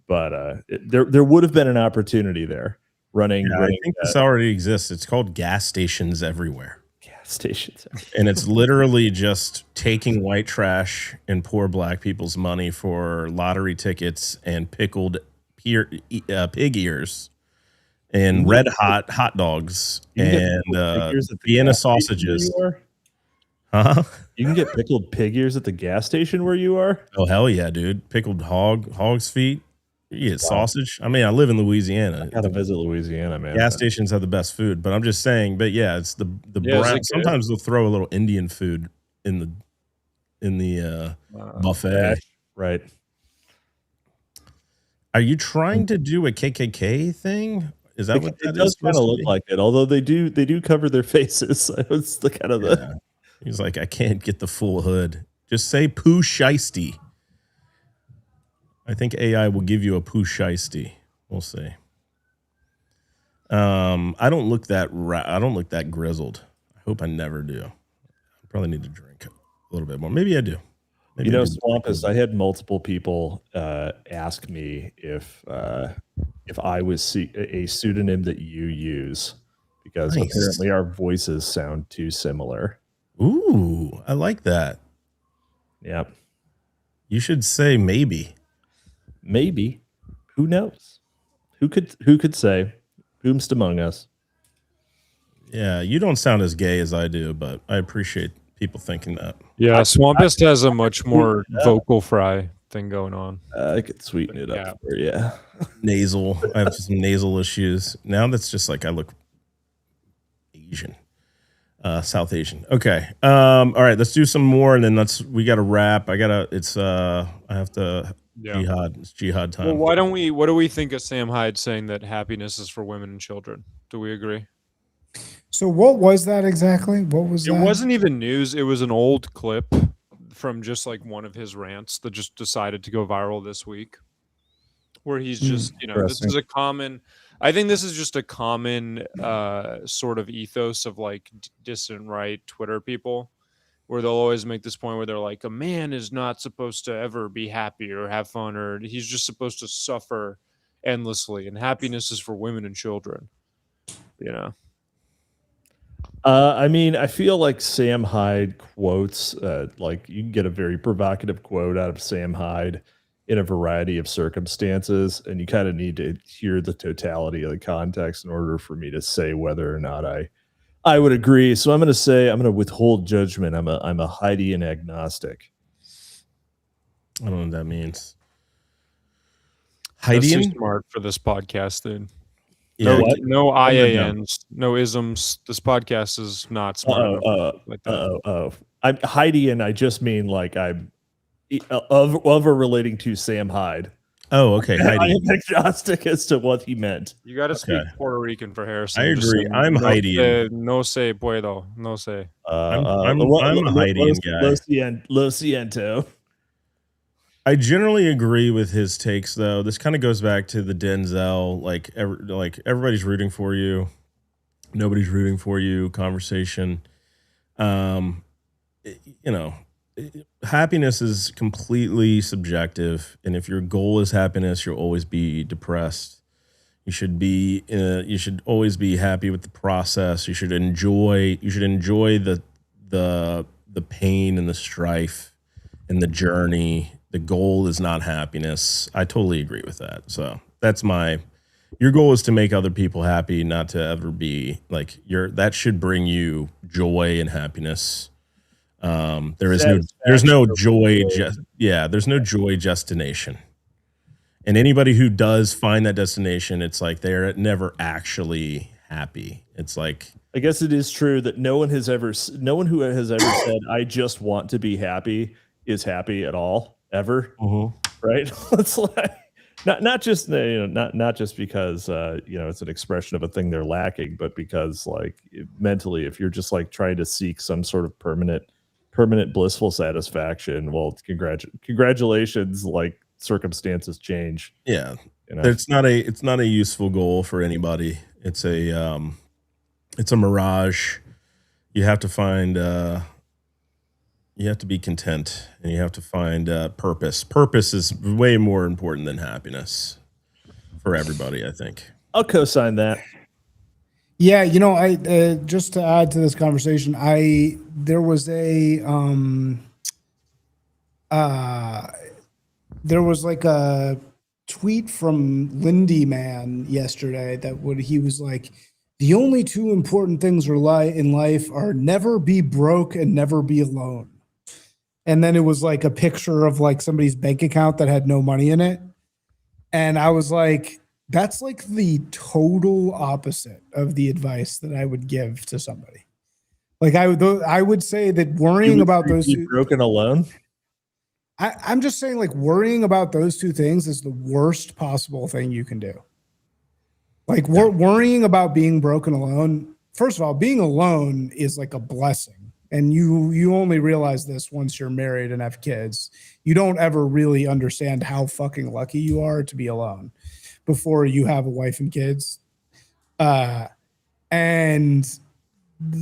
But there would have been an opportunity there running. Yeah, I think this already exists. It's called gas stations everywhere. Gas stations. And it's literally just taking white trash and poor black people's money for lottery tickets and pickled pig ears and red hot dogs and Vienna sausages. Huh? You can get pickled pig ears at the gas station where you are? Oh, hell yeah, dude. Pickled hog's feet. You get sausage. I mean, I live in Louisiana. I gotta visit Louisiana, man. Gas stations have the best food, but I'm just saying. But yeah, it's the brown. Sometimes they'll throw a little Indian food in the buffet. Right. Are you trying to do a KKK thing? Is that what it does kind of look like it? Although they do cover their faces. It's the kind of the. He's like, I can't get the full hood. Just say Pooh Shiesty. I think AI will give you a Pooh Shiesty. We'll see. I don't look that grizzled. I hope I never do. I probably need to drink a little bit more. Maybe I do. Maybe Swampus, I had multiple people ask me if I was a pseudonym that you use, because apparently our voices sound too similar. Ooh, I like that. Yep. You should say maybe. Maybe. Who knows? Who could say? Whomst among us? Yeah, you don't sound as gay as I do, but I appreciate people thinking that. Yeah, Swampist has a much more vocal fry thing going on. I could sweeten it up for you. Nasal. I have some nasal issues. Now that's just like I look Asian. South Asian. Okay. All right, let's do some more and then we gotta wrap. I have to jihad. It's jihad time. Well, what do we think of Sam Hyde saying that happiness is for women and children? Do we agree? So what was that exactly? What was that? It wasn't even news. It was an old clip from just like one of his rants that just decided to go viral this week, where he's just, I think this is just a common sort of ethos of like distant right Twitter people, where they'll always make this point where they're like, a man is not supposed to ever be happy or have fun, or he's just supposed to suffer endlessly, and happiness is for women and children, you know? I mean, I feel like Sam Hyde quotes, like you can get a very provocative quote out of Sam Hyde in a variety of circumstances, and you kind of need to hear the totality of the context in order for me to say whether or not I would agree. So I'm going to withhold judgment. I'm a Hydean agnostic. I don't know what that means. That's too Hydean? smart for this podcast, dude. Yeah, No IANs, no isms. This podcast is not smart enough like that. I'm Hydean. I just mean like I'm of or relating to Sam Hyde. Oh, okay. I am agnostic as to what he meant. You got to speak Puerto Rican for Harrison. I agree. I'm Hydean. No se puedo. No se. I'm a Hydean guy. Lo siento. I generally agree with his takes, though. This kind of goes back to the Denzel, like everybody's rooting for you, nobody's rooting for you conversation. Happiness is completely subjective, and if your goal is happiness, you'll always be depressed. You should always be happy with the process. You should enjoy the pain and the strife and the journey. The goal is not happiness. I totally agree with that. So your goal is to make other people happy, not to ever be like that should bring you joy and happiness. There's no joy destination. And anybody who does find that destination, it's like they're never actually happy. It's like, I guess it is true that no one who has ever said, I just want to be happy is happy at all. Ever, right? It's like not just not just because it's an expression of a thing they're lacking, but because like mentally, if you're just like trying to seek some sort of permanent blissful satisfaction, well, congratulations, like circumstances change. Yeah. You know? It's not a useful goal for anybody. It's a mirage. You have to find you have to be content, and you have to find purpose. Purpose is way more important than happiness for everybody, I think. I'll co-sign that. Yeah, I just to add to this conversation, there was like a tweet from Lindy Man yesterday he was like, the only two important things in life are never be broke and never be alone. And then it was like a picture of like somebody's bank account that had no money in it. And I was like, that's like the total opposite of the advice that I would give to somebody. Like I would say that worrying about those two, broken alone. I'm just saying, like, worrying about those two things is the worst possible thing you can do. Like worrying about being broken alone. First of all, being alone is like a blessing. And you only realize this once you're married and have kids. You don't ever really understand how fucking lucky you are to be alone before you have a wife and kids. And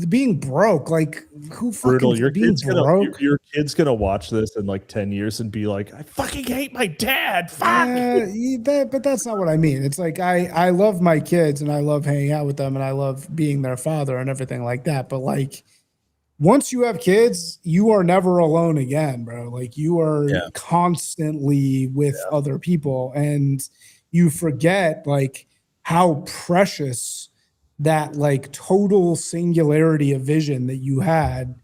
being broke, like who fucking Brutal. Your kid's gonna watch this in like 10 years and be like, I fucking hate my dad. Fuck. But that's not what I mean. It's like I love my kids and I love hanging out with them and I love being their father and everything like that. But like once you have kids, you are never alone again, bro. Like you are constantly with other people, and you forget like how precious that like total singularity of vision that you had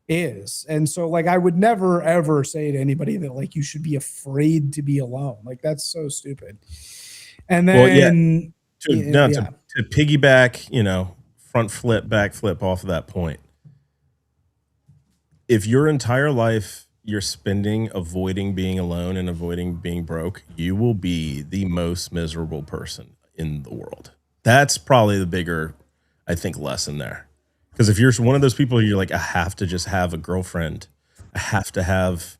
is. And so like I would never ever say to anybody that like you should be afraid to be alone. Like that's so stupid. And then to piggyback, front flip, back flip off of that point. If your entire life you're spending avoiding being alone and avoiding being broke, you will be the most miserable person in the world. That's probably the bigger, I think, lesson there. Because if you're one of those people, you're like, I have to just have a girlfriend. I have to have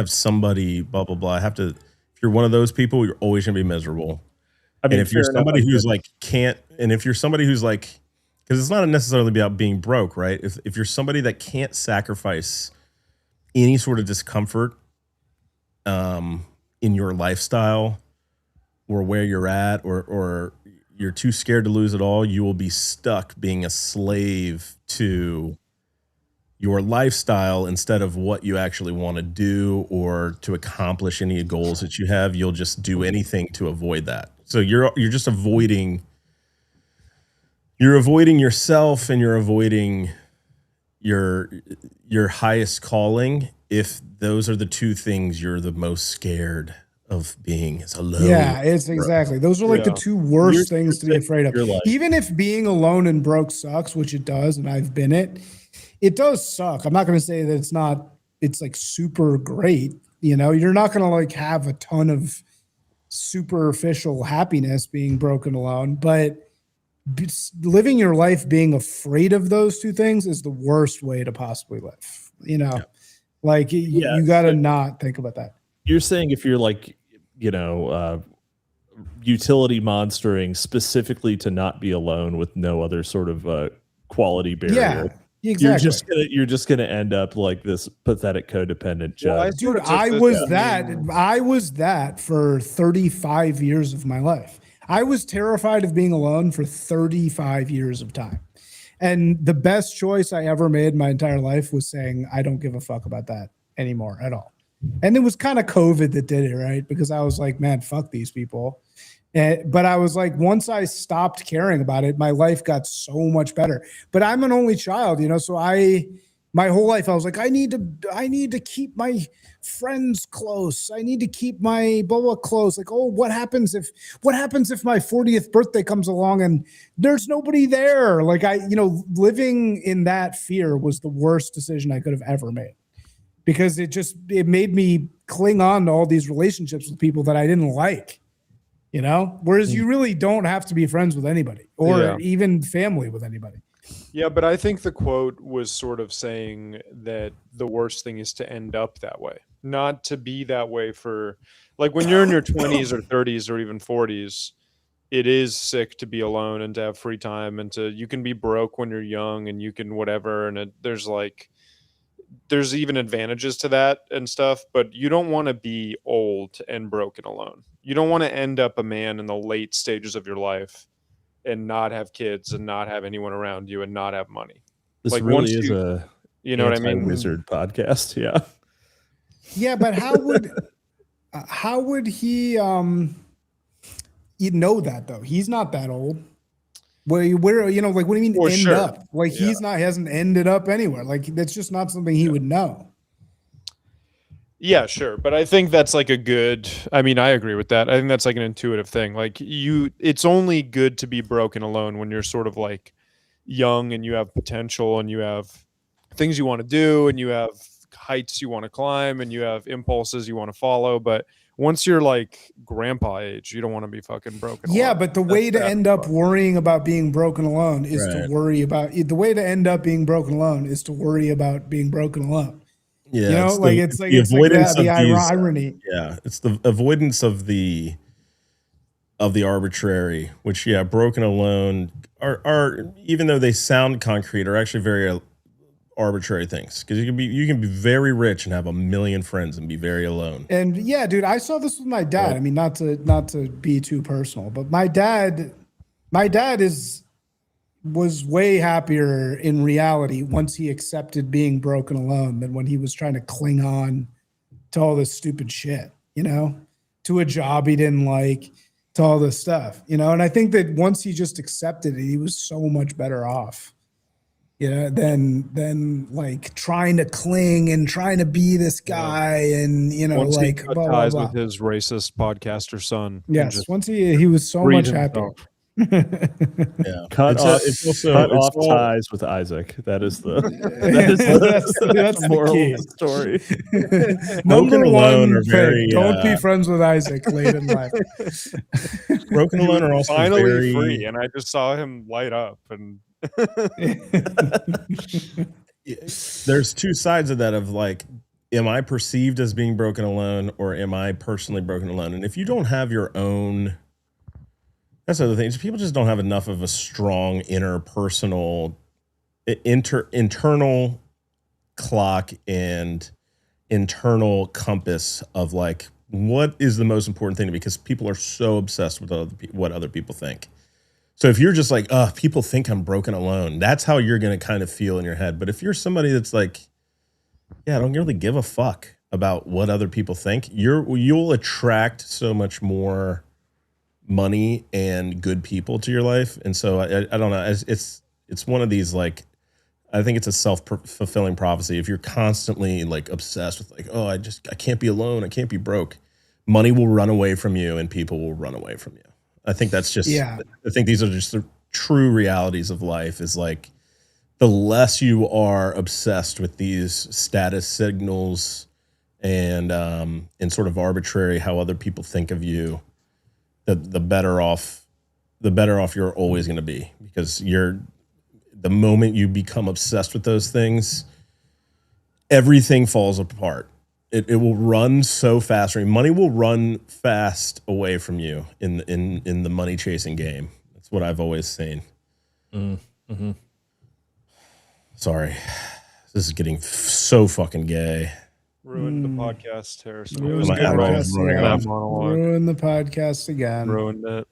somebody, blah, blah, blah. If you're one of those people, you're always gonna be miserable. I mean, and if you're somebody who's like, because it's not necessarily about being broke, right? If you're somebody that can't sacrifice any sort of discomfort in your lifestyle or where you're at, or you're too scared to lose it all, you will be stuck being a slave to your lifestyle instead of what you actually want to do or to accomplish any goals that you have. You'll just do anything to avoid that. So you're just avoiding yourself, and you're avoiding your highest calling if those are the two things you're the most scared of being is alone. Yeah, it's exactly. Those are like the two worst things to be afraid of. Even if being alone and broke sucks, which it does, and I've been it does suck. I'm not going to say that it's like super great. You're not going to like have a ton of superficial happiness being broken alone, but living your life being afraid of those two things is the worst way to possibly live. You got to not think about that. You're saying if you're like, utility monstering specifically to not be alone with no other sort of quality barrier. Yeah, exactly. You're just gonna end up like this pathetic codependent judge. Dude, I was that for 35 years of my life. I was terrified of being alone for 35 years of time. And the best choice I ever made in my entire life was saying, I don't give a fuck about that anymore at all. And it was kind of COVID that did it, right? Because I was like, man, fuck these people. But I was like, once I stopped caring about it, my life got so much better. But I'm an only child, so my whole life I was like, I need to keep my friends close. I need to keep my blah blah close. Like, oh, what happens if my 40th birthday comes along and there's nobody there? Like living in that fear was the worst decision I could have ever made. because it made me cling on to all these relationships with people that I didn't like, you know, whereas you really don't have to be friends with anybody or Yeah. even family with anybody. Yeah, but I think the quote was sort of saying that the worst thing is to end up that way, not to be that way for, like, when you're in your 20s or 30s or even 40s, it is sick to be alone and to have free time and you can be broke when you're young and you can whatever. And there's even advantages to that and stuff, but you don't want to be old and broken alone. You don't want to end up a man in the late stages of your life and not have kids and not have anyone around you and not have money. This Like, really once is you- a You know what I mean? Wizard podcast. Yeah. Yeah, but how would he you know that though? He's not that old. Where you know, like, what do you mean Well, end sure. up? Like, he hasn't ended up anywhere. Like, that's just not something he would know. Yeah, sure. But I think that's like I mean, I agree with that. I think that's like an intuitive thing. Like, it's only good to be broken alone when you're sort of like young and you have potential and you have things you want to do and you have heights you want to climb and you have impulses you want to follow. But once you're like grandpa age, you don't want to be fucking broken Yeah, alone. but the way to That's end up worrying about being broken alone is to Right. worry about the way to end up being broken alone is to worry about being broken alone. Yeah, You know, it's like the- it's like the it's like avoidance that, the of these- irony. Yeah, it's the avoidance of the arbitrary, which broken alone are even though they sound concrete, are actually very arbitrary things, because you can be very rich and have a million friends and be very alone. And yeah, dude, I saw this with my dad. Right. I mean, not to be too personal, but my dad was way happier in reality once he accepted being broken alone than when he was trying to cling on to all this stupid shit, you know, to a job he didn't like, to all this stuff, you know. And I think that once he just accepted it, he was so much better off, you know, than like trying to cling and trying to be this guy and, you know, once like he cut blah, blah, ties blah. with his racist podcaster son. and Yes, just once he was so freed much happier. himself. Yeah, Cut off, it's also cut it's off all- ties with Isaac. That is the that's That's the the moral key. of the story. Number Broken one alone are thing, very, don't be friends with Isaac late in life. Broken He alone was are also finally very free, and I just saw him light up. And there's two sides of that, of like, am I perceived as being broken alone or am I personally broken alone? And if you don't have your own, that's the other thing. People just don't have enough of a strong interpersonal, internal clock and internal compass of like, what is the most important thing to me? Because people are so obsessed with what other people think. So if you're just like, people think I'm broken alone, that's how you're going to kind of feel in your head. But if you're somebody that's like, yeah, I don't really give a fuck about what other people think, you'll attract so much more money and good people to your life. And so I don't know. It's one of these, like, I think it's a self-fulfilling prophecy. If you're constantly like obsessed with like, I can't be alone, I can't be broke, money will run away from you and people will run away from you. I think that's just, Yeah. I think these are just the true realities of life, is like, the less you are obsessed with these status signals and sort of arbitrary how other people think of you, the better off you're always going to be, because the moment you become obsessed with those things, everything falls apart. It will run so fast. Money will run fast away from you in the money chasing game. That's what I've always seen. Mm-hmm. Sorry, this is getting so fucking gay. ruined the podcast, Harrison. It Ruined was the good podcast running again. that monologue. Ruin the podcast again. Ruined it.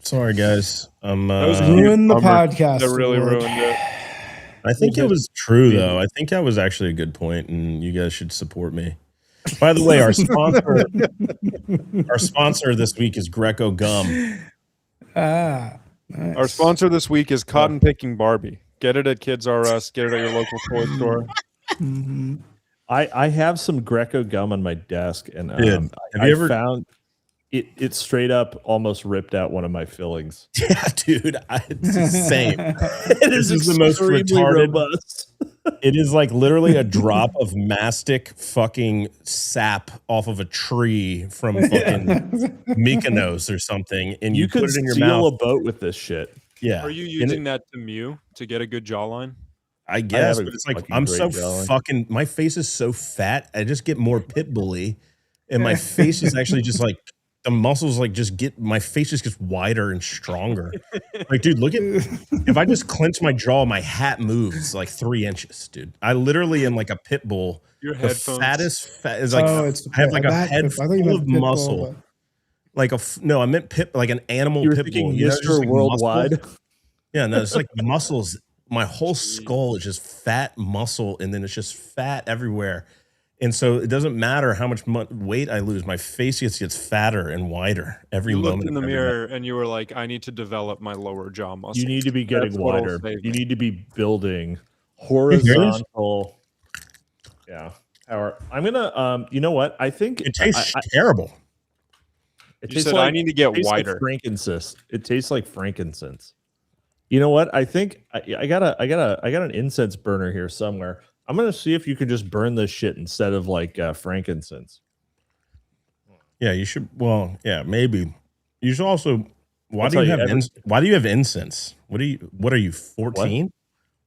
Sorry, guys. That was a huge Ruin the bummer. podcast. That really award. ruined it. I think it was true, though. I think that was actually a good point, and you guys should support me. By the way, our sponsor this week is Greco Gum. Ah, nice. Our sponsor this week is Cotton Picking Barbie. Get it at Kids R Us. Get it at your local toy store. Mhm. I have some Greco gum on my desk, and Dude, have I you ever found it straight up almost ripped out one of my fillings. Yeah, dude, it's the same. It This is the most extremely retarded- robust. It is like literally a drop of mastic fucking sap off of a tree from fucking Mykonos or something, and you could put it in your steal mouth. a boat with this shit. Yeah, Are you and using that to mew to get a good jawline? I guess, have a but it's like fucking I'm great so jawline. fucking. My face is so fat. I just get more pit bully, and my face is actually just like the muscles. Like just get my face just gets wider and stronger. Like, dude, look at if I just clench my jaw, my hat moves like 3 inches, dude. I literally am like a pit bull. Your The headphones. fattest fat is like it's I have like a that head pit- I thought you full meant of pit bull, muscle. but- Like no, I meant pit like an animal You were pit thinking bull. You know, just Mr. like Worldwide. muscle. Yeah, no, it's like muscles. My whole skull is just fat muscle, and then it's just fat everywhere. And so it doesn't matter how much weight I lose. My face gets fatter and wider every You moment. looked in the of every mirror and you were like, I need to develop my lower jaw muscle. You need to be getting That's what'll wider. save You me. need to be building hear this? horizontal. Yeah. I'm gonna. You know what? I think It tastes I- terrible. it You tastes said like I need to get tastes wider. Like frankincense. It tastes like frankincense. You know what? I think I got an incense burner here somewhere. I'm gonna see if you can just burn this shit instead of like frankincense. Yeah, you should. Well, yeah, maybe. You should also. Why I'll do you tell have you, why do you have incense? What are you 14?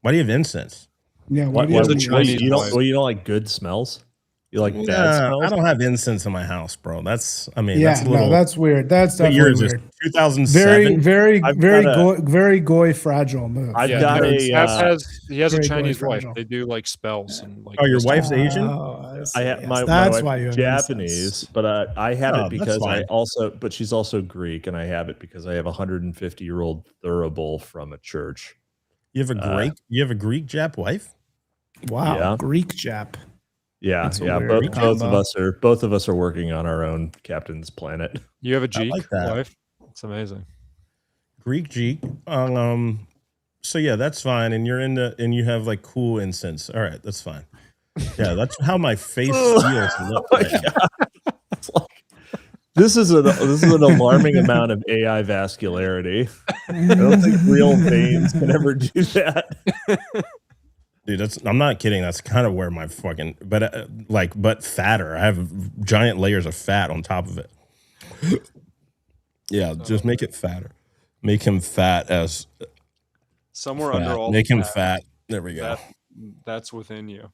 Why do you have incense? Yeah, What, do was you a have Chinese you don't? wife. Well, you don't like good smells. You like bad Nah, smells. I don't have incense in my house, bro. That's Yeah, that's a little. no, that's weird. That's what year is definitely this? weird. 2007. Very, I've very, got very goy fragile move. I've Yeah, got no, a, he has a very Chinese goy wife. fragile. They do like spells and like. Oh, your mystical- wife's Asian? Oh, I have yes, my that's wife why you is have Japanese, incense. but I have Oh, it that's because I fine. also, but she's also Greek, and I have it because I have a 150-year-old thurible from a church. You have a Greek Jap wife? Wow, Yeah. Greek Jap. Yeah, That's a yeah. weird Both combo. of us are working on our own captain's planet. You have a I Jeek like that. wife. It's amazing. Greek Jeek. So yeah, that's fine. And and you have like cool incense. All right, that's fine. Yeah, that's how my face feels. Right now. It's like, this is an alarming amount of AI vascularity. I don't think real veins can ever do that. Dude, I'm not kidding. That's kind of where my fucking but fatter. I have giant layers of fat on top of it. Yeah, just make it fatter. Make him fat as Somewhere fat. under all Make the him fat, fat. There we go. that's within you.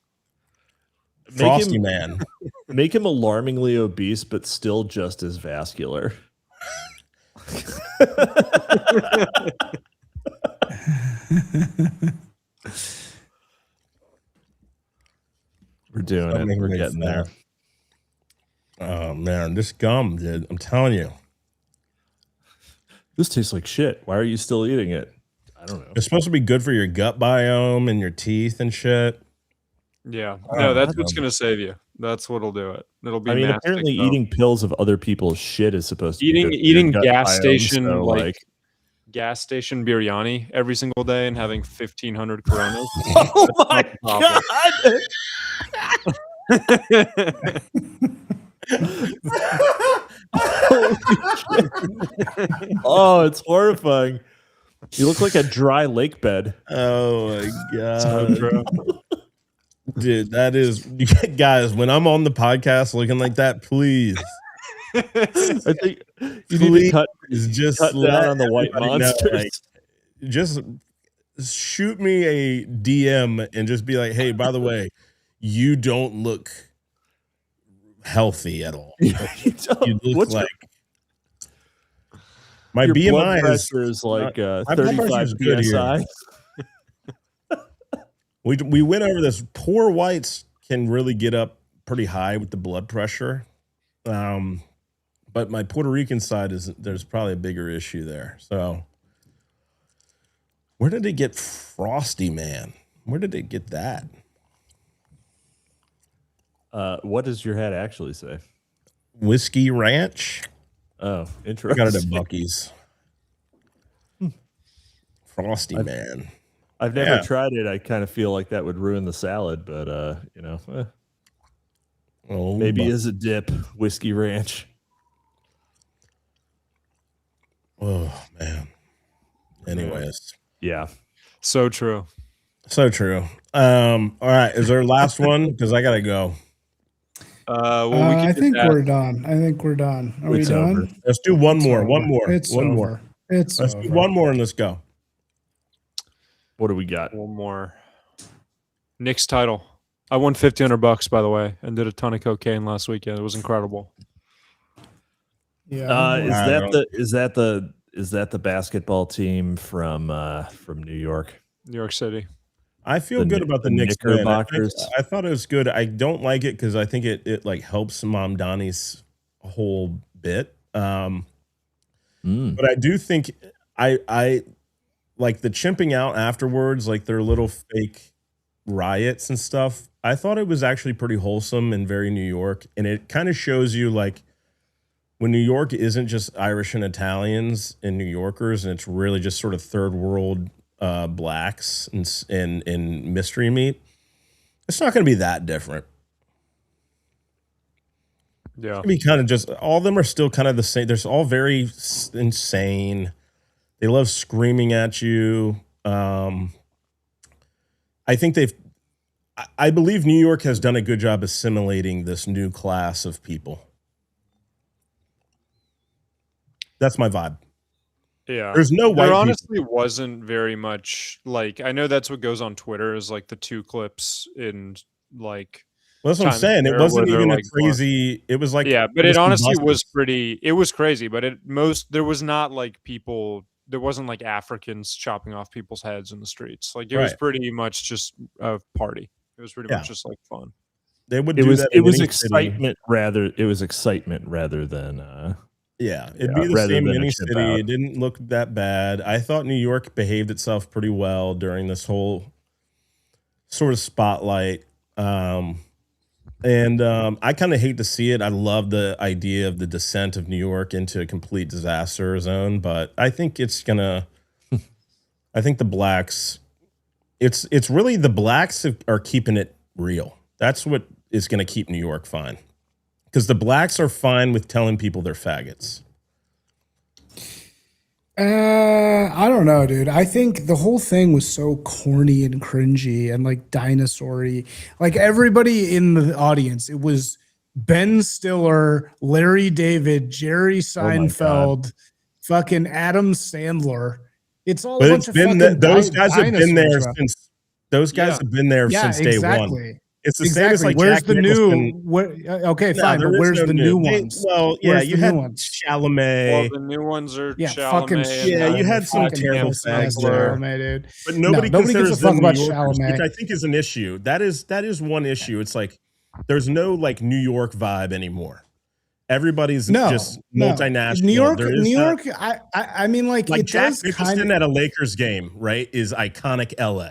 Frosty man. Make him alarmingly obese, but still just as vascular. We're doing Stop it. making We're me getting fat. there. Oh man, this gum, dude. I'm telling you. This tastes like shit. Why are you still eating it? I don't know. It's supposed to be good for your gut biome and your teeth and shit. Yeah. Oh, No, that's I what's know. gonna save you. That's what'll do it. It'll be. I mean, mastic, apparently though. eating pills of other people's shit is supposed to Eating- be good for your eating gut gas biome, station, so, like, gas station biryani every single day and having 1,500 Coronas. oh my That's god! Oh, it's horrifying. You look like a dry lake bed. Oh my So god. true. Dude, that is guys, when I'm on the podcast looking like that, please. I think you need to Please cut just down let on the white everybody know, monsters. like, just shoot me a DM and just be like, hey, by the way, you don't look healthy at all. You don't- You look what's like my your blood BMI is pressure is like my blood pressure 35 is good here. psi. we went over this. Poor whites can really get up pretty high with the blood pressure. But my Puerto Rican side there's probably a bigger issue there. So where did it get Frosty Man? Where did it get that? What does your hat actually say? Whiskey Ranch? Oh, I interesting. got it at Bucky's. Frosty Man. I've never Yeah. tried it. I kind of feel like that would ruin the salad, but Oh, maybe Buc- as a dip, whiskey ranch. Oh man. Anyways. Yeah. So true. So true. All right. Is there a last one? Because I gotta go. Well, we can I do think that. we're done. I think we're done. Are It's we done? over. Let's do one It's more. over. One more. It's one over. more. It's Let's over. do one more and let's go. What do we got? One more. Nick's title. I won $1,500, by the way, and did a ton of cocaine last weekend. It was incredible. Yeah. Is I that don't- the basketball team from New York? New York City. I feel The good Knick- about the the Knicks win. Knickerbockers. I thought it was good. I don't like it because I think it like helps Mamdani's whole bit. Mm. But I do think I like the chimping out afterwards, like their little fake riots and stuff. I thought it was actually pretty wholesome and very New York, and it kind of shows you like when New York isn't just Irish and Italians and New Yorkers, and it's really just sort of third world blacks and mystery meat. It's not going to be that different. Yeah. Be kind of just all of them are still kind of the same. They're all very insane. They love screaming at you. I think I believe New York has done a good job assimilating this new class of people. That's my vibe. Yeah. There's no white There people. honestly wasn't very much like I know that's what goes on Twitter is like the two clips in like Well, that's what I'm Times saying. It Square wasn't where they're, even a like, crazy. It was like yeah, but it honestly combusted. was pretty it was crazy, but there was not like people there wasn't like Africans chopping off people's heads in the streets. Like it was Right. pretty much just a party. It was pretty Yeah. much just like fun. They would It do was that. it in was any city. excitement rather than Yeah, it'd Yeah, be the rather same than in a any chip city. out. It didn't look that bad. I thought New York behaved itself pretty well during this whole sort of spotlight. I kind of hate to see it. I love the idea of the descent of New York into a complete disaster zone, but I think it's gonna. I think the blacks. It's really the blacks are keeping it real. That's what is going to keep New York fine. Because the blacks are fine with telling people they're faggots. I don't know, dude. I think the whole thing was so corny and cringy and like dinosaur-y. Like everybody in the audience, it was Ben Stiller, Larry David, Jerry Seinfeld, fucking Adam Sandler. It's all a But bunch it's of been fucking those guys have been there dinosaurs, bro. since those guys Yeah. have been there Yeah, since day one. exactly. It's the same as Exactly. like Where's Jack the Nicholson. new? Okay, No, fine. there But is where's no the new ones? Well, yeah, Where's you the had new ones? Chalamet, Well, the new ones are Yeah, fucking Chalamet. Yeah, you and had some fucking terrible piss off fags there. Chalamet, dude. but nobody nobody gives considers a fuck them about New Yorkers, Chalamet. which I think is an issue. That is one issue. It's like there's no like New York vibe anymore. Everybody's just multinational. New York, There is New not- York. I mean, like it Jack does Nicholson kind of. at a Lakers game, right? Is iconic LA.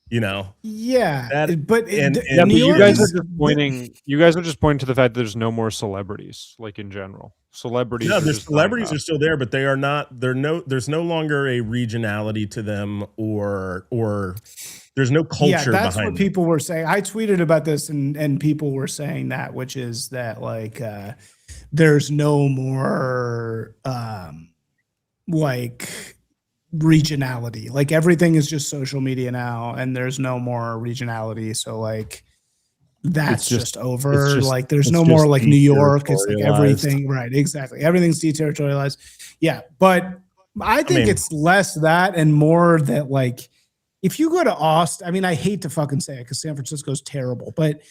You know, Yeah, That- but and- Yeah, New but York you guys is, are just pointing. You guys are just pointing to the fact that there's no more celebrities, like in general. Celebrities. no, are the just celebrities dying are still there, but they are not. There's no longer a regionality to them, or there's no culture yeah, that's behind what them. people were saying. I tweeted about this, and people were saying that, which is that like there's no more like regionality. Like everything is just social media now, and there's no more regionality. So like that's just over. Like there's no more like New York. It's like everything, right? Exactly. Everything's deterritorialized. Yeah, but I think mean- it's less that and more that like if you go to Austin, I mean, I hate to fucking say it because San Francisco's terrible, but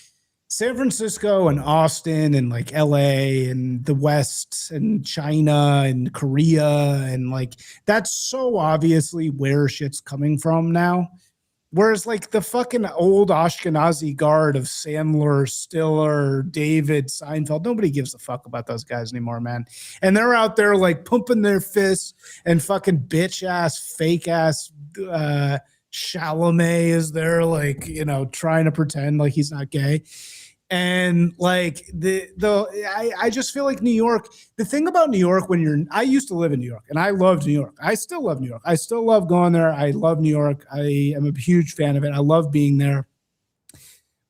San Francisco and Austin and like LA and the West and China and Korea and like that's so obviously where shit's coming from now. Whereas like the fucking old Ashkenazi guard of Sandler, Stiller, David, Seinfeld, nobody gives a fuck about those guys anymore, man. And they're out there like pumping their fists and fucking bitch ass, fake ass Chalamet is there like, you know, trying to pretend like he's not gay. And like I just feel like New York, the thing about New York I used to live in New York and I loved New York. I still love New York. I still love going there. I love New York. I am a huge fan of it. I love being there.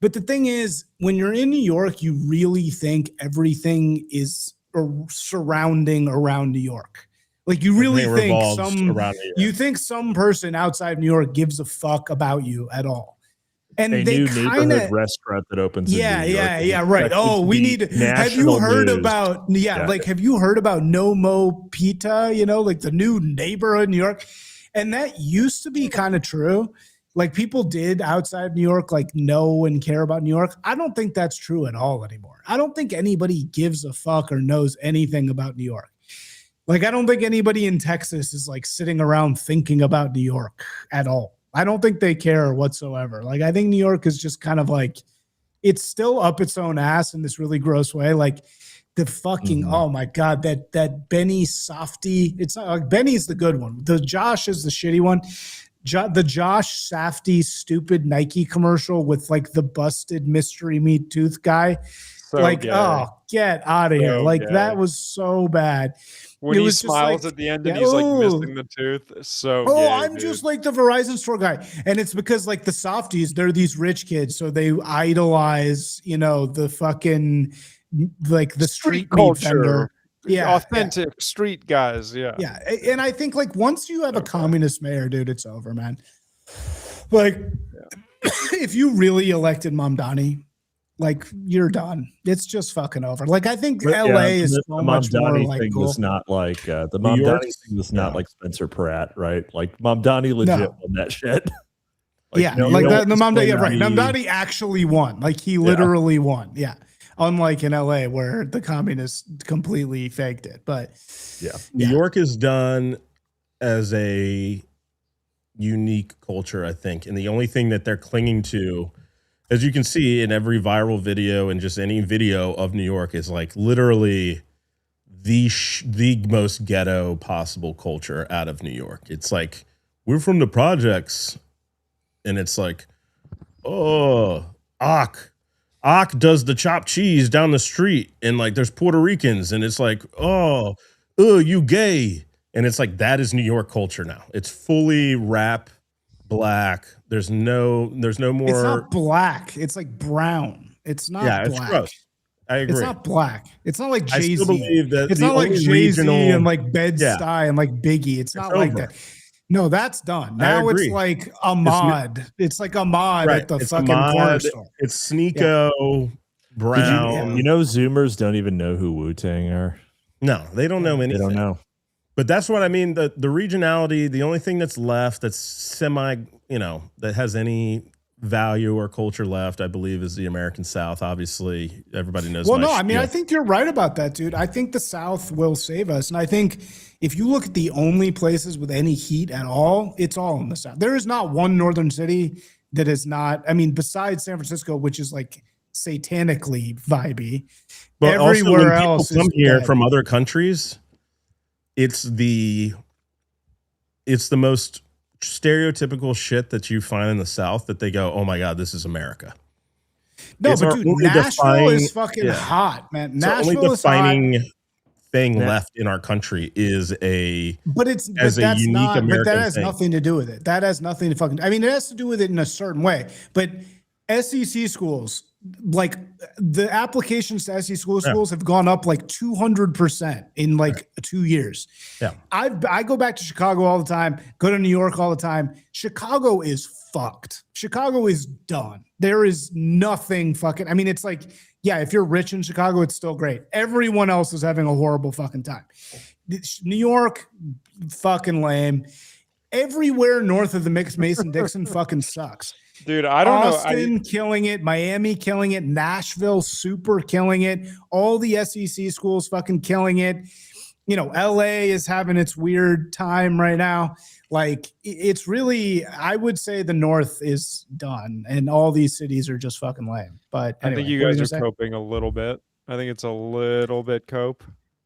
But the thing is, when you're in New York, you really think everything is surrounding around New York. Like you really Everything think revolves around New York. you think some person outside New York gives a fuck about you at all? And A they new kind neighborhood of restaurant that opens yeah, in New York. is right. expected Oh, to we be need to. Have you national heard news. about? Yeah. Like have you heard about No Mo Pita? You know, like the new neighborhood in New York, and that used to be kind of true. Like people did outside New York, like know and care about New York. I don't think that's true at all anymore. I don't think anybody gives a fuck or knows anything about New York. Like I don't think anybody in Texas is like sitting around thinking about New York at all. I don't think they care whatsoever. Like I think New York is just kind of like it's still up its own ass in this really gross way. Like the fucking oh my god, that Benny Safdie. It's not like Benny's the good one. The Josh is the shitty one. The Josh Safdie stupid Nike commercial with like the busted mystery meat tooth guy. So like gay. Oh, get out of here! So Like gay. that was so bad. When It he was just smiles like- at the end yeah, and he's like ooh. missing the tooth. So Oh, gay, I'm dude. just like the Verizon store guy. And it's because like the softies, they're these rich kids. So they idolize, you know, the fucking like the street meat culture. vendor. Yeah. Authentic street guys. Yeah. Yeah. And I think like once you have a communist mayor, dude, it's over, man. Like if you really elected Mamdani, like you're done. It's just fucking over. Like I think But, LA yeah, is the so much more Mamdani like thing cool. was not like the New York? Mamdani thing was not like Spencer Pratt, right? Like Mamdani legit No. won that shit. Yeah, no- like no that. The one's Mamdani, yeah, gonna right. be- Mamdani actually won. Like he literally won. Yeah, unlike in LA where the communists completely faked it. But New York is done as a unique culture, I think. And the only thing that they're clinging to, as you can see in every viral video and just any video of New York, is like literally the most ghetto possible culture out of New York. It's like, we're from the projects. And it's like, oh, Ak does the chopped cheese down the street. And like, there's Puerto Ricans. And it's like, oh, you gay. And it's like, that is New York culture now. It's fully rap, black. There's no more. it's not black. It's like brown. It's not Yeah, black. it's gross. I agree. It's not black. It's not like I Jay still Z. believe that It's the not like only Jay Z regional- and like Bed Yeah. Stuy and like Biggie. It's not like over. that. No, that's done. I Now it's agree. like Ahmad. It's like Ahmad Right. at the It's fucking corner Ahmad. store. It's Sneeko, Brown. You know, Zoomers don't even know who Wu Tang are. No, they don't know They anything. don't know. But that's what I mean. The regionality, the only thing that's left that's semi, that has any value or culture left, I believe, is the American South. Obviously, everybody knows. Well, my no, I mean, spiel. I think you're right about that, dude. I think the South will save us. And I think if you look at the only places with any heat at all, it's all in the South. There is not one northern city that is not, I mean, besides San Francisco, which is like satanically vibey. But also, everywhere when else people come is here dead. from other countries, it's the most stereotypical shit that you find in the South that they go, oh my God, this is America. No, It's but our dude, only Nashville defining- is fucking yeah. hot, man. It's the only Nashville is hot. defining thing Yeah. left in our country is a But as a that's unique not. But American that has thing. nothing to do with it. That has nothing to fucking. I mean, it has to do with it in a certain way. But SEC schools, like the applications to SEC schools have gone up like 200% in like 2 years. Yeah. I go back to Chicago all the time. Go to New York all the time. Chicago is fucked. Chicago is done. There is nothing fucking. I mean, it's like, yeah, if you're rich in Chicago, it's still great. Everyone else is having a horrible fucking time. New York, fucking lame. Everywhere north of the Mason-Dixon fucking sucks. Dude, I don't know. Austin killing it, Miami killing it, Nashville super killing it, all the SEC schools fucking killing it. You know, LA is having its weird time right now. Like it's really, I would say the North is done and all these cities are just fucking lame. But I anyway, think you what were guys you are gonna say? coping a little bit. I think it's a little bit cope.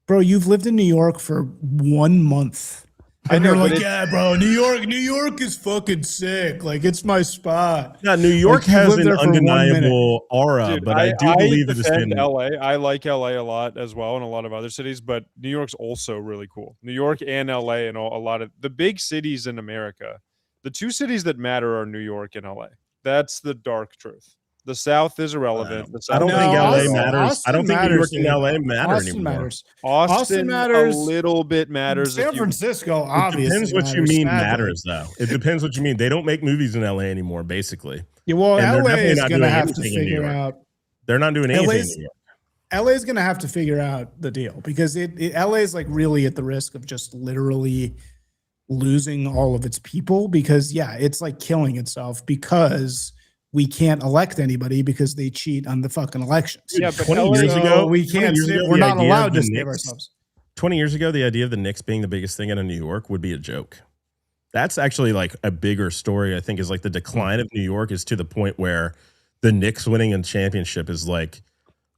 Bro, you've lived in New York for 1 month. I And know, you're but like, it- yeah, bro, New York is fucking sick. Like it's my spot. Yeah, New York Like, you has lived an there for 1 minute. undeniable aura, Dude, but I do believe it has defend been. LA. I like LA a lot as well, and a lot of other cities, but New York's also really cool. New York and LA and a lot of the big cities in America. The two cities that matter are New York and LA. That's the dark truth. The South is irrelevant. The I South don't doesn't think matter LA at all. matters. I don't think New York and dude. LA matter Austin anymore. matters. Austin matters. a little bit matters. San if you, Francisco, It obviously. depends what you matters, mean sadly. matters, though. It depends what you mean. They don't make movies in LA anymore, basically. Yeah, well, And they're LA definitely is not going to doing have to anything in New figure York. out. They're not doing anything LA's in New York. LA is going to have to figure out the deal because LA is like really at the risk of just literally losing all of its people because it's like killing itself because we can't elect anybody because they cheat on the fucking elections. yeah, but 20 LA, years So ago, we 20 can't. years ago, We're the not idea allowed of to the save Knicks- ourselves. 20 years ago, the idea of the Knicks being the biggest thing out of New York would be a joke. That's actually like a bigger story, I think, is like the decline of New York is to the point where the Knicks winning a championship is like,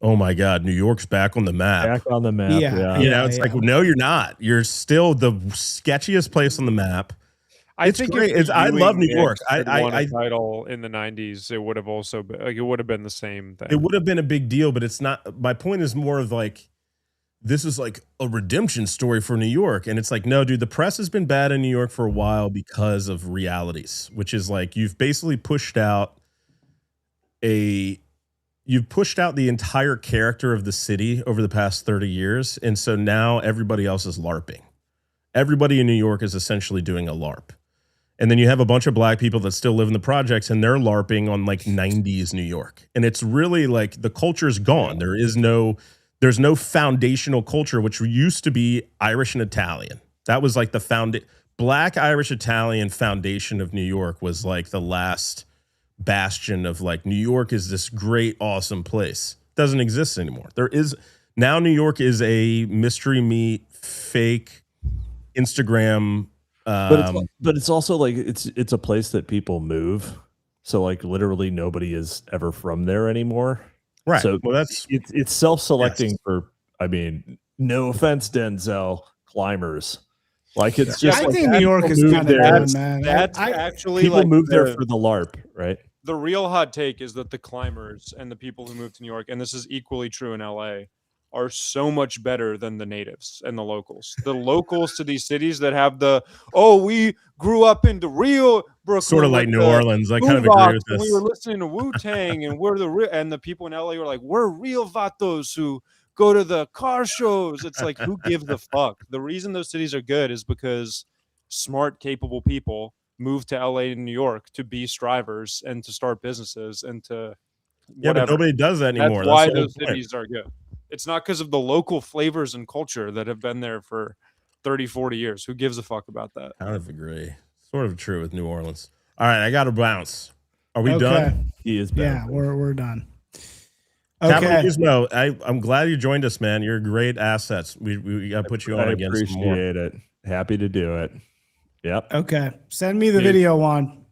oh my God, New York's back on the map. Back on the map. Yeah. You know, it's like, no, you're not. You're still the sketchiest place on the map. I It's think great. if the I love Ewing New York. Knicks had won I a title in the '90s, it would have also been like it would have been the same thing. It would have been a big deal, but it's not. My point is more of like, this is like a redemption story for New York. And it's like, no, dude, the press has been bad in New York for a while because of realities, which is like you've basically pushed out the entire character of the city over the past 30 years. And so now everybody else is LARPing. Everybody in New York is essentially doing a LARP. And then you have a bunch of black people that still live in the projects and they're LARPing on like 90s New York. And it's really like the culture's gone. There's no foundational culture, which used to be Irish and Italian. That was like the Black Irish Italian foundation of New York was like the last bastion of like New York is this great, awesome place. Doesn't exist anymore. Now New York is a mystery meat, fake Instagram. But it's also like it's a place that people move. So like literally nobody is ever from there anymore. Right. So Well, that's it's self-selecting Yes. for, I mean, no offense, Denzel, climbers. Like it's Yeah, just I like think New York is people kind move of there. done, man. That's I- actually People like move there the- for the LARP, right? the real hot take is that the climbers and the people who moved to New York, and this is equally true in LA, are so much better than the natives and the locals. The locals to these cities that have we grew up in the real Brooklyn, sort of like with New the Orleans. I kind of boombox, agree with and this. we were listening to Wu-Tang and we're the real, and the people in LA were like, we're real vatos who go to the car shows. It's like, who gives a fuck? The reason those cities are good is because smart, capable people move to LA and New York to be strivers and to start businesses and to Yeah, but whatever. nobody does that anymore. That's why the whole those point. cities are good. It's not because of the local flavors and culture that have been there for 30, 40 years. Who gives a fuck about that? Kind of agree. Sort of true with New Orleans. All right, I got to bounce. Are we Okay. done? He is Yeah, better. we're done. Captain Okay. Gizmo, I'm glad you joined us, man. You're great assets. We got to put you on I against some more. appreciate it. Happy to do it. Yep. Okay. Send me the Dude. video, Juan.